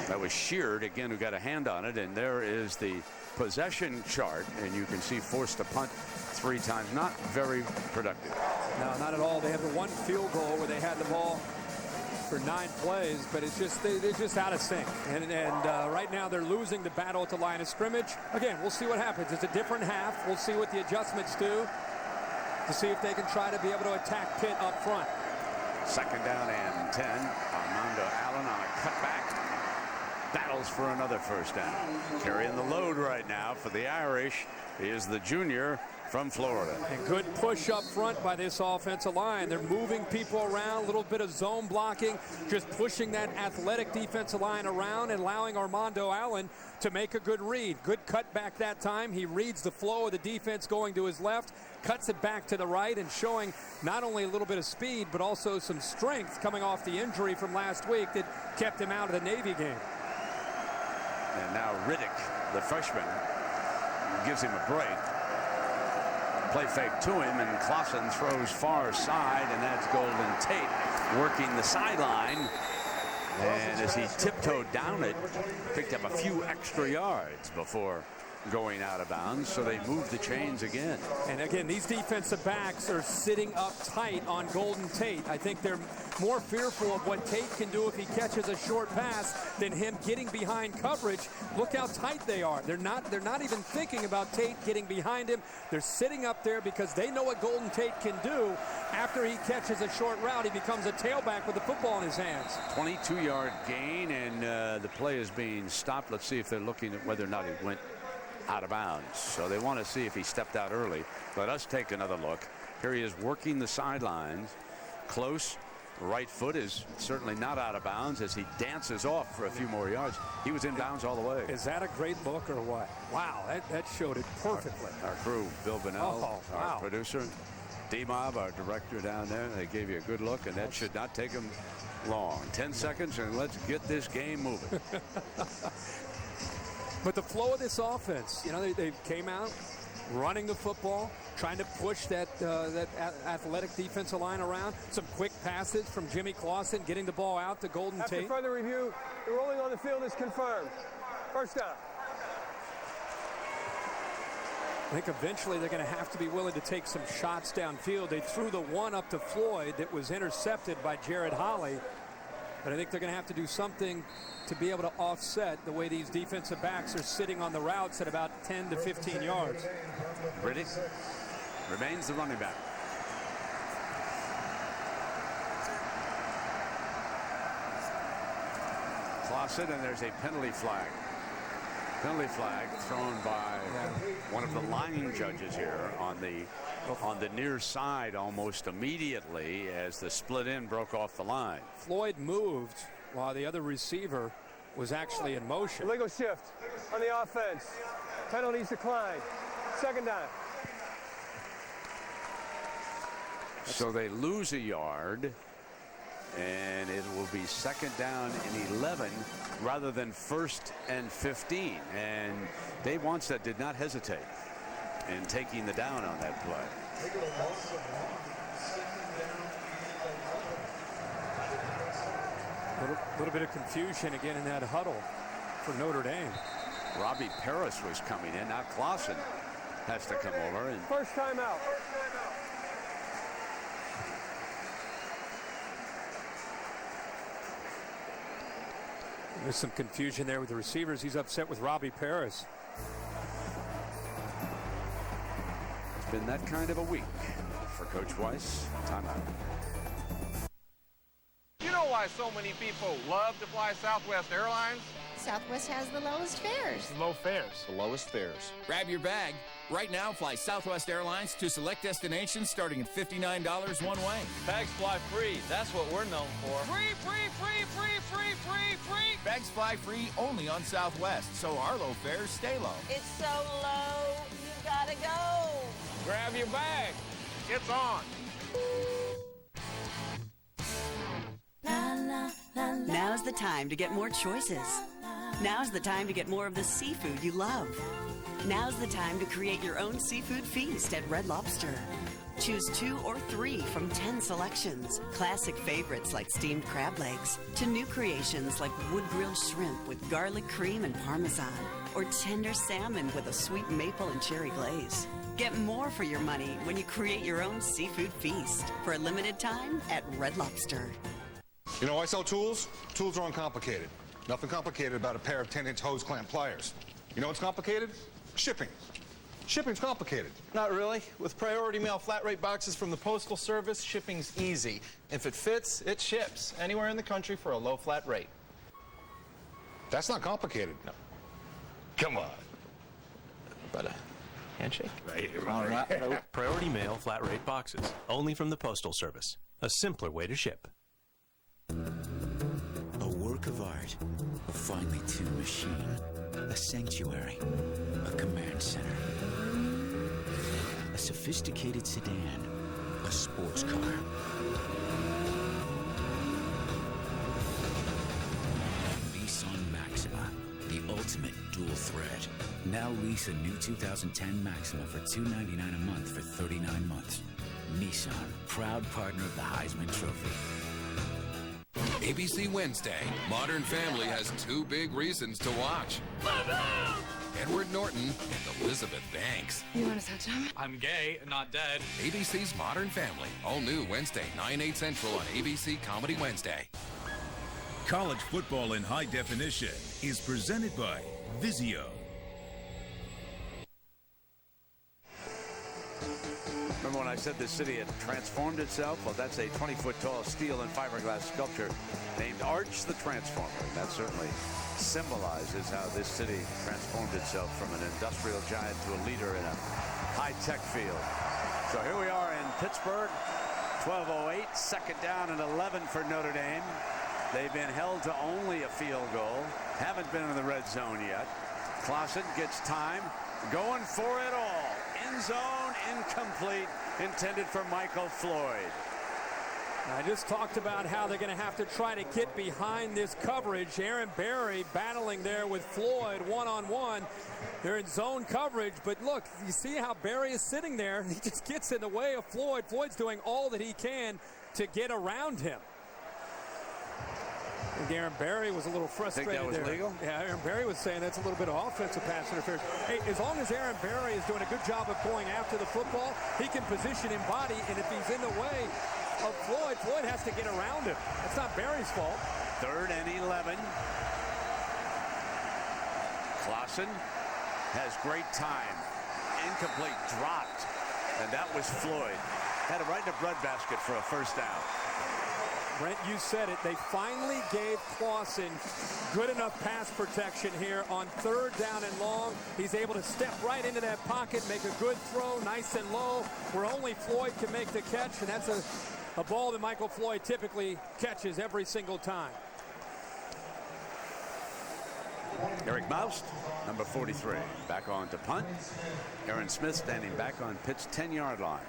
That was Sheard again who got a hand on it, and there is the possession chart, and you can see forced to punt 3 times. Not very productive. No, not at all. They had the 1 field goal where they had the ball for 9 plays, but it's just they're just out of sync. And right now they're losing the battle at the line of scrimmage. Again, we'll see what happens. It's a different half. We'll see what the adjustments do to see if they can try to be able to attack Pitt up front. 2nd down and 10. Armando Allen on a cutback. Battles for another first down. Carrying the load right now for the Irish is the junior from Florida. And good push up front by this offensive line. They're moving people around, a little bit of zone blocking, just pushing that athletic defensive line around and allowing Armando Allen to make a good read. Good cutback that time. He reads the flow of the defense going to his left, cuts it back to the right, and showing not only a little bit of speed, but also some strength coming off the injury from last week that kept him out of the Navy game. And now Riddick, the freshman, gives him a break. Play fake to him, and Clausen throws far side, and that's Golden Tate working the sideline. And as he tiptoed down it, picked up a few extra yards before going out of bounds, so they moved the chains again. And again, these defensive backs are sitting up tight on Golden Tate. I think they're more fearful of what Tate can do if he catches a short pass than him getting behind coverage. Look how tight they are. They're not even thinking about Tate getting behind him. They're sitting up there because they know what Golden Tate can do. After he catches a short route, he becomes a tailback with the football in his hands. 22-yard gain, and the play is being stopped. Let's see if they're looking at whether or not it went out of bounds. So they want to see if he stepped out early. Let us take another look. Here he is working the sidelines. Close. Right foot is certainly not out of bounds as he dances off for a few more yards. He was in bounds all the way. Is that a great look or what? Wow, that showed it perfectly. Our crew, Bill Bonnell, our producer, D-Mob, our director down there, they gave you a good look, and that should not take them long. 10 seconds, and let's get this game moving. But the flow of this offense, you know, they came out running the football, trying to push that athletic defensive line around. Some quick passes from Jimmy Clausen, getting the ball out to Golden Tate. After further review, the rolling on the field is confirmed. First down. I think eventually they're going to have to be willing to take some shots downfield. They threw the one up to Floyd that was intercepted by Jared Holley. But I think they're going to have to do something to be able to offset the way these defensive backs are sitting on the routes at about 10 to 15 yards. Riddick remains the running back. Clausen, and there's a penalty flag. Penalty flag thrown by one of the line judges here on the near side almost immediately as the split end broke off the line. Floyd moved while the other receiver was actually in motion. Illegal shift on the offense. Penalties declined. 2nd down. So they lose a yard, and it will be 2nd down and 11 rather than 1st and 15. And Dave Wanstead did not hesitate in taking the down on that play. A little bit of confusion again in that huddle for Notre Dame. Robbie Paris was coming in. Now Clausen has to come over. And first time out. There's some confusion there with the receivers. He's upset with Robbie Paris. It's been that kind of a week for Coach Weiss. Timeout. You know why so many people love to fly Southwest Airlines? Southwest has the lowest fares. Low fares. The lowest fares. Grab your bag. Right now, fly Southwest Airlines to select destinations starting at $59 one way. Bags fly free. That's what we're known for. Free, free, free, free, free, free, free. Bags fly free only on Southwest, so our low fares stay low. It's so low, you gotta go. Grab your bag. It's on. Now's the time to get more choices. Now's the time to get more of the seafood you love. Now's the time to create your own seafood feast at Red Lobster. Choose 2 or 3 from 10 selections. Classic favorites like steamed crab legs to new creations like wood-grilled shrimp with garlic cream and Parmesan, or tender salmon with a sweet maple and cherry glaze. Get more for your money when you create your own seafood feast for a limited time at Red Lobster. You know why I sell tools? Tools are uncomplicated. Nothing complicated about a pair of 10-inch hose clamp pliers. You know what's complicated? Shipping. Shipping's complicated. Not really. With priority mail flat rate boxes from the Postal Service, shipping's easy. If it fits, it ships anywhere in the country for a low flat rate. That's not complicated. No. Come on. But a handshake? Right. Priority mail flat rate boxes. Only from the Postal Service. A simpler way to ship. A work of art. A finely tuned machine. A sanctuary. A command center. A sophisticated sedan. A sports car. Nissan Maxima. The ultimate dual threat. Now lease a new 2010 Maxima for $299 a month for 39 months. Nissan, proud partner of the Heisman Trophy. ABC Wednesday. Modern Family has two big reasons to watch. Edward Norton and Elizabeth Banks. You want to touch him? I'm gay, not dead. ABC's Modern Family. All new Wednesday, 9/8 Central on ABC Comedy Wednesday. College football in high definition is presented by Vizio. Remember when I said the city had transformed itself? Well, that's a 20-foot-tall steel and fiberglass sculpture named Arch the Transformer. That certainly symbolizes how this city transformed itself from an industrial giant to a leader in a high-tech field. So here we are in Pittsburgh, 12:08, second down and 11 for Notre Dame. They've been held to only a field goal, haven't been in the red zone yet. Clausen gets time, going for it all. End zone, incomplete, intended for Michael Floyd. I just talked about how they're going to have to try to get behind this coverage. Aaron Berry battling there with Floyd one-on-one. They're in zone coverage, but look, you see how Berry is sitting there. He just gets in the way of Floyd. Floyd's doing all that he can to get around him. I think Aaron Berry was a little frustrated there. Think that was legal? Yeah, Aaron Berry was saying that's a little bit of offensive pass interference. Hey, as long as Aaron Berry is doing a good job of going after the football, he can position him body, and if he's in the way of Floyd, Floyd has to get around him. That's not Berry's fault. 3rd and 11. Clausen has great time. Incomplete, dropped, and that was Floyd. Had it right in the breadbasket for a first down. Brent, you said it. They finally gave Clausen good enough pass protection here on 3rd down and long. He's able to step right into that pocket, make a good throw, nice and low, where only Floyd can make the catch, and that's a ball that Michael Floyd typically catches every single time. Eric Moust, number 43, back on to punt. Aaron Smith standing back on Pitt's 10-yard line.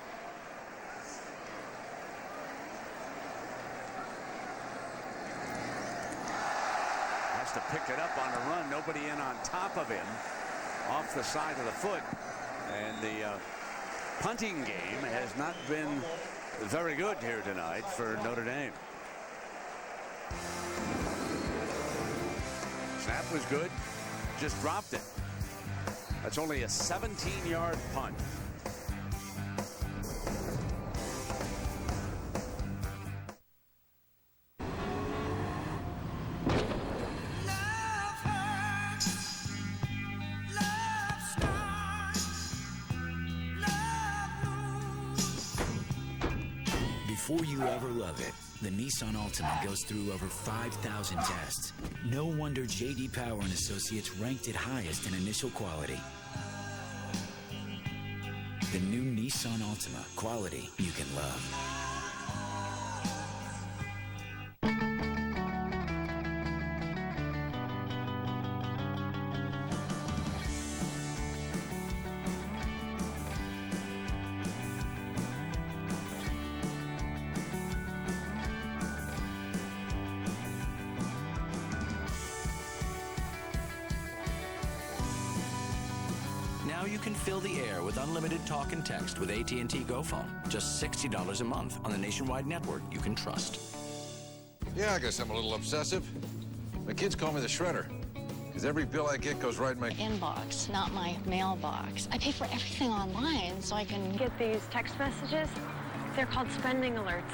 To pick it up on a run, nobody in on top of him, off the side of the foot, and the punting game has not been very good here tonight for Notre Dame. Snap was good, just dropped it. That's only a 17-yard punt. Before you ever love it, the Nissan Altima goes through over 5,000 tests. No wonder J.D. Power and Associates ranked it highest in initial quality. The new Nissan Altima, quality you can love. Now you can fill the air with unlimited talk and text with AT&T GoPhone. Just $60 a month on the nationwide network you can trust. Yeah, I guess I'm a little obsessive. My kids call me the shredder, because every bill I get goes right in my Inbox, not my mailbox. I pay for everything online so I can get these text messages. They're called spending alerts.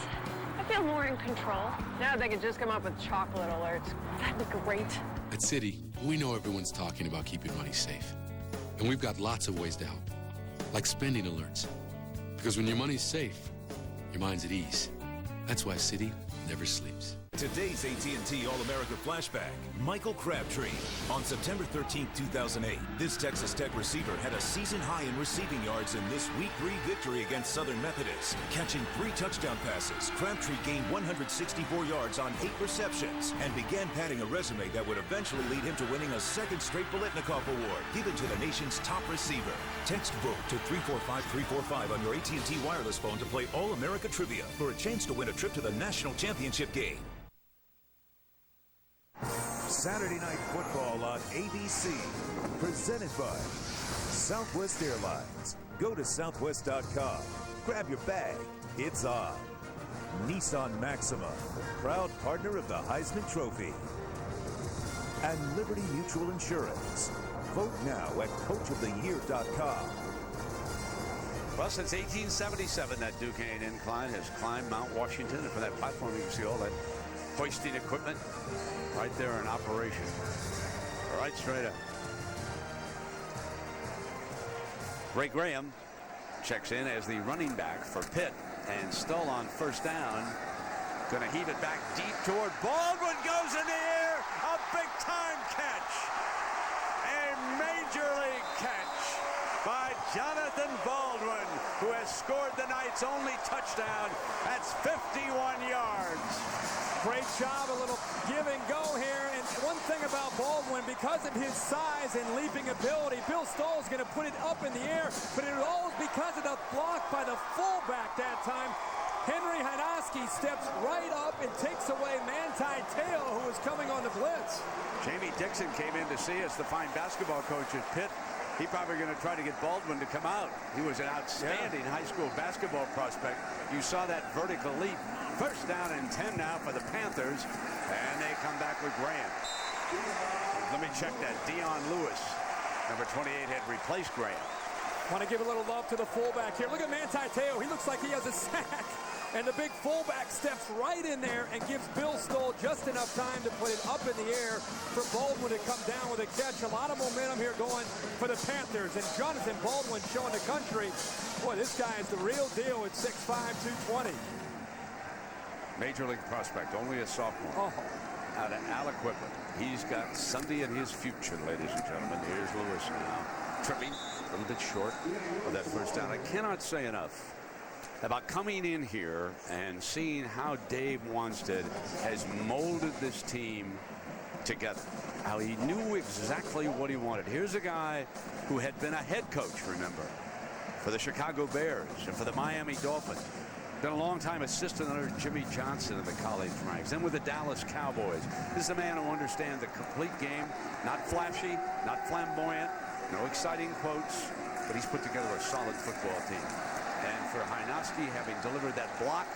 I feel more in control. Now they could just come up with chocolate alerts. That'd be great. At Citi, we know everyone's talking about keeping money safe. And we've got lots of ways to help, like spending alerts. Because when your money's safe, your mind's at ease. That's why Citi never sleeps. Today's AT&T All-America Flashback, Michael Crabtree. On September 13, 2008, this Texas Tech receiver had a season high in receiving yards in this Week 3 victory against Southern Methodist. Catching 3 touchdown passes, Crabtree gained 164 yards on 8 receptions and began padding a resume that would eventually lead him to winning a second straight Biletnikoff Award, given to the nation's top receiver. Text VOTE to 345-345 on your AT&T wireless phone to play All-America Trivia for a chance to win a trip to the National Championship game. Saturday Night Football on ABC, presented by Southwest Airlines. Go to southwest.com, grab your bag, it's on. Nissan Maxima, proud partner of the Heisman Trophy. And Liberty Mutual Insurance. Vote now at coachoftheyear.com. Well, since 1877, that Duquesne incline has climbed Mount Washington, and from that platform you can see all that hoisting equipment right there in operation. Right straight up. Ray Graham checks in as the running back for Pitt, and Stoll on first down. Going to heave it back deep toward Baldwin. Goes in the air. A big-time catch. A major league catch by Jonathan Baldwin, who has scored the night's only touchdown. That's 51 yards. Great job, a little give and go here. And one thing about Baldwin, because of his size and leaping ability, Bill Stoll's going to put it up in the air, but it was all because of the block by the fullback that time. Henry Hinoski steps right up and takes away Manti Te'o, who was coming on the blitz. Jamie Dixon came in to see us, the fine basketball coach at Pitt. He's probably going to try to get Baldwin to come out. He was an outstanding high school basketball prospect. You saw that vertical leap. First down and 10 now for the Panthers, and they come back with Graham. Let me check that. Dion Lewis, number 28, had replaced Graham. Want to give a little love to the fullback here. Look at Manti Te'o. He looks like he has a sack. And the big fullback steps right in there and gives Bill Stoll just enough time to put it up in the air for Baldwin to come down with a catch. A lot of momentum here going for the Panthers. And Jonathan Baldwin showing the country, boy, this guy is the real deal at 6'5", 220. Major league prospect, only a sophomore. Out of Aliquippa. He's got Sunday in his future, ladies and gentlemen. Here's Lewis now. Tripping a little bit short of that first down. I cannot say enough about coming in here and seeing how Dave Wanstead has molded this team together. How he knew exactly what he wanted. Here's a guy who had been a head coach, remember, for the Chicago Bears and for the Miami Dolphins. Been a long-time assistant under Jimmy Johnson in the college ranks. Then with the Dallas Cowboys. This is a man who understands the complete game. Not flashy, not flamboyant, no exciting quotes, but he's put together a solid football team. And for Hinoski, having delivered that block,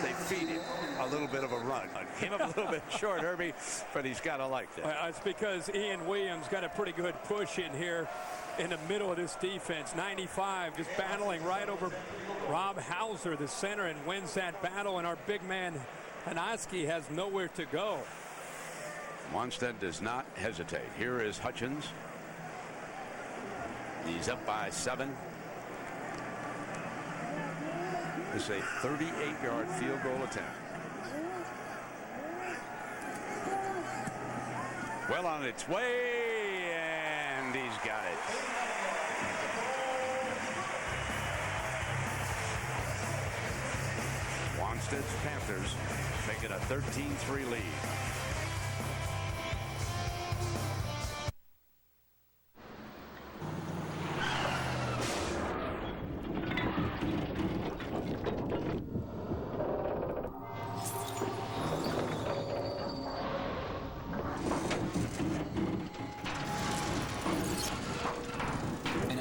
they feed him a little bit of a run. Came up a little bit short, Herbie, but he's got to like that. It's because Ian Williams got a pretty good push in here in the middle of this defense. 95 just battling right over Rob Hauser, the center, and wins that battle. And our big man, Hinoski, has nowhere to go. Wanstead does not hesitate. Here is Hutchins. He's up by 7. It's a 38-yard field goal attempt. Well on its way, and he's got it. Wanstead's Panthers making a 13-3 lead.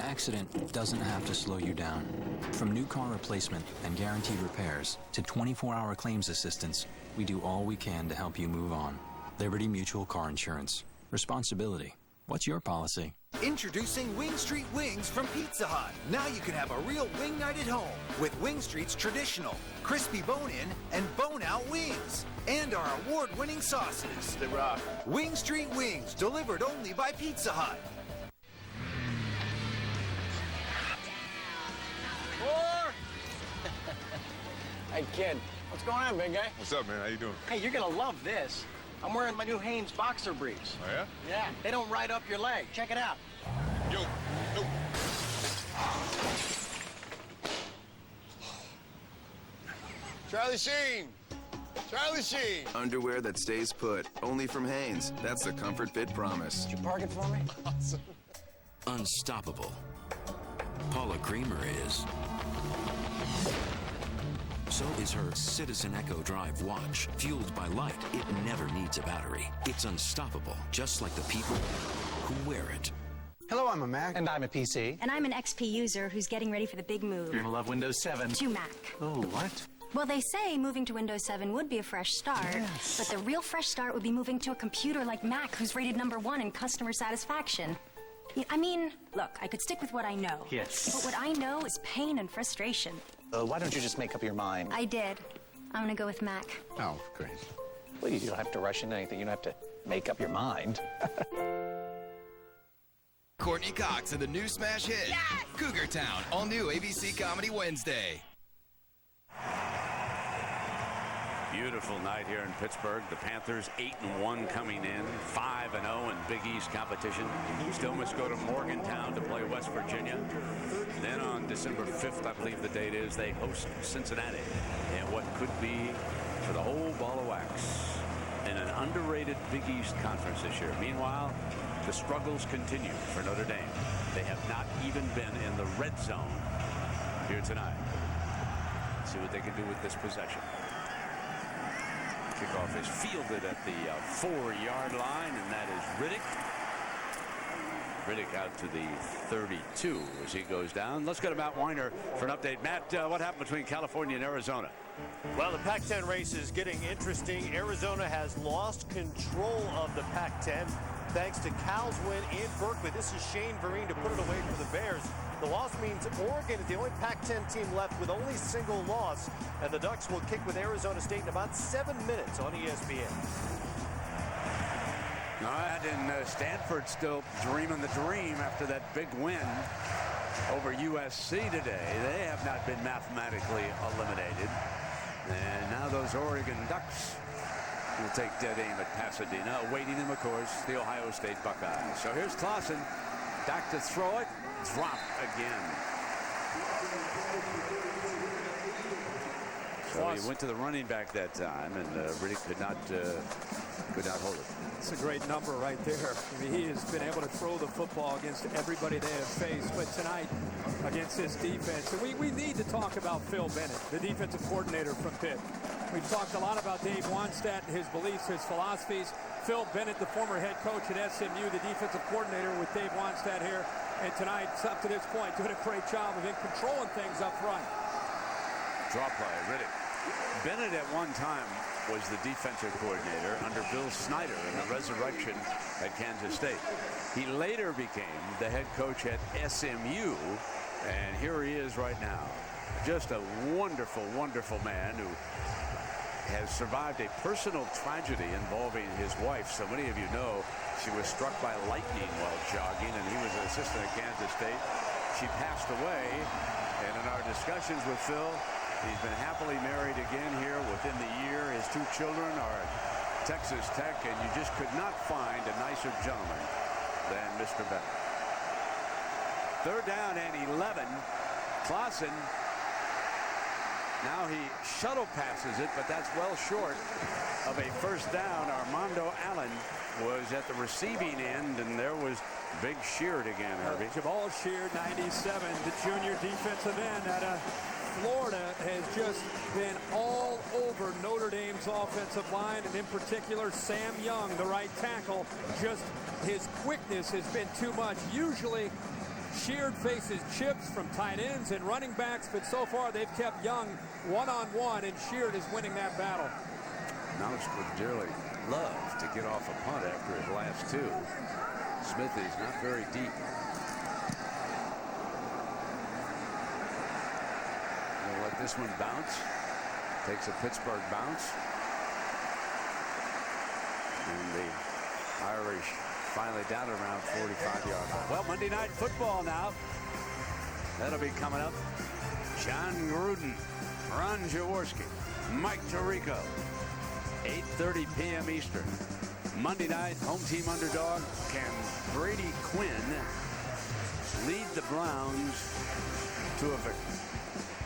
Accident doesn't have to slow you down. From new car replacement and guaranteed repairs to 24-hour claims assistance, we do all we can to help you move on. Liberty Mutual Car Insurance. Responsibility What's your policy? Introducing Wing Street Wings from Pizza Hut. Now you can have a real wing night at home with Wing Street's traditional crispy bone-in and bone-out wings. And our award-winning sauces. They rock. Wing Street Wings, delivered only by Pizza Hut. Hey, kid, what's going on, big guy? What's up, man? How you doing? Hey, you're gonna love this. I'm wearing my new Hanes boxer briefs. Oh, yeah? Yeah, they don't ride up your leg. Check it out. Yo. Charlie Sheen! Charlie Sheen! Underwear that stays put, only from Hanes. That's the Comfort Fit promise. Did you park it for me? Awesome. Unstoppable. Paula Creamer is. So is her Citizen Echo Drive watch. Fueled by light, it never needs a battery. It's unstoppable, just like the people who wear it. Hello, I'm a Mac. And I'm a PC. And I'm an XP user who's getting ready for the big move. You're gonna love Windows 7. To Mac. Oh, what? Well, they say moving to Windows 7 would be a fresh start. Yes. But the real fresh start would be moving to a computer like Mac, who's rated #1 in customer satisfaction. I mean, look, I could stick with what I know. Yes. But what I know is pain and frustration. Why don't you just make up your mind? I did. I'm gonna go with Mac. Oh, great. Well, you don't have to rush into anything. You don't have to make up your mind. Courtney Cox and the new smash hit, yes! Cougar Town, all new ABC Comedy Wednesday. Beautiful night here in Pittsburgh. The Panthers 8-1 coming in, 5-0 in Big East competition. Still must go to Morgantown to play West Virginia. Then on December 5th, I believe the date is, they host Cincinnati in what could be, for the whole ball of wax, in an underrated Big East conference this year. Meanwhile, the struggles continue for Notre Dame. They have not even been in the red zone here tonight. Let's see what they can do with this possession. Kickoff is fielded at the 4-yard line, and that is Riddick. Riddick out to the 32 as he goes down. Let's go to Matt Weiner for an update. Matt, what happened between California and Arizona? Well, the Pac-10 race is getting interesting. Arizona has lost control of the Pac-10 thanks to Cal's win in Berkeley. This is Shane Vereen to put it away for the Bears. The loss means Oregon is the only Pac-10 team left with only single loss, and the Ducks will kick with Arizona State in about 7 minutes on ESPN. All right, and Stanford still dreaming the dream after that big win over USC today. They have not been mathematically eliminated. And now those Oregon Ducks will take dead aim at Pasadena, awaiting them, of course, the Ohio State Buckeyes. So here's Clausen, back to throw it, drop again. So he went to the running back that time, and Riddick could not hold it. It's a great number right there. I mean, he has been able to throw the football against everybody they have faced, but tonight against this defense, and we need to talk about Phil Bennett, the defensive coordinator from Pitt. We've talked a lot about Dave Wannstedt and his beliefs, his philosophies. Phil Bennett, the former head coach at SMU, the defensive coordinator with Dave Wannstedt here, and tonight, up to this point, doing a great job of controlling things up front. Draw play, Riddick. Bennett at one time was the defensive coordinator under Bill Snyder in the resurrection at Kansas State. He later became the head coach at SMU, and here he is right now. Just a wonderful, wonderful man who has survived a personal tragedy involving his wife. So many of you know she was struck by lightning while jogging, and he was an assistant at Kansas State. She passed away, and in our discussions with Phil, he's been happily married again here within the year. His 2 children are at Texas Tech, and you just could not find a nicer gentleman than Mr. Bennett. 3rd down and 11. Clausen, now he shuttle passes it, but that's well short of a first down. Armando Allen was at the receiving end, and there was Big Sheard again, Herbie. Jamal Sheard, 97, the junior defensive end out of Florida, has just been all over Notre Dame's offensive line, and in particular Sam Young, the right tackle. Just his quickness has been too much. Usually Sheard faces chips from tight ends and running backs, but so far they've kept Young one-on-one, and Sheard is winning that battle. Mouse would dearly love to get off a punt after his last 2. Smith is not very deep. They'll let this one bounce. Takes a Pittsburgh bounce. And the Irish finally down around 45-yard line. Well, Monday Night Football now. That'll be coming up. John Gruden, Ron Jaworski, Mike Tirico. 8:30 p.m. Eastern. Monday night, home team underdog. Can Brady Quinn lead the Browns to a victory?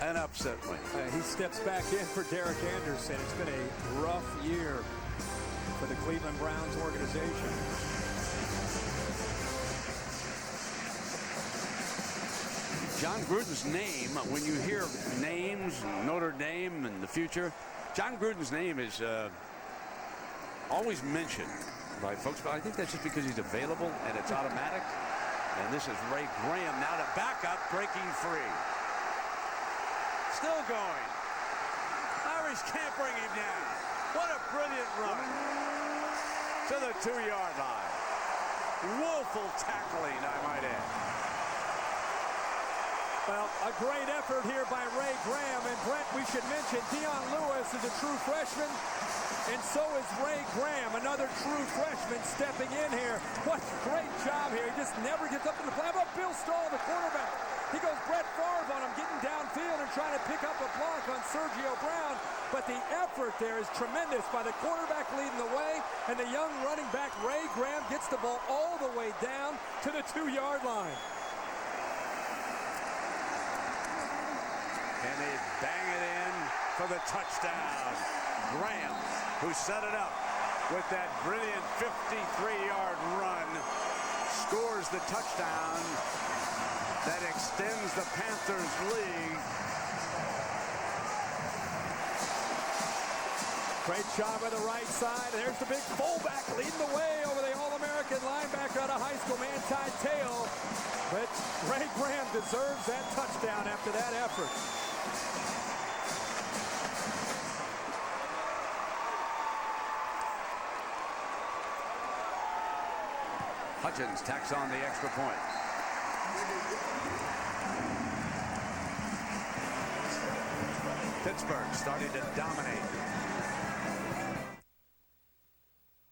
An upset win. He steps back in for Derek Anderson. It's been a rough year for the Cleveland Browns organization. John Gruden's name, when you hear names, Notre Dame in the future, John Gruden's name is always mentioned by folks, but I think that's just because he's available and it's automatic. And this is Ray Graham now to back up, breaking free. Still going. Irish can't bring him down. What a brilliant run to the 2-yard line. Woeful tackling, I might add. Well, a great effort here by Ray Graham. And Brent, we should mention Dion Lewis is a true freshman. And so is Ray Graham, another true freshman stepping in here. What a great job here. He just never gets up in the play. How about Bill Stahl, the quarterback? He goes Brett Favre on him, getting downfield and trying to pick up a block on Sergio Brown. But the effort there is tremendous by the quarterback leading the way. And the young running back, Ray Graham, gets the ball all the way down to the 2-yard line. And they bang it in for the touchdown. Graham, who set it up with that brilliant 53-yard run, scores the touchdown that extends the Panthers' lead. Great job on the right side. There's the big fullback leading the way over the All-American linebacker out of high school, Manti Te'o. But Ray Graham deserves that touchdown after that effort. Hutchins tacks on the extra point. Pittsburgh starting to dominate.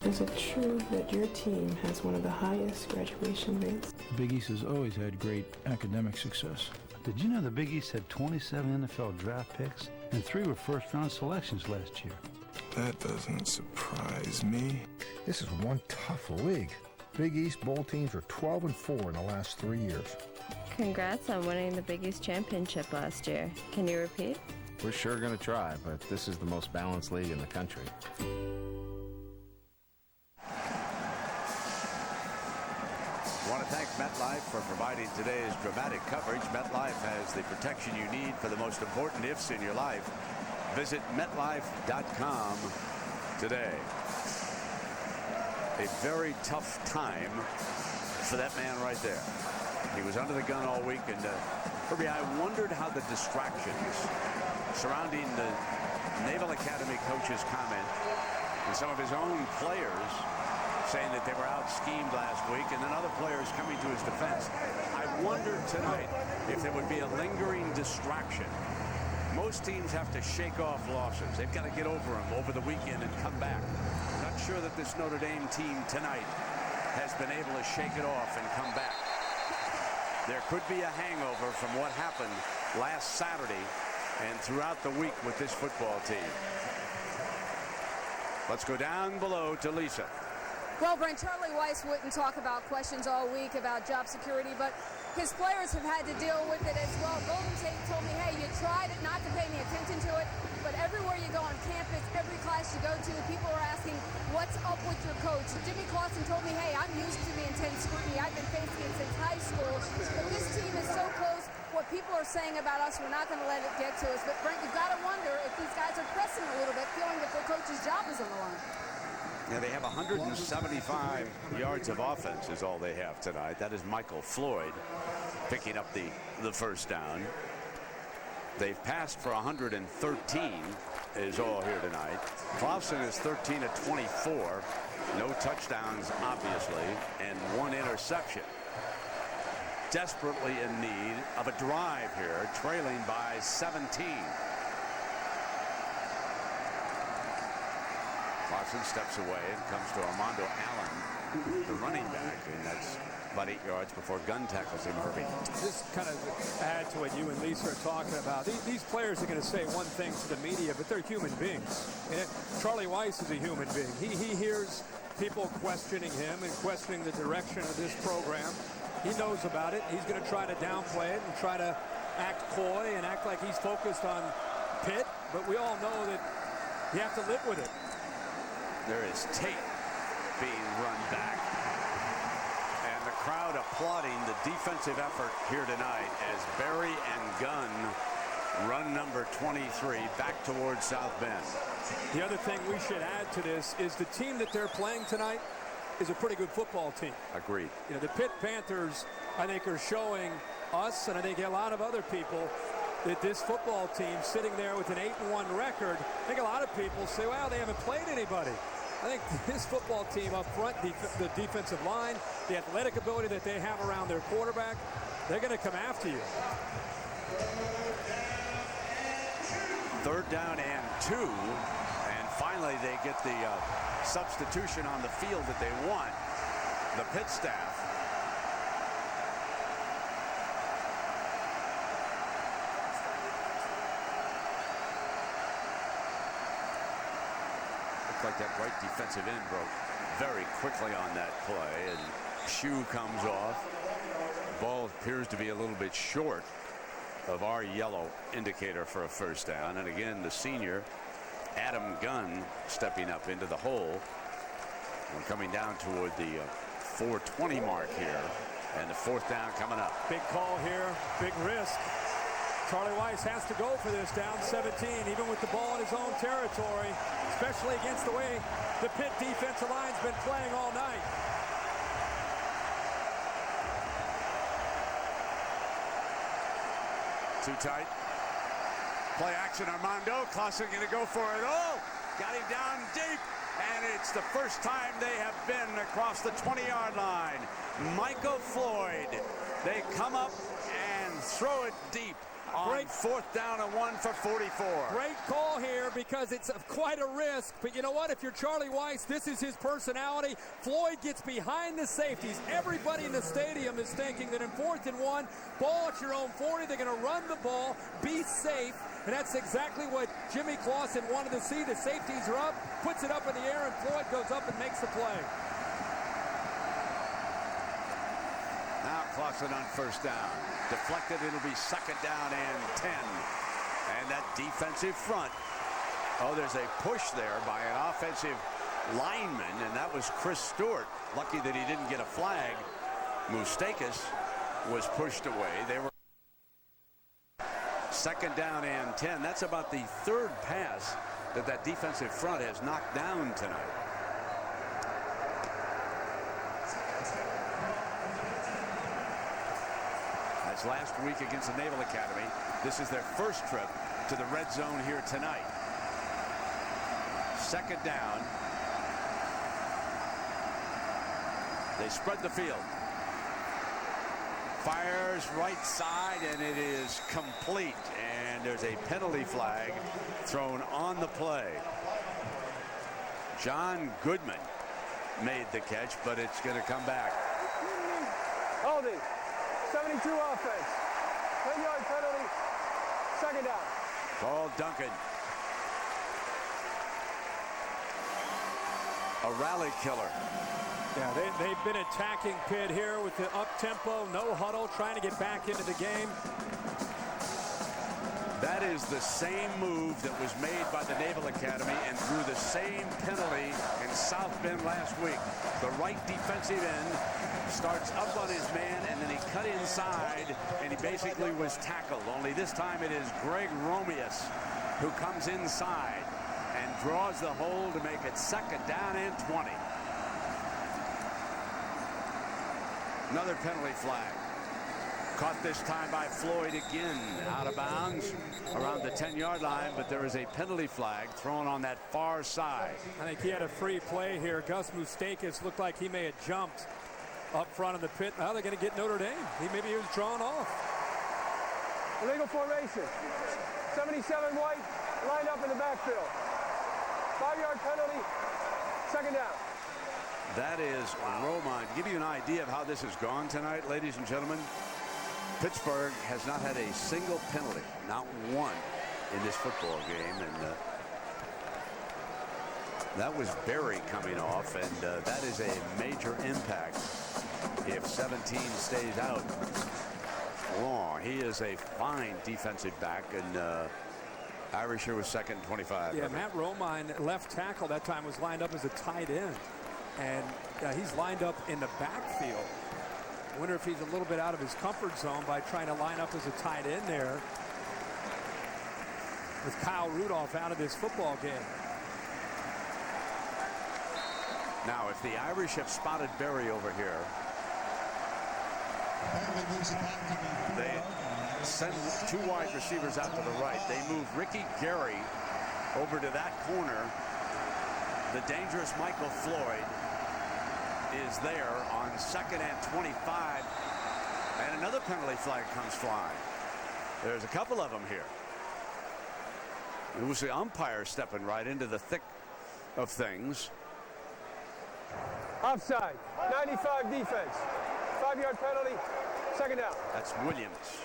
Is it true that your team has one of the highest graduation rates? Big East has always had great academic success. Did you know the Big East had 27 NFL draft picks and 3 were first-round selections last year? That doesn't surprise me. This is one tough league. Big East bowl teams are 12-4 in the last 3 years. Congrats on winning the Big East championship last year. Can you repeat? We're sure going to try, but this is the most balanced league in the country. I want to thank MetLife for providing today's dramatic coverage. MetLife has the protection you need for the most important ifs in your life. Visit MetLife.com today. A very tough time for that man right there. He was under the gun all week, and Herbie, I wondered how the distractions surrounding the Naval Academy coach's comment and some of his own players saying that they were out-schemed last week, and then other players coming to his defense. I wondered tonight if there would be a lingering distraction. Most teams have to shake off losses. They've got to get over them over the weekend and come back. Not sure that this Notre Dame team tonight has been able to shake it off and come back. There could be a hangover from what happened last Saturday and throughout the week with this football team. Let's go down below to Lisa. Well, Brent, Charlie Weiss wouldn't talk about questions all week about job security, but his players have had to deal with it as well. Golden State told me, hey, you tried not to pay any attention to it, but everywhere you go on campus, every class you go to, people are asking, what's up with your coach? Jimmy Clausen told me, hey, I'm used to the intense scrutiny. I've been facing it since high school, but this team is so close. What people are saying about us, we're not going to let it get to us. But, Brent, you've got to wonder if these guys are pressing a little bit, feeling that their coach's job is on the line. Yeah, they have 175 yards of offense is all they have tonight. That is Michael Floyd picking up the first down. They've passed for 113 is all here tonight. Clausen is 13 of 24. No touchdowns, obviously, and 1 interception. Desperately in need of a drive here, trailing by 17. Clausen steps away and comes to Armando Allen, the running back, and that's about 8 yards before Gunn tackles him, Herbie. Just kind of add to what you and Lisa are talking about. These players are going to say one thing to the media, but they're human beings. And Charlie Weis is a human being. He hears people questioning him and questioning the direction of this program. He knows about it. He's going to try to downplay it and try to act coy and act like he's focused on Pitt, but we all know that you have to live with it. There is Tate being run back. And the crowd applauding the defensive effort here tonight as Berry and Gunn run number 23 back towards South Bend. The other thing we should add to this is the team that they're playing tonight is a pretty good football team. Agreed. You know, the Pitt Panthers, I think, are showing us, and I think a lot of other people, that this football team sitting there with an 8-1 record, I think a lot of people say, well, they haven't played anybody. I think this football team up front, the defensive line, the athletic ability that they have around their quarterback, they're going to come after you. 3rd down and 2. And finally, they get the substitution on the field that they want. The Pitt staff. Looks like that right defensive end broke very quickly on that play, and shoe comes off. Ball appears to be a little bit short of our yellow indicator for a first down. And again, the senior Adam Gunn stepping up into the hole. We're coming down toward the 4:20 mark here, and the 4th down coming up. Big call here, big risk. Charlie Weis has to go for this, down 17, even with the ball in his own territory, especially against the way the Pitt defensive line's been playing all night. Too tight. Play action, Armando. Clausen going to go for it. Oh, got him down deep. And it's the first time they have been across the 20-yard line. Michael Floyd. They come up and throw it deep on 4th down and 1 for 44. Great call here because it's quite a risk. But you know what? If you're Charlie Weis, this is his personality. Floyd gets behind the safeties. Everybody in the stadium is thinking that in 4th and 1, ball at your own 40. They're going to run the ball, be safe. And that's exactly what Jimmy Clausen wanted to see. The safeties are up, puts it up in the air, and Floyd goes up and makes the play. Now Clausen on 1st down. Deflected, it'll be 2nd down and 10. And that defensive front. Oh, there's a push there by an offensive lineman, and that was Chris Stewart. Lucky that he didn't get a flag. Moustakis was pushed away. They were 2nd down and 10. That's about the 3rd pass that defensive front has knocked down tonight. As last week against the Naval Academy, this is their first trip to the red zone here tonight. 2nd down. They spread the field. Fires right side, and it is complete. And there's a penalty flag thrown on the play. John Goodman made the catch, but it's going to come back. Holding. 72 offense. 10-yard penalty. 2nd down. Ball Duncan. A rally killer. Yeah, they've been attacking Pitt here with the up-tempo, no huddle, trying to get back into the game. That is the same move that was made by the Naval Academy and drew the same penalty in South Bend last week. The right defensive end starts up on his man, and then he cut inside, and he basically was tackled. Only this time it is Greg Romeus who comes inside and draws the hold to make it 2nd down and 20. Another penalty flag. Caught this time by Floyd again, out of bounds around the 10-yard line, but there is a penalty flag thrown on that far side. I think he had a free play here. Gus Moustakis looked like he may have jumped up front of the pit. Now they're going to get Notre Dame. Maybe he was drawn off. Illegal formation. 77 white, lined up in the backfield. 5-yard penalty, second down. That is Romine. To give you an idea of how this has gone tonight, ladies and gentlemen, Pittsburgh has not had a single penalty, not one, in this football game. And that was Berry coming off, and that is a major impact if 17 stays out long. He is a fine defensive back, and Irish here was second and 25. Yeah, Matt Romine, left tackle, that time was lined up as a tight end. And he's lined up in the backfield. I wonder if he's a little bit out of his comfort zone by trying to line up as a tight end there with Kyle Rudolph out of this football game. Now, if the Irish have spotted Berry over here, they send 2 wide receivers out to the right. They move Ricky Gary over to that corner. The dangerous Michael Floyd is there on 2nd and 25, and another penalty flag comes flying. There's a couple of them here. It was the umpire stepping right into the thick of things. Offside, 95 defense, 5-yard penalty, second down. That's Williams.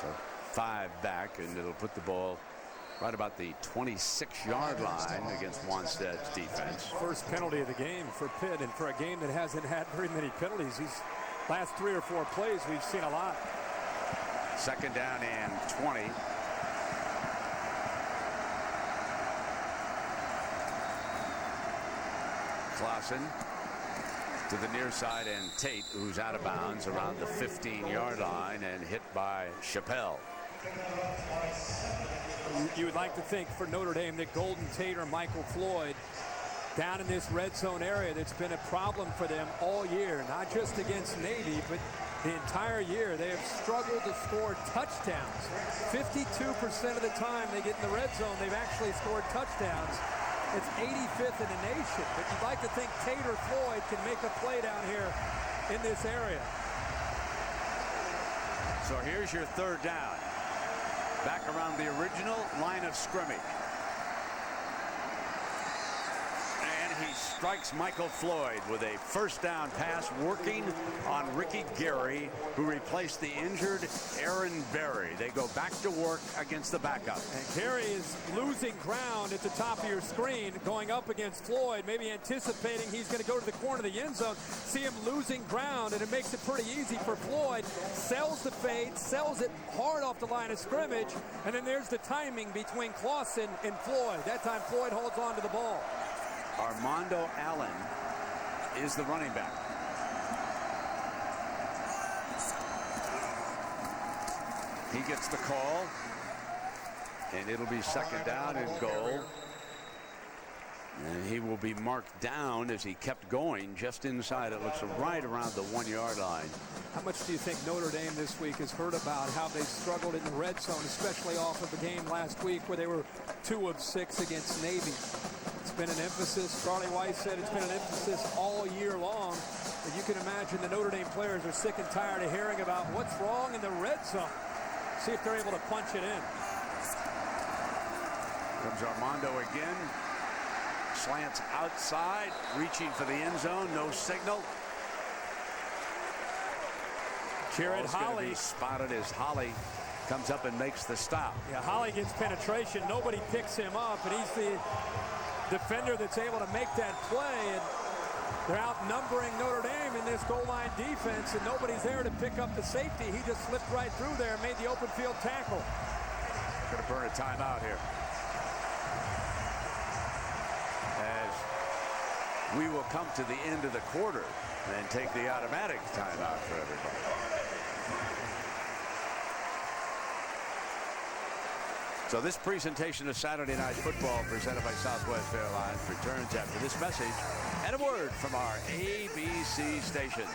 So 5 back, and it'll put the ball right about the 26-yard line against Wanstead's defense. First penalty of the game for Pitt, and for a game that hasn't had very many penalties, these last 3 or 4 plays we've seen a lot. 2nd down and 20. Clausen to the near side, and Tate, who's out of bounds around the 15-yard line and hit by Chappelle. You would like to think for Notre Dame that Golden Tate or Michael Floyd down in this red zone area that's been a problem for them all year, not just against Navy, but the entire year. They have struggled to score touchdowns. 52% of the time they get in the red zone, they've actually scored touchdowns. It's 85th in the nation, but you'd like to think Tate or Floyd can make a play down here in this area. So here's your 3rd down. Back around the original line of scrimmage. And he strikes Michael Floyd with a 1st down pass, working on Ricky Gary, who replaced the injured Aaron Berry. They go back to work against the backup. And Gary is losing ground at the top of your screen, going up against Floyd, maybe anticipating he's going to go to the corner of the end zone. See him losing ground, and it makes it pretty easy for Floyd. Sells the fade, sells it hard off the line of scrimmage, and then there's the timing between Clausen and Floyd. That time Floyd holds on to the ball. Armando Allen is the running back. He gets the call, and it'll be 2nd down and goal. And he will be marked down as he kept going just inside. It looks right around the 1-yard line. How much do you think Notre Dame this week has heard about how they struggled in the red zone, especially off of the game last week where they were 2 of 6 against Navy? It's been an emphasis. Charlie Weiss said it's been an emphasis all year long. But you can imagine the Notre Dame players are sick and tired of hearing about what's wrong in the red zone. See if they're able to punch it in. Comes Armando again. Slants outside, reaching for the end zone. No signal. Jared Holly be spotted as Holly comes up and makes the stop. Yeah, Holly gets penetration. Nobody picks him up, and he's the defender that's able to make that play. And they're outnumbering Notre Dame in this goal line defense, and nobody's there to pick up the safety. He just slipped right through there and made the open field tackle. Going to burn a timeout here. As we will come to the end of the quarter and take the automatic timeout for everybody. So this presentation of Saturday Night Football presented by Southwest Airlines returns after this message and a word from our ABC stations.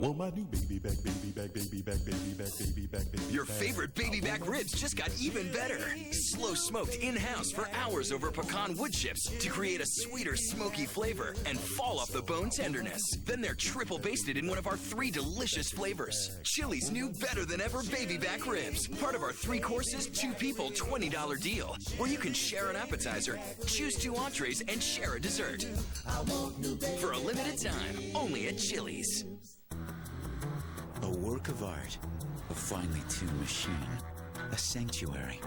want my new baby back, baby back, baby back, baby back, baby back, baby back. Your favorite baby back ribs just got even better. Slow smoked in-house for hours over pecan wood chips to create a sweeter, smoky flavor and fall off the bone tenderness. Then they're triple basted in one of our 3 delicious flavors. Chili's new better than ever baby back ribs. Part of our 3 courses, 2 people, $20 deal. Where you can share an appetizer, choose 2 entrees, and share a dessert. For a limited time, only at Chili's. A work of art, a finely tuned machine, a sanctuary,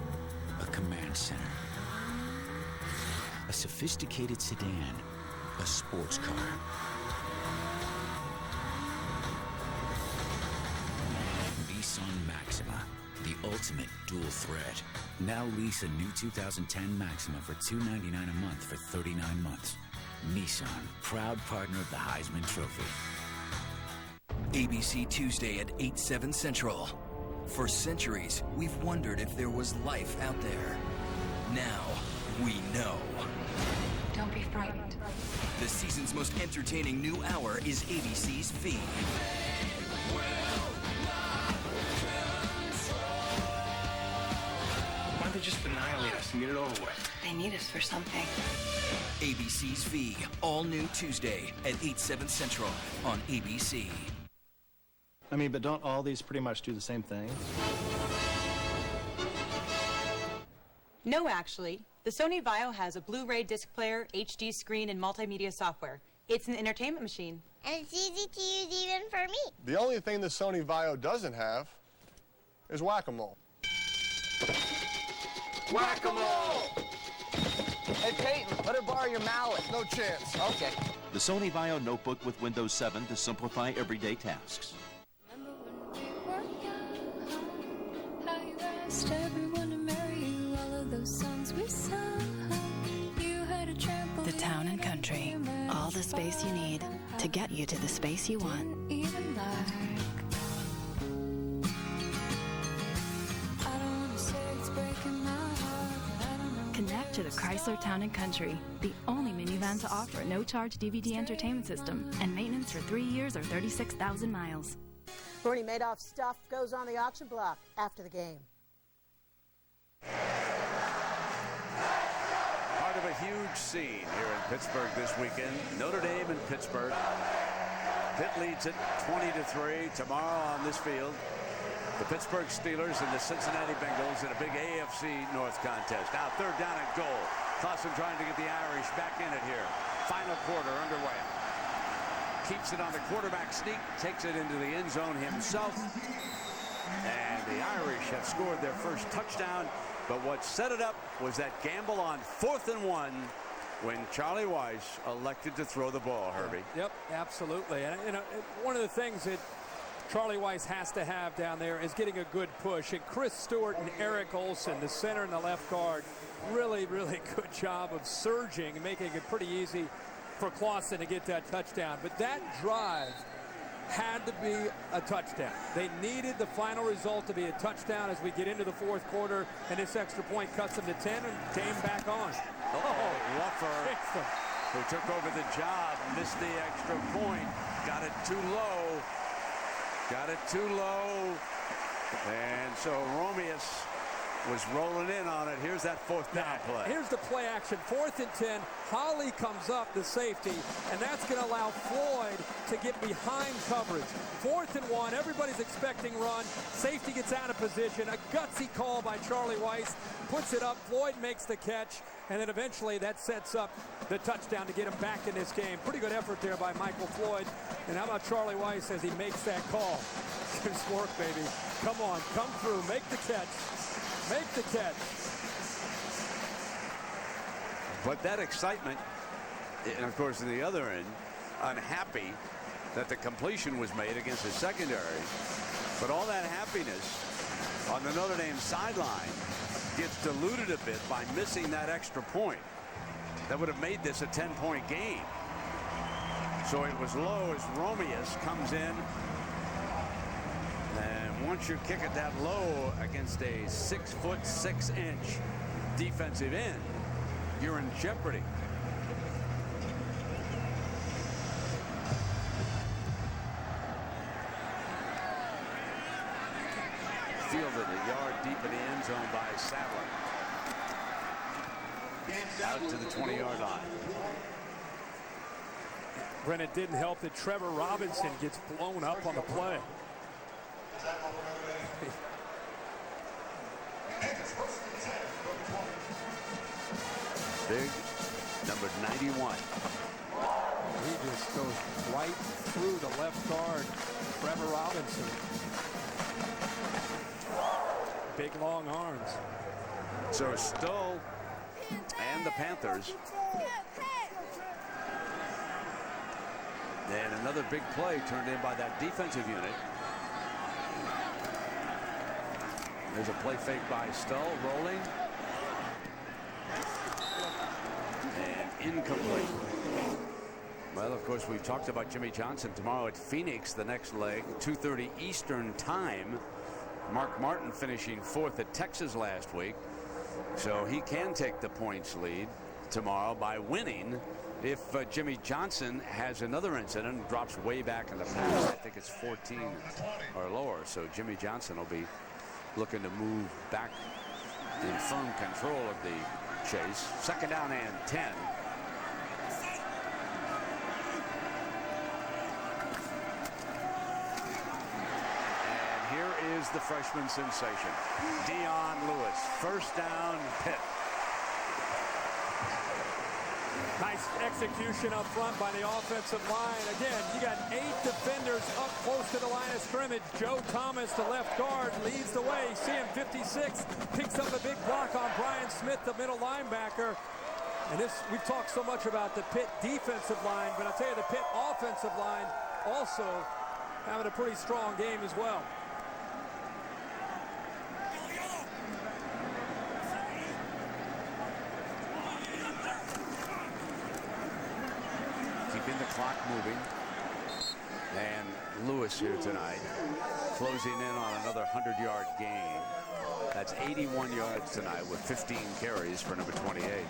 a command center, a sophisticated sedan, a sports car. Nissan Maxima, the ultimate dual threat. Now lease a new 2010 Maxima for $299 a month for 39 months. Nissan, proud partner of the Heisman Trophy. ABC Tuesday at 8, 7 Central. For centuries, we've wondered if there was life out there. Now, we know. Don't be frightened. The season's most entertaining new hour is ABC's V. Why don't they just annihilate us and get it over with? They need us for something. ABC's V, all new Tuesday at 8, 7 Central on ABC. I mean, but don't all these pretty much do the same thing? No, actually. The Sony Vaio has a Blu-ray disc player, HD screen, and multimedia software. It's an entertainment machine. And it's easy to use even for me. The only thing the Sony Vaio doesn't have is whack-a-mole. Whack-a-mole! Hey, Peyton, let her borrow your mallet. No chance. Okay. The Sony Vaio notebook with Windows 7 to simplify everyday tasks. Everyone to marry you, all of those songs we sung. You had a trampoline. The Town and Country. All the space you need to get you to the space you want. Even like. I don't want to say it's breaking my heart, but I don't know. Connect to the Chrysler Town and Country, the only minivan to offer a no-charge DVD entertainment system and maintenance for 3 years or 36,000 miles. Bernie Madoff's stuff goes on the auction block after the game. Part of a huge scene here in Pittsburgh this weekend. Notre Dame and Pittsburgh. Pitt leads it 20-3 tomorrow on this field. The Pittsburgh Steelers and the Cincinnati Bengals in a big AFC North contest. Now 3rd down and goal. Clausen trying to get the Irish back in it here. Final quarter underway. Keeps it on the quarterback sneak. Takes it into the end zone himself. And the Irish have scored their first touchdown. But what set it up was that gamble on 4th and 1 when Charlie Weiss elected to throw the ball, Herbie. Yep, absolutely. And you know, one of the things that Charlie Weiss has to have down there is getting a good push. And Chris Stewart and Eric Olson, the center and the left guard, really, really good job of surging and making it pretty easy for Clausen to get that touchdown. But that drive had to be a touchdown. They needed the final result to be a touchdown as we get into the 4th quarter, and this extra point cuts them to 10 and came back on. Luffer, who took over the job, missed the extra point, got it too low. And so Romeus was rolling in on it. Here's that 4th down play. Here's the play action. 4th and 10. Holly comes up, the safety, and that's going to allow Floyd to get behind coverage. 4th and 1. Everybody's expecting run. Safety gets out of position. A gutsy call by Charlie Weiss. Puts it up. Floyd makes the catch. And then eventually that sets up the touchdown to get him back in this game. Pretty good effort there by Michael Floyd. And how about Charlie Weiss as he makes that call? Good work, baby. Come on, come through. Make the catch. Make the catch. But that excitement, and of course in the other end, unhappy that the completion was made against the secondary. But all that happiness on the Notre Dame sideline gets diluted a bit by missing that extra point. That would have made this a 10-point game. So it was low as Romeus comes in. And once you kick it that low against a 6'6" defensive end, you're in jeopardy. in the end zone by Sadler. Out to the 20-yard line. Brent, it didn't help that Trevor Robinson gets blown up on the play. Big number 91. He just goes right through the left guard, Trevor Robinson. Big long arms. So Stoll and the Panthers. And another big play turned in by that defensive unit. There's a play fake by Stoll, rolling. And incomplete. Well, of course, we've talked about Jimmy Johnson tomorrow at Phoenix, the next leg, 2:30 Eastern time. Mark Martin finishing 4th at Texas last week. So he can take the points lead tomorrow by winning. If Jimmy Johnson has another incident and drops way back in the pass, I think it's 14 or lower. So Jimmy Johnson will be looking to move back in firm control of the chase. 2nd down and 10. And here is the freshman sensation, Dion Lewis. 1st down, Pitt. Nice execution up front by the offensive line. Again, you got 8 defenders up close to the line of scrimmage. Joe Thomas, the left guard, leads the way. You see him 56, picks up a big block on Brian Smith, the middle linebacker. And this, we've talked so much about the Pitt defensive line, but I'll tell you, the Pitt offensive line also having a pretty strong game as well. Keeping the clock moving. And Lewis here tonight, closing in on another 100-yard gain. That's 81 yards tonight with 15 carries for number 28.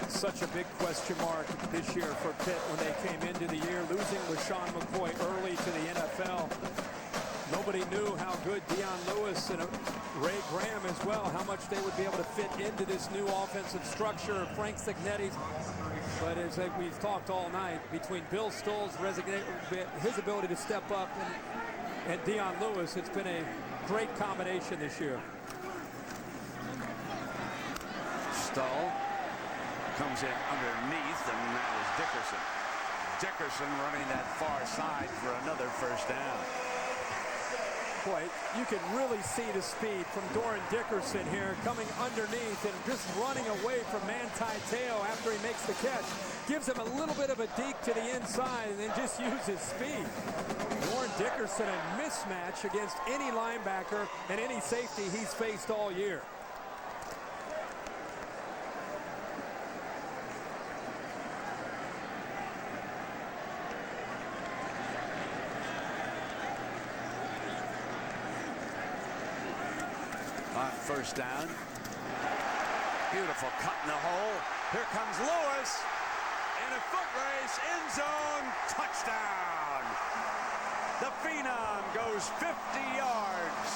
Such a big question mark this year for Pitt when they came into the year, losing LaShawn McCoy early to the NFL. Nobody knew how good Dion Lewis and Ray Graham as well, how much they would be able to fit into this new offensive structure of Frank Cignetti's. But as we've talked all night, between Bill Stoll's his ability to step up and Dion Lewis, it's been a great combination this year. Stoll comes in underneath, and that was Dickerson. Dickerson running that far side for another 1st down. Boy, you can really see the speed from Doran Dickerson here, coming underneath and just running away from Manti Te'o after he makes the catch. Gives him a little bit of a deke to the inside and then just uses speed. Doran Dickerson, a mismatch against any linebacker and any safety he's faced all year. On 1st down. Beautiful cut in the hole. Here comes Lewis. In a foot race, end zone, touchdown. The Phenom goes 50 yards.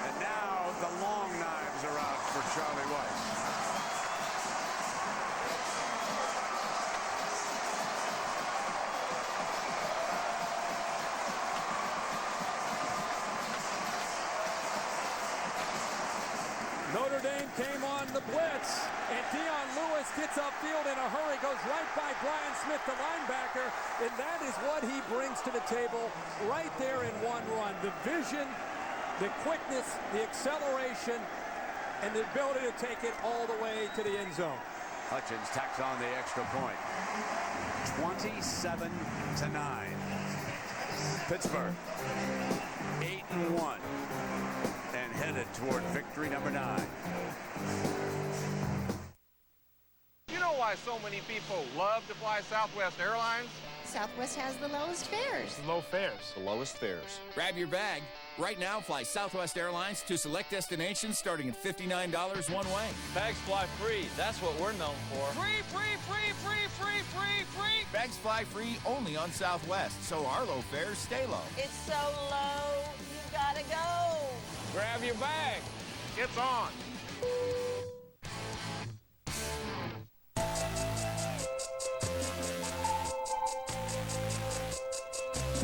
And now the long knives are out for Charlie Weiss. Notre Dame came on the blitz, and Dion Lewis gets upfield in a hurry, goes right by Brian Smith, the linebacker, and that is what he brings to the table right there in one run. The vision, the quickness, the acceleration, and the ability to take it all the way to the end zone. Hutchins tacks on the extra point. 27-9. Pittsburgh 8-1. And headed toward victory number 9. You know why so many people love to fly Southwest Airlines? Southwest has the lowest fares. Low fares. The lowest fares. Grab your bag. Right now, fly Southwest Airlines to select destinations starting at $59 one way. Bags fly free. That's what we're known for. Free, free, free, free, free, free, free. Bags fly free only on Southwest, so our low fares stay low. It's so low, you gotta go. Grab your bag. It's on.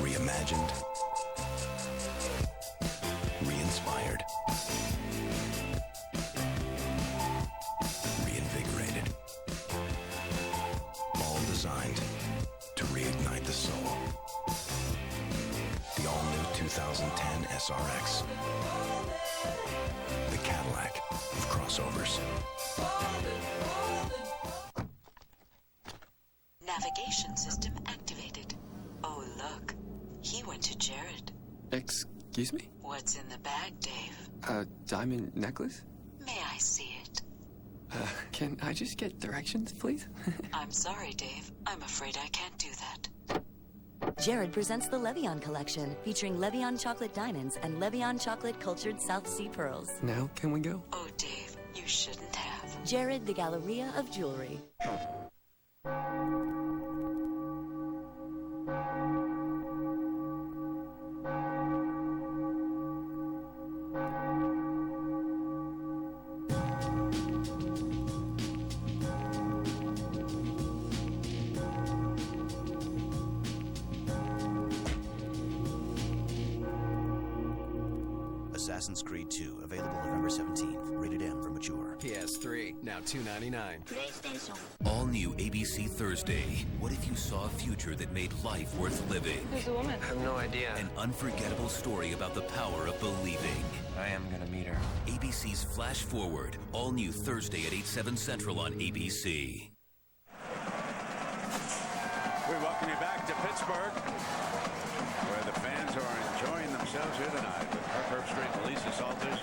Reimagined. Re-inspired. Reinvigorated. All designed to reignite the soul. The all-new 2010 SRX. The Cadillac of crossovers. Navigation system activated. Oh, look. He went to Jared. Excuse me? What's in the bag, Dave? A diamond necklace? May I see it? Can I just get directions, please? I'm sorry, Dave. I'm afraid I can't do that. Jared presents the Levion collection, featuring Levion chocolate diamonds and Levion chocolate cultured South Sea pearls. Now can we go? Oh, Dave, you shouldn't have. Jared, the Galleria of Jewelry. Assassin's Creed 2, available November 17th. Rated M for mature. PS3, now $2.99. PlayStation. All new ABC Thursday. What if you saw a future that made life worth living? Who's the woman? I have no idea. An unforgettable story about the power of believing. I am gonna meet her. ABC's Flash Forward. All new Thursday at 8/7 Central on ABC. We welcome you back to Pittsburgh, where the fans are enjoying themselves here tonight with Herb Street and Lisa Salters.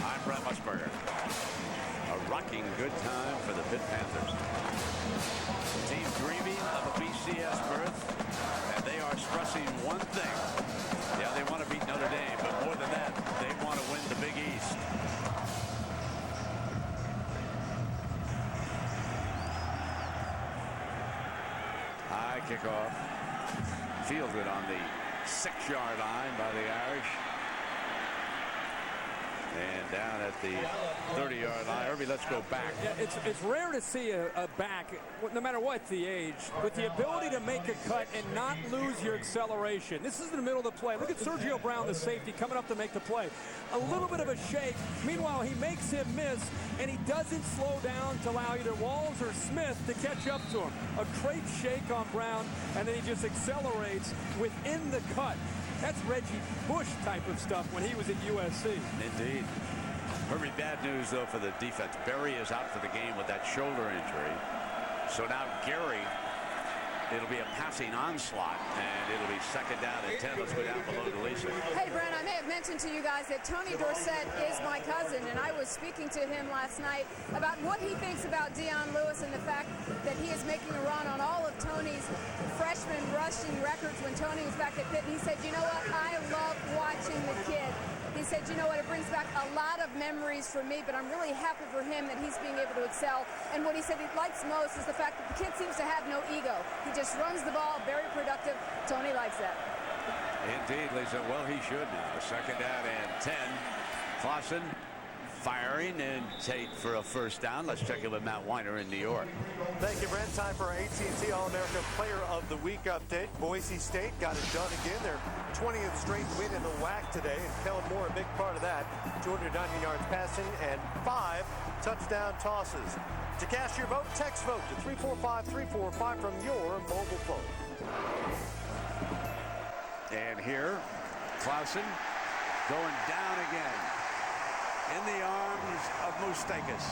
I'm Brent Musburger. A rocking good time for the Pitt Panthers. The team dreaming of a BCS berth, and they are stressing one thing. Yeah, they want to beat Notre Dame, but more than that, they want to win the Big East. High kickoff. Fielded on the 6-yard line by the Irish. And down at the 30-yard line. Irby, let's go back. Yeah, it's rare to see a back, no matter what the age, with the ability to make a cut and not lose your acceleration. This is in the middle of the play. Look at Sergio Brown, the safety, coming up to make the play. A little bit of a shake. Meanwhile, he makes him miss, and he doesn't slow down to allow either Walls or Smith to catch up to him. A great shake on Brown, and then he just accelerates within the cut. That's Reggie Bush type of stuff when he was at USC. Indeed. Very bad news, though, for the defense. Berry is out for the game with that shoulder injury. So now Gary, it'll be a passing onslaught, and it'll be second down and 10. Let's go down below to Lisa. Hey, Brent, I may have mentioned to you guys that Tony Dorsett is my cousin, and I was speaking to him last night about what he thinks about Dion Lewis and the fact that he is making a run on all of Tony's freshman rushing records when Tony was back at Pitt. And he said, you know what, I love watching the kid. He said, you know what, it brings back a lot of memories for me, but I'm really happy for him that he's being able to excel. And what he said he likes most is the fact that the kid seems to have no ego. He just runs the ball, very productive. Tony likes that. Indeed, Lisa. Well, he should now. Second down and 10. Clausen firing and Tate for a first down. Let's check in with Matt Weiner in New York. Thank you, Brent. Time for our AT&T All-America Player of the Week update. Boise State got it done again. Their 20th straight win in the WAC today. And Kellen Moore, a big part of that. 290 yards passing and 5 touchdown tosses. To cast your vote, text vote to 345-345 from your mobile phone. And here, Clausen going down again. In the arms of Moustakis.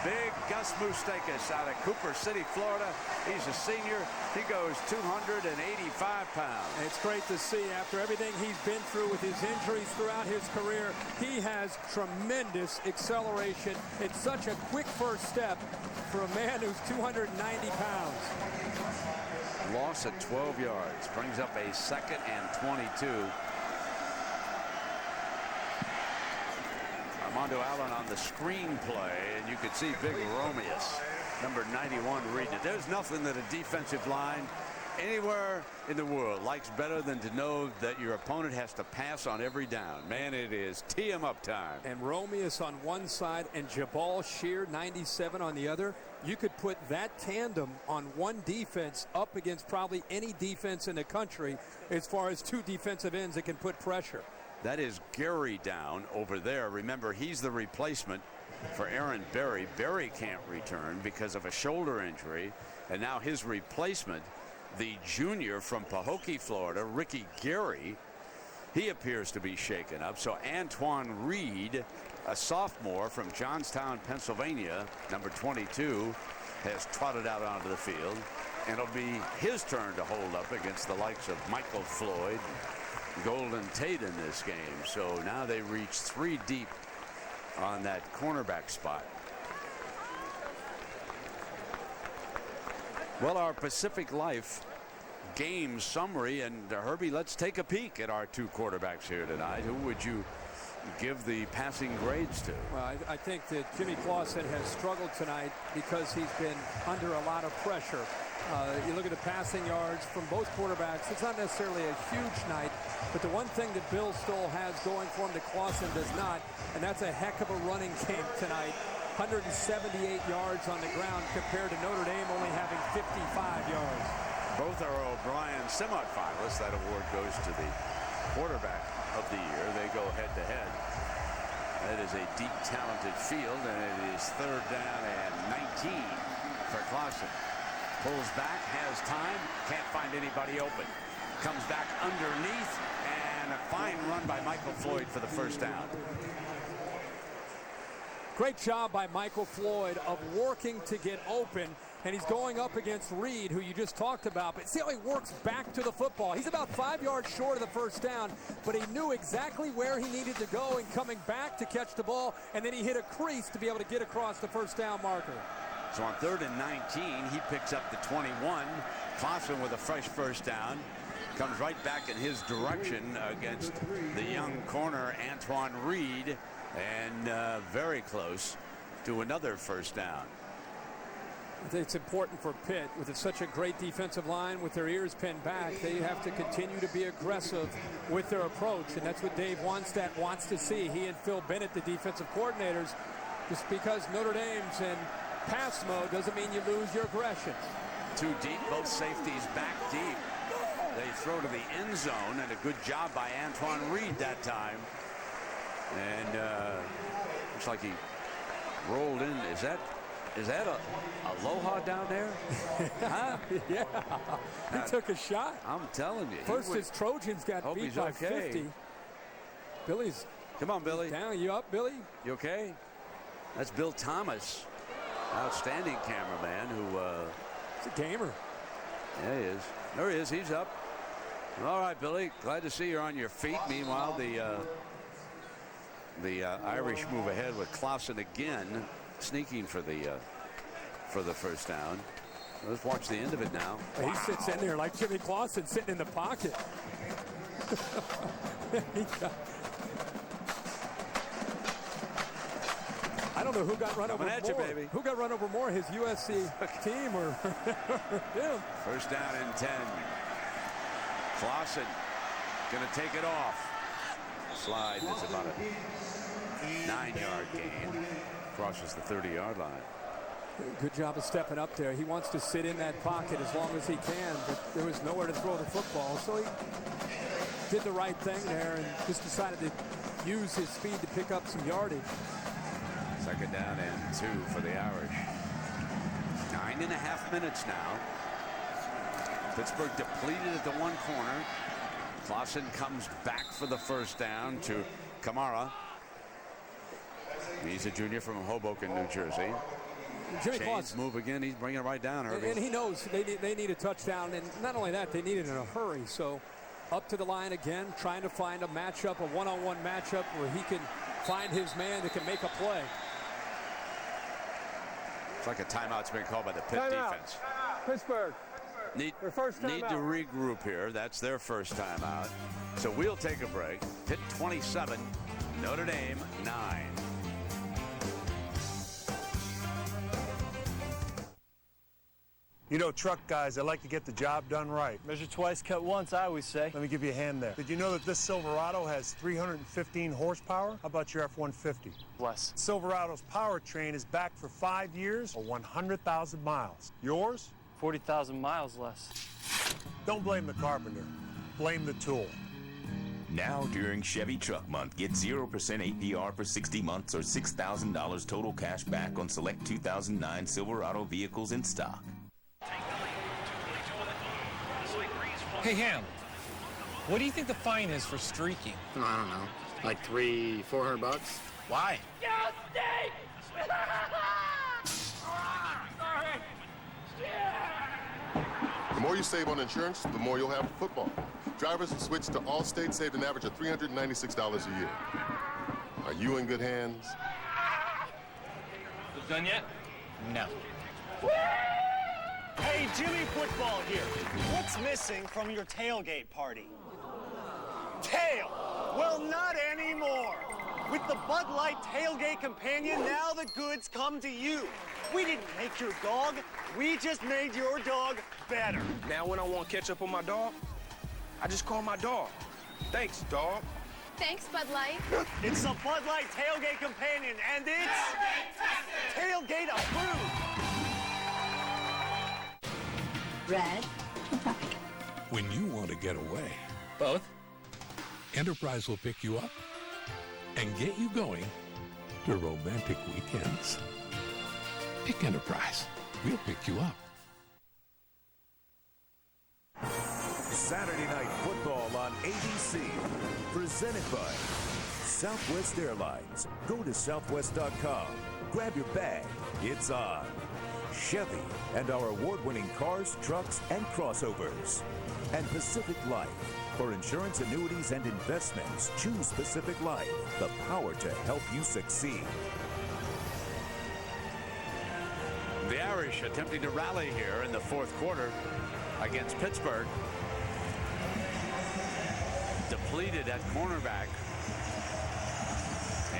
Big Gus Moustakis out of Cooper City, Florida. He's a senior. He goes 285 pounds. And it's great to see after everything he's been through with his injuries throughout his career. He has tremendous acceleration. It's such a quick first step for a man who's 290 pounds. Loss at 12 yards. Brings up a 2nd and 22. Armando Allen on the screenplay, and you can see Big Romeus, number 91, reading it. There's nothing that a defensive line anywhere in the world likes better than to know that your opponent has to pass on every down. Man, it is tee 'em up time. And Romeus on one side and Jabal Shear 97 on the other. You could put that tandem on one defense up against probably any defense in the country as far as two defensive ends that can put pressure. That is Gary down over there. Remember, he's the replacement for Aaron Berry. Berry can't return because of a shoulder injury. And now his replacement, the junior from Pahokee, Florida, Ricky Gary, he appears to be shaken up. So Antoine Reed, a sophomore from Johnstown, Pennsylvania, number 22, has trotted out onto the field. And it'll be his turn to hold up against the likes of Michael Floyd, Golden Tate in this game. So now they reach 3 deep on that cornerback spot. Well, our Pacific Life game summary, and Herbie, let's take a peek at our 2 quarterbacks here tonight. Who would you give the passing grades to? Well, I think that Jimmy Clausen has struggled tonight because he's been under a lot of pressure. You look at the passing yards from both quarterbacks. It's not necessarily a huge night, but the one thing that Bill Stoll has going for him that Clausen does not, and that's a heck of a running game tonight. 178 yards on the ground compared to Notre Dame only having 55 yards. Both are O'Brien semifinalists. That award goes to the quarterback of the year. They go head to head. That is a deep, talented field, and it is 3rd down and 19 for Clausen. Pulls back, has time, can't find anybody open. Comes back underneath, and a fine run by Michael Floyd for the first down. Great job by Michael Floyd of working to get open, and he's going up against Reed, who you just talked about. But see how he works back to the football. He's about 5 yards short of the first down, but he knew exactly where he needed to go and coming back to catch the ball, and then he hit a crease to be able to get across the first down marker. So on 3rd and 19, he picks up the 21. Clausen with a fresh first down. Comes right back in his direction against the young corner, Antoine Reed, and very close to another first down. I think it's important for Pitt, with such a great defensive line, with their ears pinned back, they have to continue to be aggressive with their approach, and that's what Dave Wannstedt wants to see. He and Phil Bennett, the defensive coordinators, just because Notre Dame's in pass mode doesn't mean you lose your aggression. 2 deep, both safeties back deep. They throw to the end zone, and a good job by Antoine Reed that time. And looks like he rolled in. Is that a Aloha down there? Huh? Yeah. He took a shot. I'm telling you. First his Trojans got beat by 50. Billy's. Come on, Billy. Down. You up, Billy? You okay? That's Bill Thomas. Outstanding cameraman who he's a gamer. Yeah, he is. There he is. He's up. All right, Billy. Glad to see you're on your feet. Meanwhile, the Irish move ahead with Clausen again sneaking for the first down. Let's watch the end of it now. He sits in there like Jimmy Clausen sitting in the pocket. I don't know who got run over more. Baby. Who got run over more, his USC team or him? First down and 10. Clausen going to take it off. Slide is about a 9-yard gain. Crosses the 30-yard line. Good job of stepping up there. He wants to sit in that pocket as long as he can, but there was nowhere to throw the football. So he did the right thing there and just decided to use his speed to pick up some yardage. 2nd down and 2 for the Irish. 9.5 minutes now. Pittsburgh depleted at the one corner. Clausen comes back for the first down to Kamara. He's a junior from Hoboken, New Jersey. Jimmy Clausen move again. He's bringing it right down, Herbie. And he knows they need a touchdown, and not only that, they need it in a hurry. So up to the line again, trying to find a matchup, a one-on-one matchup where he can find his man that can make a play. It's like a timeout's been called by the Pitt defense. Pittsburgh. Need to regroup here. That's their first time out. So we'll take a break. Pitt 27, Notre Dame 9. You know, truck guys, they like to get the job done right. Measure twice, cut once, I always say. Let me give you a hand there. Did you know that this Silverado has 315 horsepower? How about your F-150? Less. Silverado's powertrain is back for 5 years or 100,000 miles. Yours? 40,000 miles less. Don't blame the carpenter. Blame the tool. Now during Chevy Truck Month, get 0% APR for 60 months or $6,000 total cash back on select 2009 Silverado vehicles in stock. Hey, Ham, what do you think the fine is for streaking? I don't know, like $300-400? Why? The more you save on insurance, the more you'll have for football. Drivers who switch to Allstate saved an average of $396 a year. Are you in good hands? Done yet? No. Hey, Jimmy Football here. What's missing from your tailgate party? Tail! Well, not anymore. With the Bud Light Tailgate Companion, now the goods come to you. We didn't make your dog. We just made your dog better. Now when I want ketchup on my dog, I just call my dog. Thanks, dog. Thanks, Bud Light. It's the Bud Light Tailgate Companion, and it's tailgate approved. Red. When you want to get away, Both. Enterprise will pick you up and get you going to romantic weekends. Pick Enterprise. We'll pick you up. Saturday Night Football on ABC. Presented by Southwest Airlines. Go to southwest.com. Grab your bag. It's on. Chevy and our award-winning cars, trucks, and crossovers. And Pacific Life. For insurance, annuities, and investments, choose Pacific Life. The power to help you succeed. The Irish attempting to rally here in the fourth quarter against Pittsburgh. Depleted at cornerback.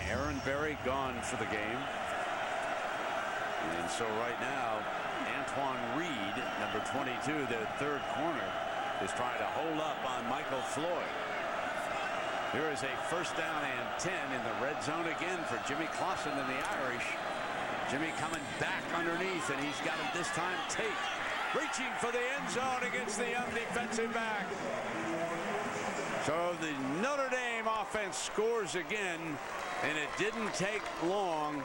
Aaron Berry gone for the game. And so right now, Antoine Reed, number 22, the third corner, is trying to hold up on Michael Floyd. Here is a first down and 10 in the red zone again for Jimmy Clausen and the Irish. Jimmy coming back underneath, and he's got it this time. Tate reaching for the end zone against the young defensive back. So the Notre Dame offense scores again, and it didn't take long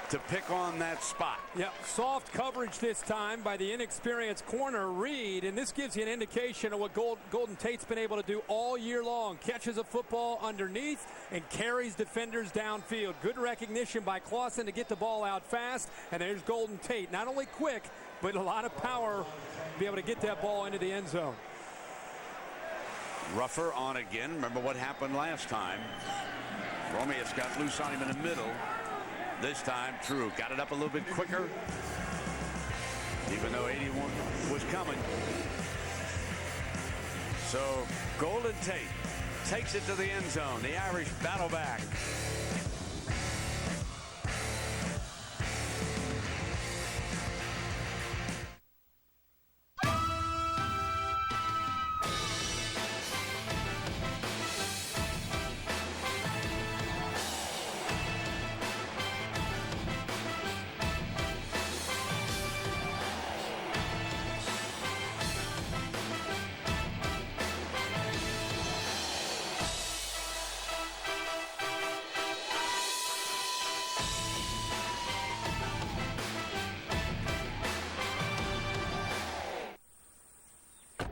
to pick on that spot. Yeah, soft coverage this time by the inexperienced corner Reed, and this gives you an indication of what Golden Tate's been able to do all year long. Catches a football underneath and carries defenders downfield. Good recognition by Clausen to get the ball out fast, and there's Golden Tate. Not only quick, but a lot of power to be able to get that ball into the end zone. Ruffer on again. Remember what happened last time. Romeus got loose on him in the middle. This time, True got it up a little bit quicker, even though 81 was coming. So Golden Tate takes it to the end zone. The Irish battle back.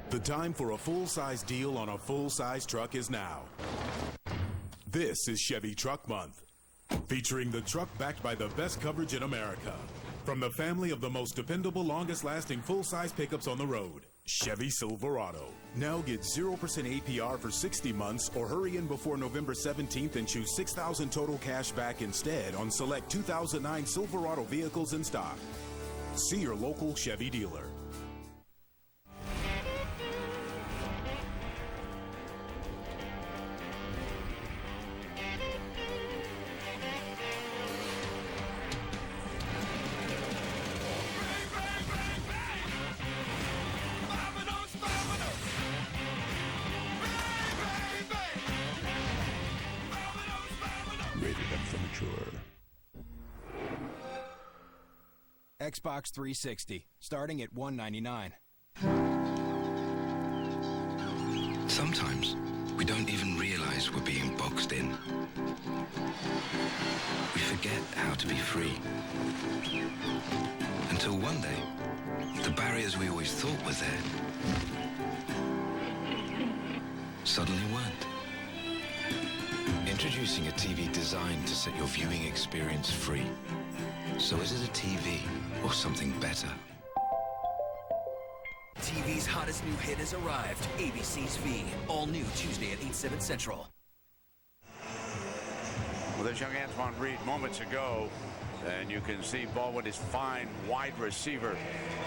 The time for a full-size deal on a full-size truck is now. This is Chevy Truck Month, featuring the truck backed by the best coverage in America. From the family of the most dependable, longest-lasting full-size pickups on the road, Chevy Silverado. Now get 0% APR for 60 months or hurry in before November 17th and choose $6,000 total cash back instead on select 2009 Silverado vehicles in stock. See your local Chevy dealer. Xbox 360, starting at $199. Sometimes we don't even realize we're being boxed in. We forget how to be free. Until one day, the barriers we always thought were there suddenly weren't. Introducing a TV designed to set your viewing experience free. So is it a TV or something better? TV's hottest new hit has arrived. ABC's V. All new Tuesday at 8, 7 Central. Well, there's young Antoine Reed moments ago, and you can see Baldwin is fine wide receiver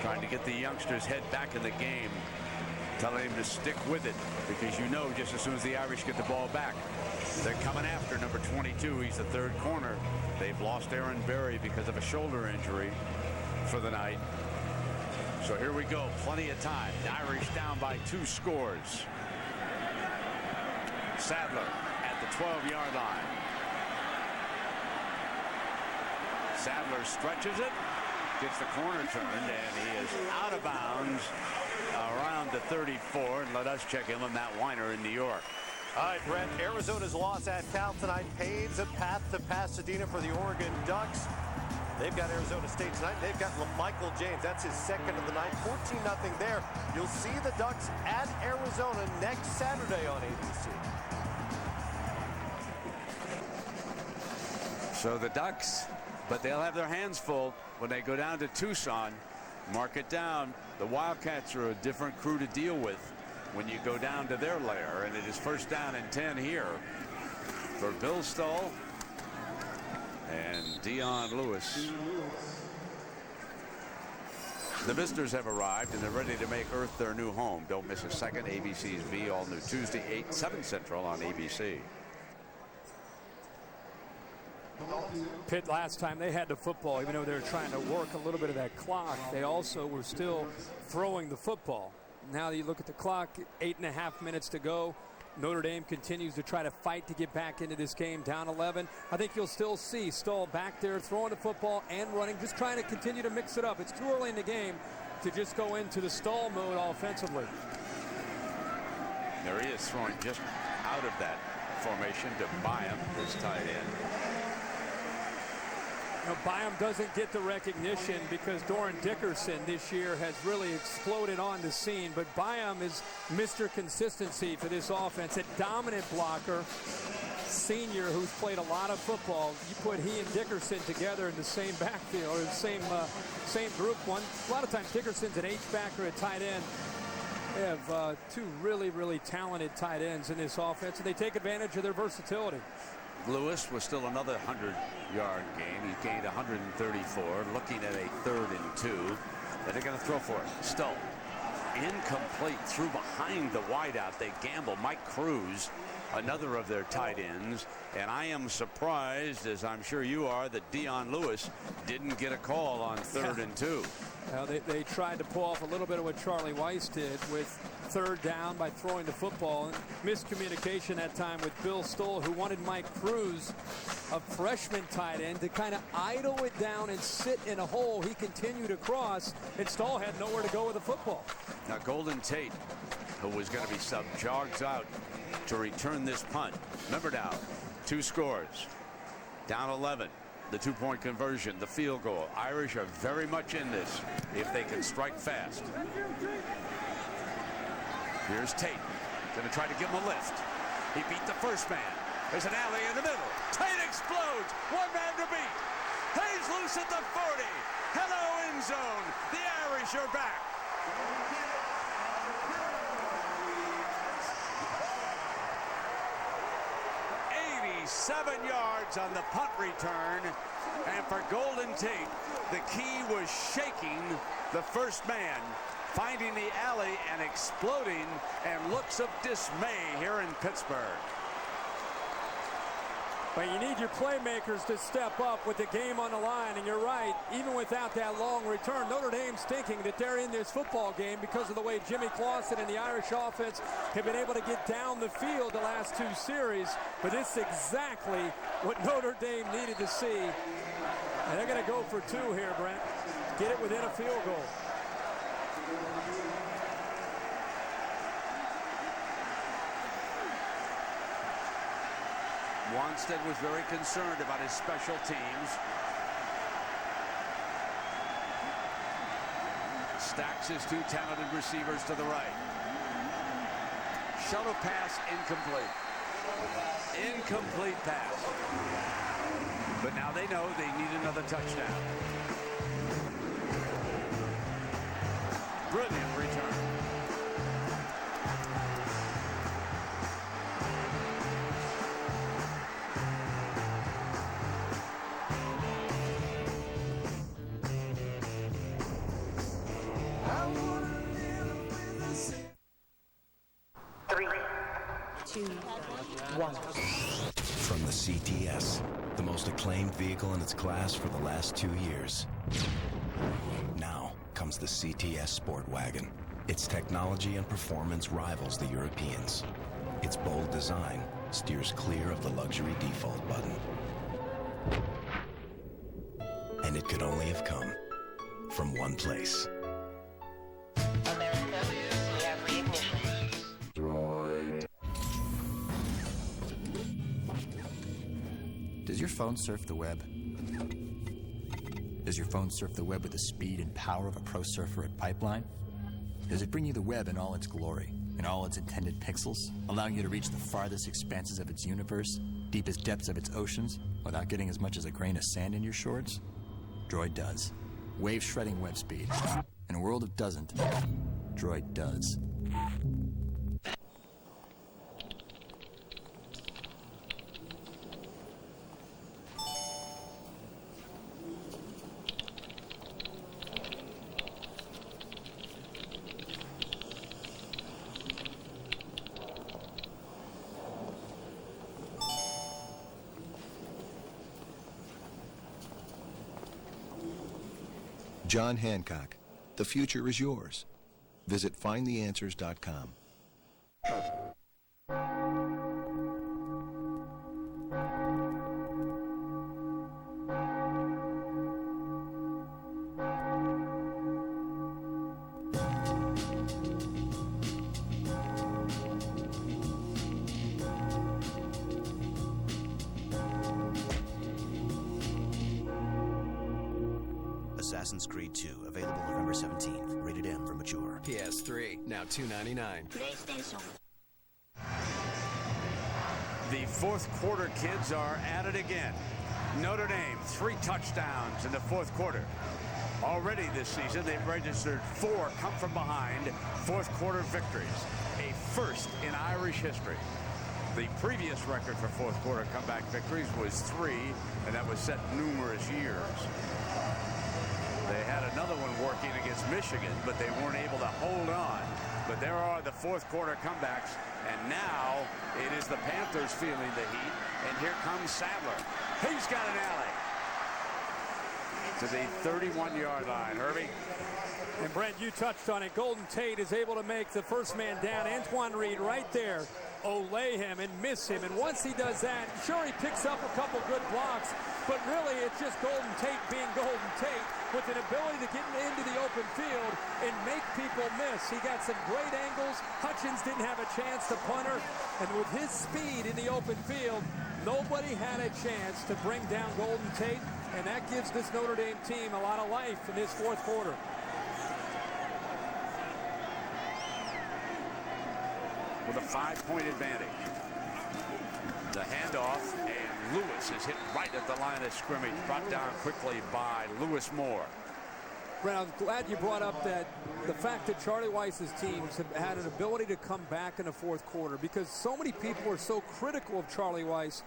trying to get the youngster's head back in the game, telling him to stick with it, because you know just as soon as the Irish get the ball back, they're coming after number 22. He's the third corner. They've lost Aaron Berry because of a shoulder injury for the night. So here we go. Plenty of time. The Irish down by 2 scores. Sadler at the 12-yard line. Sadler stretches it, gets the corner turned, and he is out of bounds around the 34. And let us check in on Matt Weiner in New York. All right, Brett, Arizona's loss at Cal tonight paves a path to Pasadena for the Oregon Ducks. They've got Arizona State tonight. They've got LaMichael James. That's his second of the night. 14-0 there. You'll see the Ducks at Arizona next Saturday on ABC. So the Ducks, but they'll have their hands full when they go down to Tucson. Mark it down. The Wildcats are a different crew to deal with when you go down to their lair, and it is first down and 10 here for Bill Stull and Dion Lewis. The visitors have arrived, and they're ready to make Earth their new home. Don't miss a second. ABC's V, all new Tuesday, 8, 7 Central on ABC. Pitt last time they had the football, even though they were trying to work a little bit of that clock, they also were still throwing the football. Now you look at the clock, 8.5 minutes to go. Notre Dame continues to try to fight to get back into this game, down 11. I think you'll still see Stull back there throwing the football and running, just trying to continue to mix it up. It's too early in the game to just go into the Stull mode offensively. There he is, throwing just out of that formation to Byam, his tight end. You know, Byam doesn't get the recognition because Doran Dickerson this year has really exploded on the scene, but Byam is Mr. Consistency for this offense. A dominant blocker, senior who's played a lot of football. You put he and Dickerson together in the same backfield, or the same group. A lot of times Dickerson's an H-back or a tight end. They have two really, really talented tight ends in this offense, and they take advantage of their versatility. Lewis was still another 100-yard game. He gained 134, looking at a 3rd and 2. And they're going to throw for it. Stull, incomplete, threw behind the wideout. They gamble. Mike Cruz, another of their tight ends. And I am surprised, as I'm sure you are, that Dion Lewis didn't get a call on 3rd and 2. Well, they tried to pull off a little bit of what Charlie Weiss did with 3rd down by throwing the football. Miscommunication that time with Bill Stull, who wanted Mike Cruz, a freshman tight end, to kind of idle it down and sit in a hole. He continued to cross, and Stull had nowhere to go with the football. Now Golden Tate, who was going to be sub, jogs out to return this punt. Remember now, 2 scores, down 11. The 2-point conversion, the field goal. Irish are very much in this if they can strike fast. Here's Tate, going to try to give him a lift. He beat the first man. There's an alley in the middle. Tate explodes. One man to beat. Hayes loose at the 40. Hello, end zone. The Irish are back. 7 yards on the punt return, and for Golden Tate, the key was shaking the first man, finding the alley and exploding, and looks of dismay here in Pittsburgh. But you need your playmakers to step up with the game on the line, and you're right, even without that long return, Notre Dame's thinking that they're in this football game because of the way Jimmy Clausen and the Irish offense have been able to get down the field the last 2 series. But it's exactly what Notre Dame needed to see. And they're going to go for 2 here, Brent. get it within a field goal. Wanstead was very concerned about his special teams. Stacks his two talented receivers to the right. Shuttle pass incomplete. Incomplete pass. But now they know they need another touchdown. Brilliant return. From the CTS, the most acclaimed vehicle in its class for the last 2 years. Now comes the CTS Sport Wagon. Its technology and performance rivals the Europeans. Its bold design steers clear of the luxury default button. And it could only have come from one place. America, we have reignition. Droid. Does your phone surf the web? Does your phone surf the web with the speed and power of a pro surfer at Pipeline? Does it bring you the web in all its glory, in all its intended pixels, allowing you to reach the farthest expanses of its universe, deepest depths of its oceans, without getting as much as a grain of sand in your shorts? Droid does. Wave shredding web speed. In a world of doesn't, Droid does. John Hancock, the future is yours. Visit findtheanswers.com. Assassin's Creed 2, available November 17th. Rated M for mature. PS3, now $2.99. PlayStation. The fourth quarter kids are at it again. Notre Dame, 3 touchdowns in the fourth quarter. Already this season, they've registered 4 come-from-behind fourth-quarter victories, a first in Irish history. The previous record for fourth-quarter comeback victories was 3, and that was set numerous years. They had another one working against Michigan, but they weren't able to hold on. But there are the fourth-quarter comebacks, and now it is the Panthers feeling the heat, and here comes Sadler. He's got an alley to the 31-yard line. Herbie? And Brent, you touched on it. Golden Tate is able to make the first man down. Antoine Reed right there. Olay him and miss him. And once he does that, sure, he picks up a couple good blocks, but really it's just Golden Tate being Golden Tate with an ability to get into the open field and make people miss. He got some great angles. Hutchins didn't have a chance to punter. And with his speed in the open field, nobody had a chance to bring down Golden Tate. And that gives this Notre Dame team a lot of life in this fourth quarter. With a 5-point advantage. The handoff, and Lewis is hit right at the line of scrimmage, brought down quickly by Lewis Moore. Brent, I'm glad you brought up that the fact that Charlie Weiss's teams have had an ability to come back in the fourth quarter, because so many people are so critical of Charlie Weiss.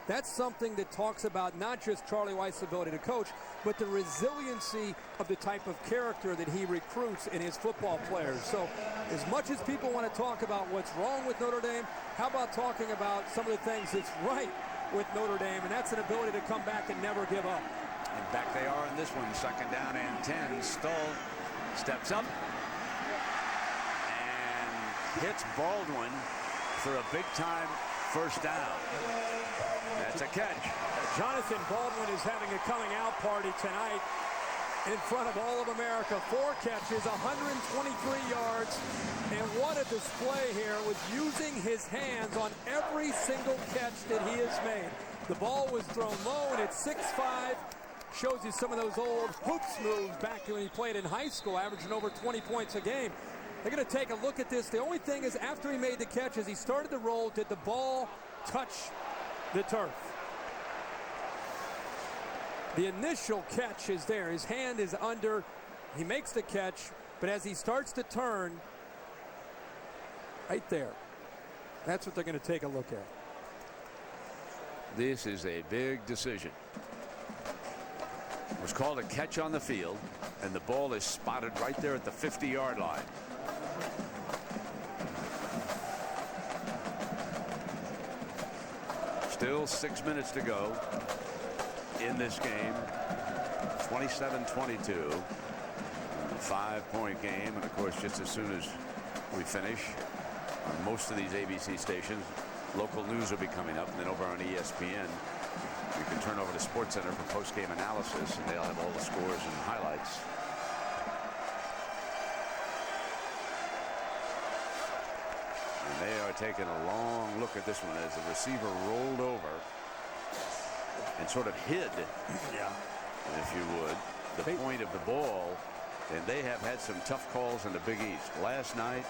That's something that talks about not just Charlie Weiss's ability to coach, but the resiliency of the type of character that he recruits in his football players. So as much as people want to talk about what's wrong with Notre Dame, how about talking about some of the things that's right with Notre Dame, and that's an ability to come back and never give up. And back they are in this one, 2nd down and 10. Stoll steps up and hits Baldwin for a big-time first down. That's a catch. Jonathan Baldwin is having a coming-out party tonight. in front of all of America. 4 catches, 123 yards, and what a display here with using his hands on every single catch that he has made. The ball was thrown low, and it's 6'5". Shows you some of those old hoops moves back when he played in high school, averaging over 20 points a game. They're going to take a look at this. The only thing is, after he made the catch, as he started the roll, did the ball touch the turf? The initial catch is there. His hand is under. He makes the catch, but as he starts to turn, right there, that's what they're going to take a look at. This is a big decision. It was called a catch on the field, and the ball is spotted right there at the 50-yard line. Still 6 minutes to go in this game. 27-22. 5-point game, and of course, just as soon as we finish, on most of these ABC stations, local news will be coming up, and then over on ESPN, you can turn over to SportsCenter for post-game analysis, and they'll have all the scores and highlights. And they are taking a long look at this one as the receiver rolled over and sort of hid, if you would, the point of the ball. And they have had some tough calls in the Big East. Last night,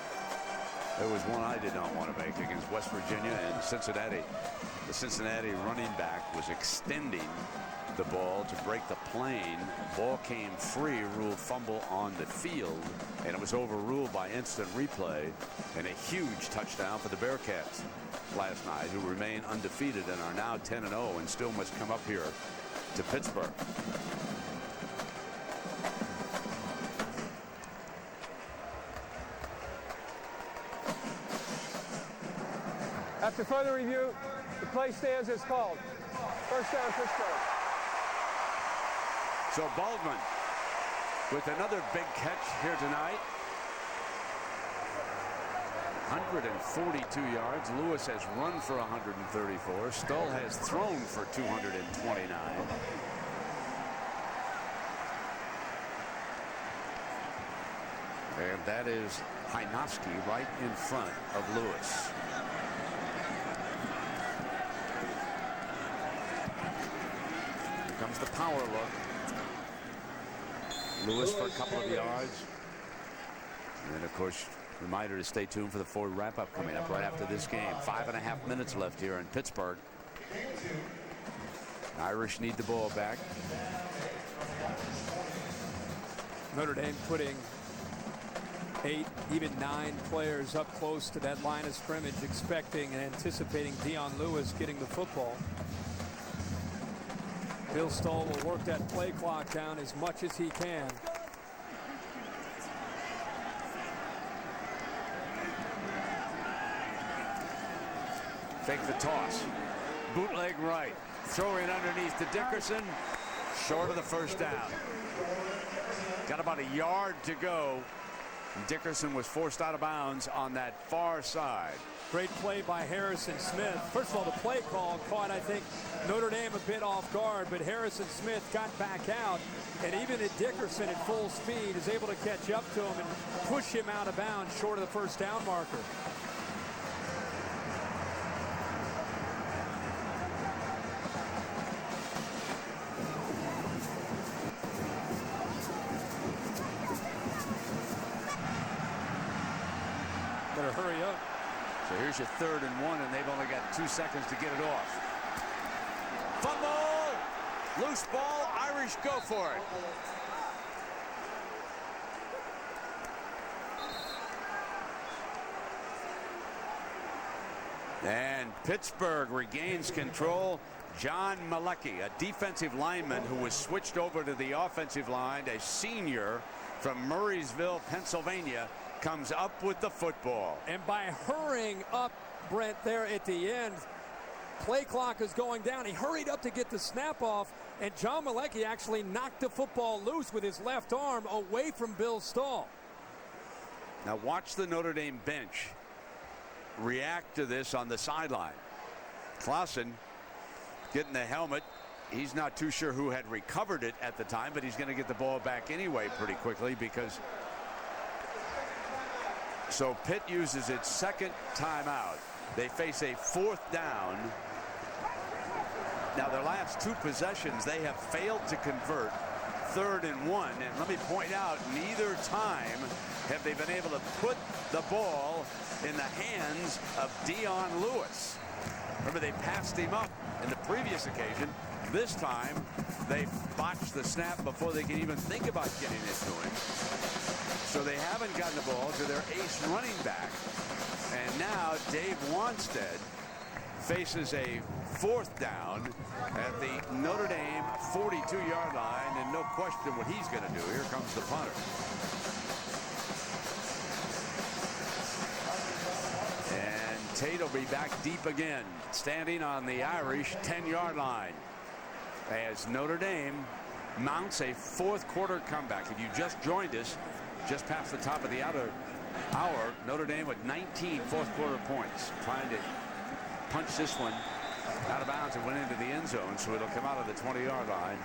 there was one I did not want to make against West Virginia and Cincinnati. The Cincinnati running back was extending the ball to break the plane. Ball came free, ruled fumble on the field, and it was overruled by instant replay, and a huge touchdown for the Bearcats last night, who remain undefeated and are now 10-0 and still must come up here to Pittsburgh. After further review, the play stands as called. First down, Pittsburgh. So Baldwin with another big catch here tonight. 142 yards. Lewis has run for 134. Stull has thrown for 229. And that is Hynoski right in front of Lewis. Here comes the power look. Lewis for a couple of yards. And then, of course, reminder to stay tuned for the Ford wrap-up coming up right after this game. 5.5 minutes left here in Pittsburgh. Irish need the ball back. Notre Dame putting 8, even 9 players up close to that line of scrimmage, expecting and anticipating Dion Lewis getting the football. Bill Stull will work that play clock down as much as he can. Take the toss. Bootleg right. Throw in underneath to Dickerson. Short of the first down. Got about a yard to go. Dickerson was forced out of bounds on that far side. Great play by Harrison Smith. First of all, the play call caught, I think, Notre Dame a bit off guard, but Harrison Smith got back out, and even at Dickerson at full speed is able to catch up to him and push him out of bounds short of the first down marker. Better hurry up. So here's your 3rd and 1, and they've only got 2 seconds to get it off. Fumble! Loose ball. Irish go for it. And Pittsburgh regains control. John Malecki, a defensive lineman who was switched over to the offensive line, a senior from Murraysville, Pennsylvania, comes up with the football. And by hurrying up, Brent, there at the end, play clock is going down. He hurried up to get the snap off, and John Malecki actually knocked the football loose with his left arm away from Bill Stull. Now watch the Notre Dame bench react to this on the sideline. Clausen getting the helmet he's not too sure who had recovered it at the time, but he's going to get the ball back anyway pretty quickly because. So Pitt uses its second timeout. They face a 4th down. Now their last 2 possessions they have failed to convert. 3rd and 1, and let me point out, neither time have they been able to put the ball in the hands of Dion Lewis. Remember, they passed him up in the previous occasion. This time they botched the snap before they can even think about getting it to him. So they haven't gotten the ball to their ace running back, and now Dave Wanstead faces a 4th down at the Notre Dame 42-yard line, and no question what he's going to do. Here comes the punter. And Tate will be back deep again, standing on the Irish 10-yard line as Notre Dame mounts a 4th quarter comeback. If you just joined us, just past the top of the outer hour, Notre Dame with 19 4th quarter points, trying to punch this one out of bounds and went into the end zone, so it'll come out of the 20-yard line.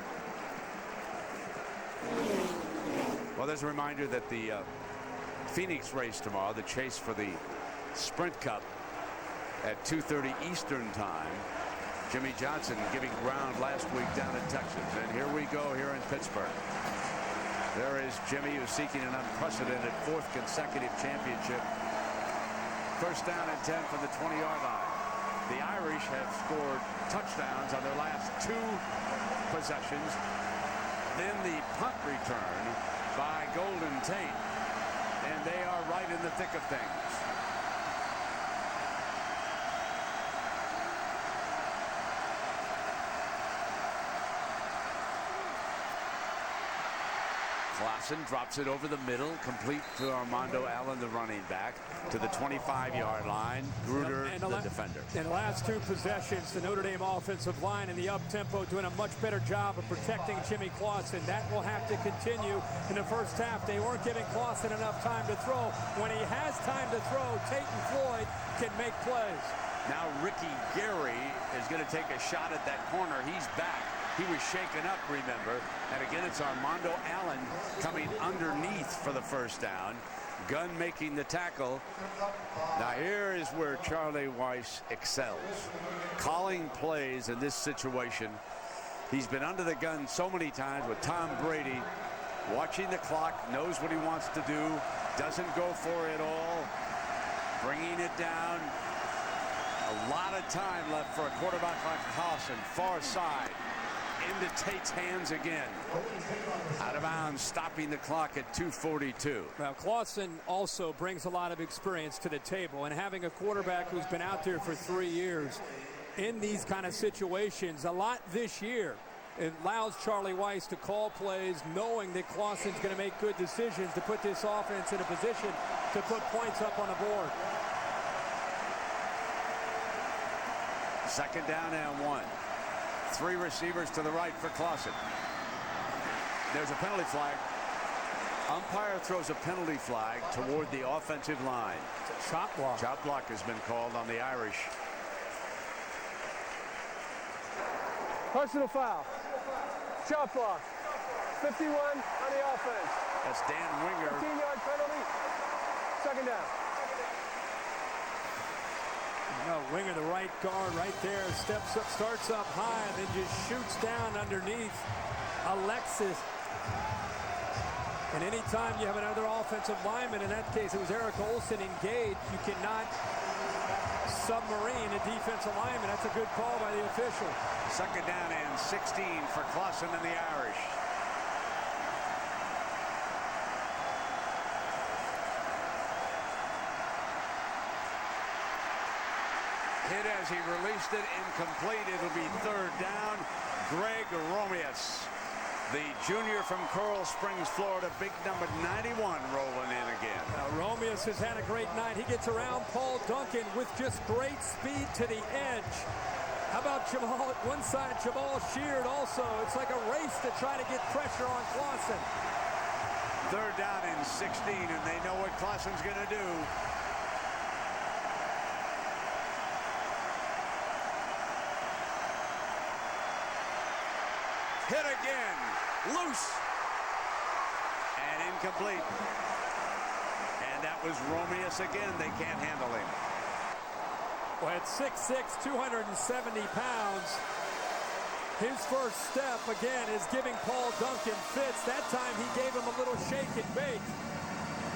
Well, there's a reminder that the Phoenix race tomorrow, the chase for the Sprint Cup at 2:30 Eastern time. Jimmy Johnson giving ground last week down in Texas, and here we go here in Pittsburgh. There is Jimmy, who's seeking an unprecedented 4th consecutive championship. 1st down and 10 from the 20-yard line. The Irish have scored touchdowns on their last 2 possessions. Then the punt return by Golden Tate, and they are right in the thick of things. Clausen drops it over the middle, complete to Armando Allen, the running back, to the 25-yard line. Gruder, the defender. In the last 2 possessions, the Notre Dame offensive line in the up-tempo doing a much better job of protecting Jimmy Clausen. That will have to continue in the first half. They weren't giving Clausen enough time to throw. When he has time to throw, Tate and Floyd can make plays. Now Ricky Gary is going to take a shot at that corner. He's back. He was shaken up, remember. And again, it's Armando Allen coming underneath for the 1st down. Gunn making the tackle. Now here is where Charlie Weiss excels. Calling plays in this situation. He's been under the gun so many times with Tom Brady. Watching the clock, knows what he wants to do. Doesn't go for it all. Bringing it down. A lot of time left for a quarterback like Clausen. Far side. Into Tate's hands again. Out of bounds, stopping the clock at 2:42. Well, Clausen also brings a lot of experience to the table, and having a quarterback who's been out there for 3 years in these kind of situations a lot this year, it allows Charlie Weiss to call plays knowing that Clausen's going to make good decisions to put this offense in a position to put points up on the board. 2nd down and 1. 3 receivers to the right for Clausen. There's a penalty flag. Umpire throws a penalty flag toward the offensive line. Chop block. Chop block has been called on the Irish. Personal foul. Chop block. 51 on the offense. That's Dan Winger. 15-yard penalty. 2nd down. No, Winger, the right guard right there, steps up, starts up high, and then just shoots down underneath Alexis. And anytime you have another offensive lineman, in that case it was Eric Olson, engaged, you cannot submarine a defensive lineman. That's a good call by the official. 2nd down and 16 for Clausen and the Irish. Hit as he released it, incomplete. It'll be 3rd down. Greg Romeus, the junior from Coral Springs, Florida, big number 91, rolling in again. Romeus has had a great night. He gets around Paul Duncan with just great speed to the edge. How about Jamal at one side? Jamal Sheard also. It's like a race to try to get pressure on Clausen. 3rd down and 16, and they know what Clausen's going to do. loose. And incomplete. And that was Romeus again. They can't handle him. Well, at 6'6", 270 pounds, his first step, again, is giving Paul Duncan fits. That time he gave him a little shake and bake.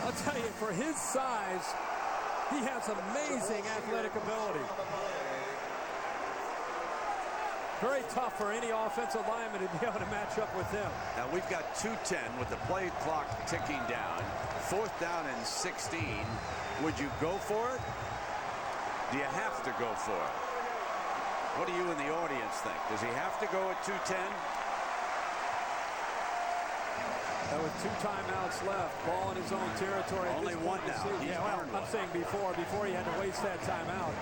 I'll tell you, for his size, he has amazing athletic ability. Very tough for any offensive lineman to be able to match up with him. Now we've got 2:10 with the play clock ticking down. 4th down and 16. Would you go for it? Do you have to go for it? What do you in the audience think? Does he have to go at 2:10? And with 2 timeouts left, ball in his own territory. Only one now. Yeah, well, I'm saying before he had to waste that timeout.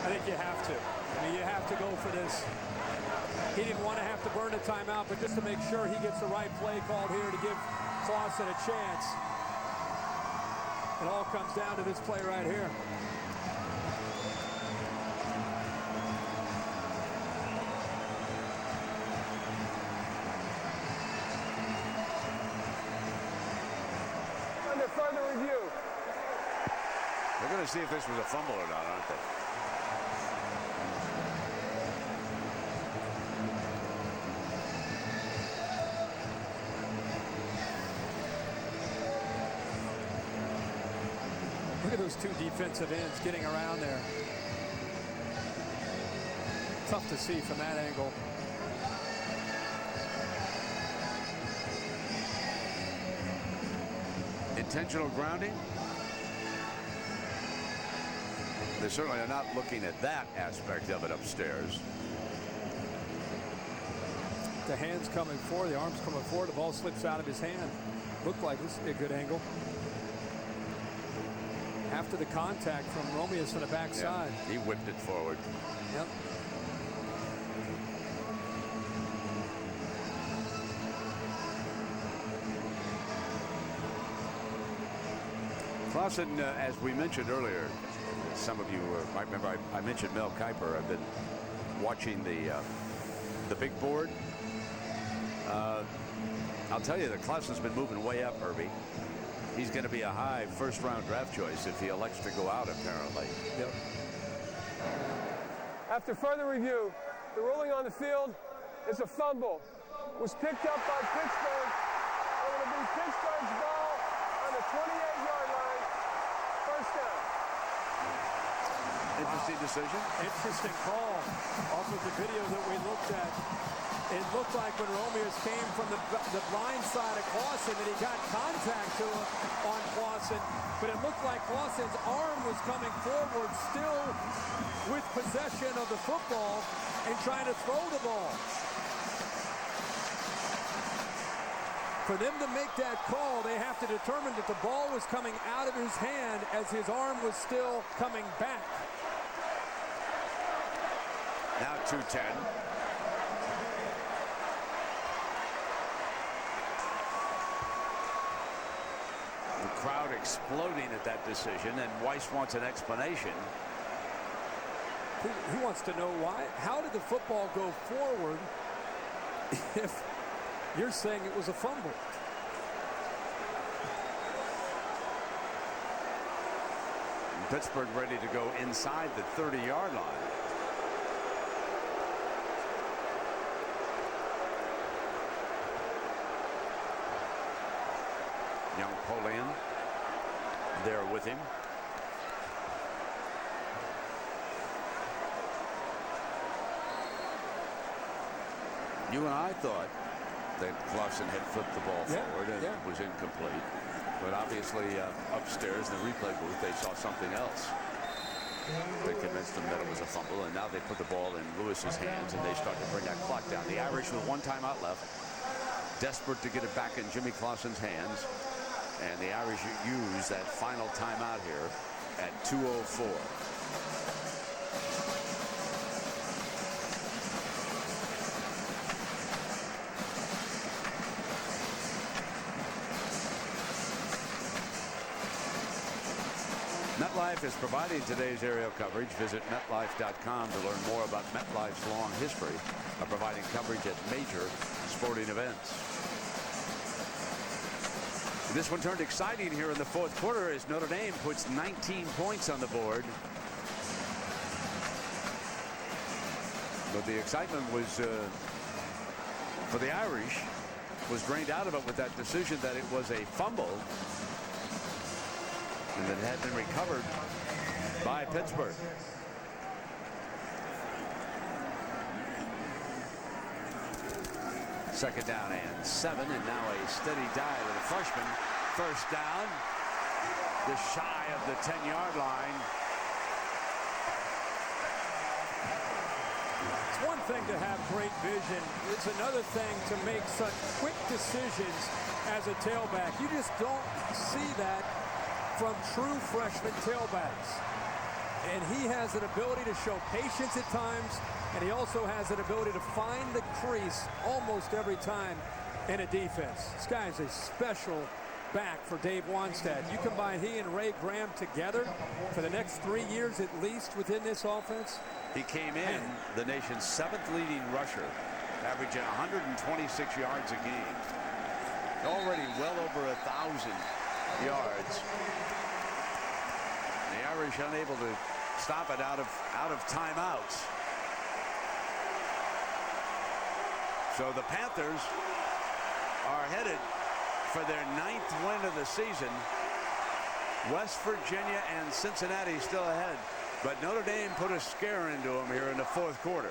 I think you have to. I mean, you have to go for this. He didn't want to have to burn a timeout, but just to make sure he gets the right play called here to give Clausen a chance. It all comes down to this play right here. Under further review. They're going to see if this was a fumble or not, aren't they? Look at those 2 defensive ends getting around there. Tough to see from that angle. Intentional grounding? They certainly are not looking at that aspect of it upstairs. The hands coming forward, the arms coming forward, the ball slips out of his hand. Looked like this would be a good angle. After the contact from Romeus on the backside. Yeah, he whipped it forward. Yep. Clausen, as we mentioned earlier, some of you might remember I mentioned Mel Kiper. I've been watching the big board. I'll tell you that Clausen's been moving way up, Herbie. He's going to be a high first-round draft choice if he elects to go out, apparently. Yep. After further review, the ruling on the field is a fumble. It was picked up by Pittsburgh. It will be Pittsburgh's ball on the 28-yard line. First down. Interesting decision. Interesting call. Off of the video that we looked at, it looked like when Romeus came from the blind side of Clausen that he got contact to him on Clausen, but it looked like Clausen's arm was coming forward still with possession of the football and trying to throw the ball. For them to make that call, they have to determine that the ball was coming out of his hand as his arm was still coming back. Now 2:10. The crowd exploding at that decision, and Weiss wants an explanation. He wants to know why. How did the football go forward if you're saying it was a fumble? And Pittsburgh ready to go inside the 30-yard line. Young Polian there with him. You and I thought that Clausen had flipped the ball forward and it was incomplete. But obviously upstairs in the replay booth they saw something else. They convinced them that it was a fumble, and now they put the ball in Lewis's hands and they start to bring that clock down. The Irish with 1 timeout left, desperate to get it back in Jimmy Clausen's hands. And the Irish use that final timeout here at 2:04. MetLife is providing today's aerial coverage. Visit MetLife.com to learn more about MetLife's long history of providing coverage at major sporting events. This one turned exciting here in the fourth quarter as Notre Dame puts 19 points on the board. But the excitement was for the Irish was drained out of it with that decision that it was a fumble and that had been recovered by Pittsburgh. Second down and 7, and now a steady dive with a freshman. First down, just shy of the 10-yard line. It's one thing to have great vision. It's another thing to make such quick decisions as a tailback. You just don't see that from true freshman tailbacks. And he has an ability to show patience at times, and he also has an ability to find the crease almost every time in a defense. This guy is a special back for Dave Wanstead. You combine he and Ray Graham together for the next 3 years at least within this offense. He came in the nation's 7th leading rusher, averaging 126 yards a game. Already well over 1,000 yards. The Irish unable to stop it out of timeouts. So the Panthers are headed for their 9th win of the season. West Virginia and Cincinnati still ahead, but Notre Dame put a scare into them here in the fourth quarter.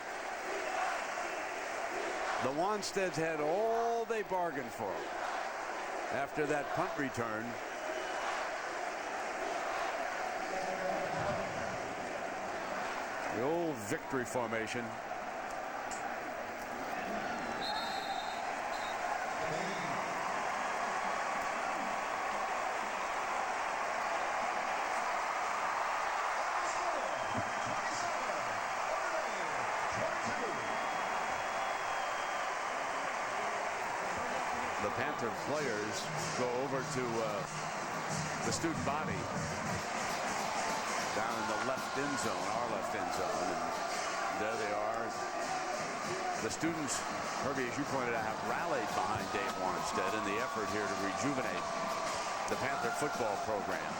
The Wansteads had all they bargained for after that punt return. The old victory formation. The Panther players go over to the student body down in the left end zone, our left end zone, and there they are. The students, Herbie, as you pointed out, have rallied behind Dave Wanstead in the effort here to rejuvenate the Panther football program.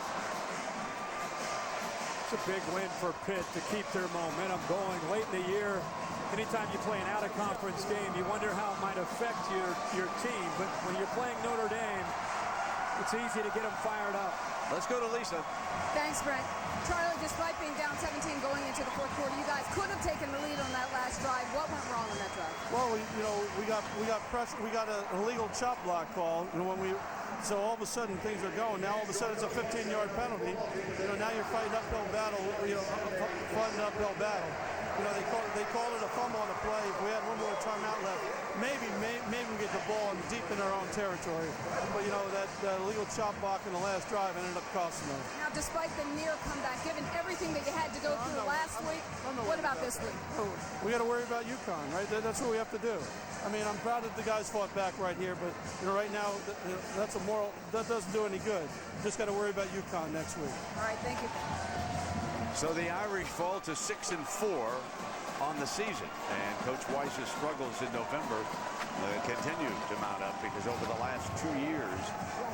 It's a big win for Pitt to keep their momentum going late in the year. Anytime you play an out-of-conference game, you wonder how it might affect your team. But when you're playing Notre Dame, it's easy to get them fired up. Let's go to Lisa. Thanks, Brent. Charlie, despite being down 17 going into the fourth quarter, you guys could have taken the lead on that last drive. What went wrong on that drive? Well, we got pressure. We got an illegal chop block call. So all of a sudden things are going. Now all of a sudden it's a 15-yard penalty. Now you're fighting uphill battle. Fighting an uphill battle. They called it a fumble on the play. If we had one more timeout left, maybe we get the ball deep in our own territory. But that illegal chop block in the last drive ended up costing us. Now, despite the near comeback, given everything that you had to go through last week, what about this week? We got to worry about UConn, right? That's what we have to do. I mean, I'm proud that the guys fought back right here, but right now that's a moral that doesn't do any good. Just got to worry about UConn next week. All right, thank you. So the Irish fall to 6-4 on the season, and Coach Weiss's struggles in November continue to mount up because over the last 2 years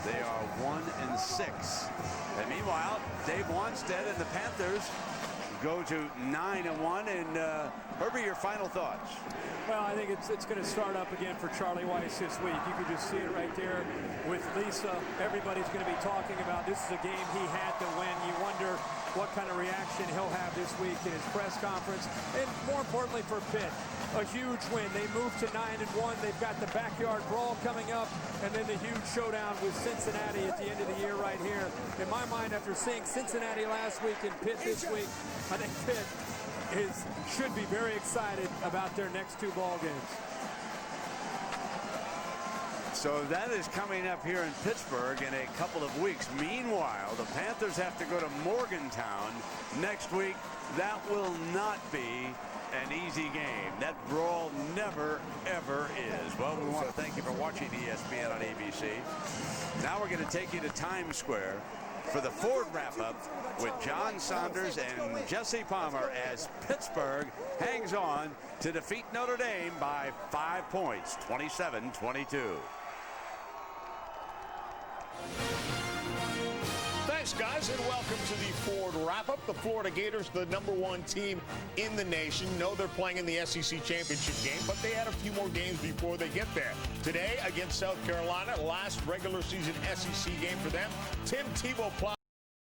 they are 1-6. And meanwhile, Dave Wanstead and the Panthers go to 9-1. And Herbie, your final thoughts? Well, I think it's going to start up again for Charlie Weiss this week. You can just see it right there with Lisa. Everybody's going to be talking about this is a game he had to win. You wonder what kind of reaction he'll have this week in his press conference. And more importantly for Pitt, a huge win. They moved to 9-1. They've got the backyard brawl coming up, and then the huge showdown with Cincinnati at the end of the year right here. In my mind, after seeing Cincinnati last week and Pitt this week, I think Pitt should be very excited about their next 2 ball games. So that is coming up here in Pittsburgh in a couple of weeks. Meanwhile, the Panthers have to go to Morgantown next week. That will not be an easy game. That brawl never, ever is. Well, we want to thank you for watching ESPN on ABC. Now we're going to take you to Times Square for the Ford wrap-up with John Saunders and Jesse Palmer as Pittsburgh hangs on to defeat Notre Dame by 5 points, 27-22. Thanks, guys, and welcome to the Ford Wrap-Up. The Florida Gators, the #1 team in the nation. No, they're playing in the SEC championship game, but they had a few more games before they get there. Today against South Carolina, last regular season SEC game for them. Tim Tebow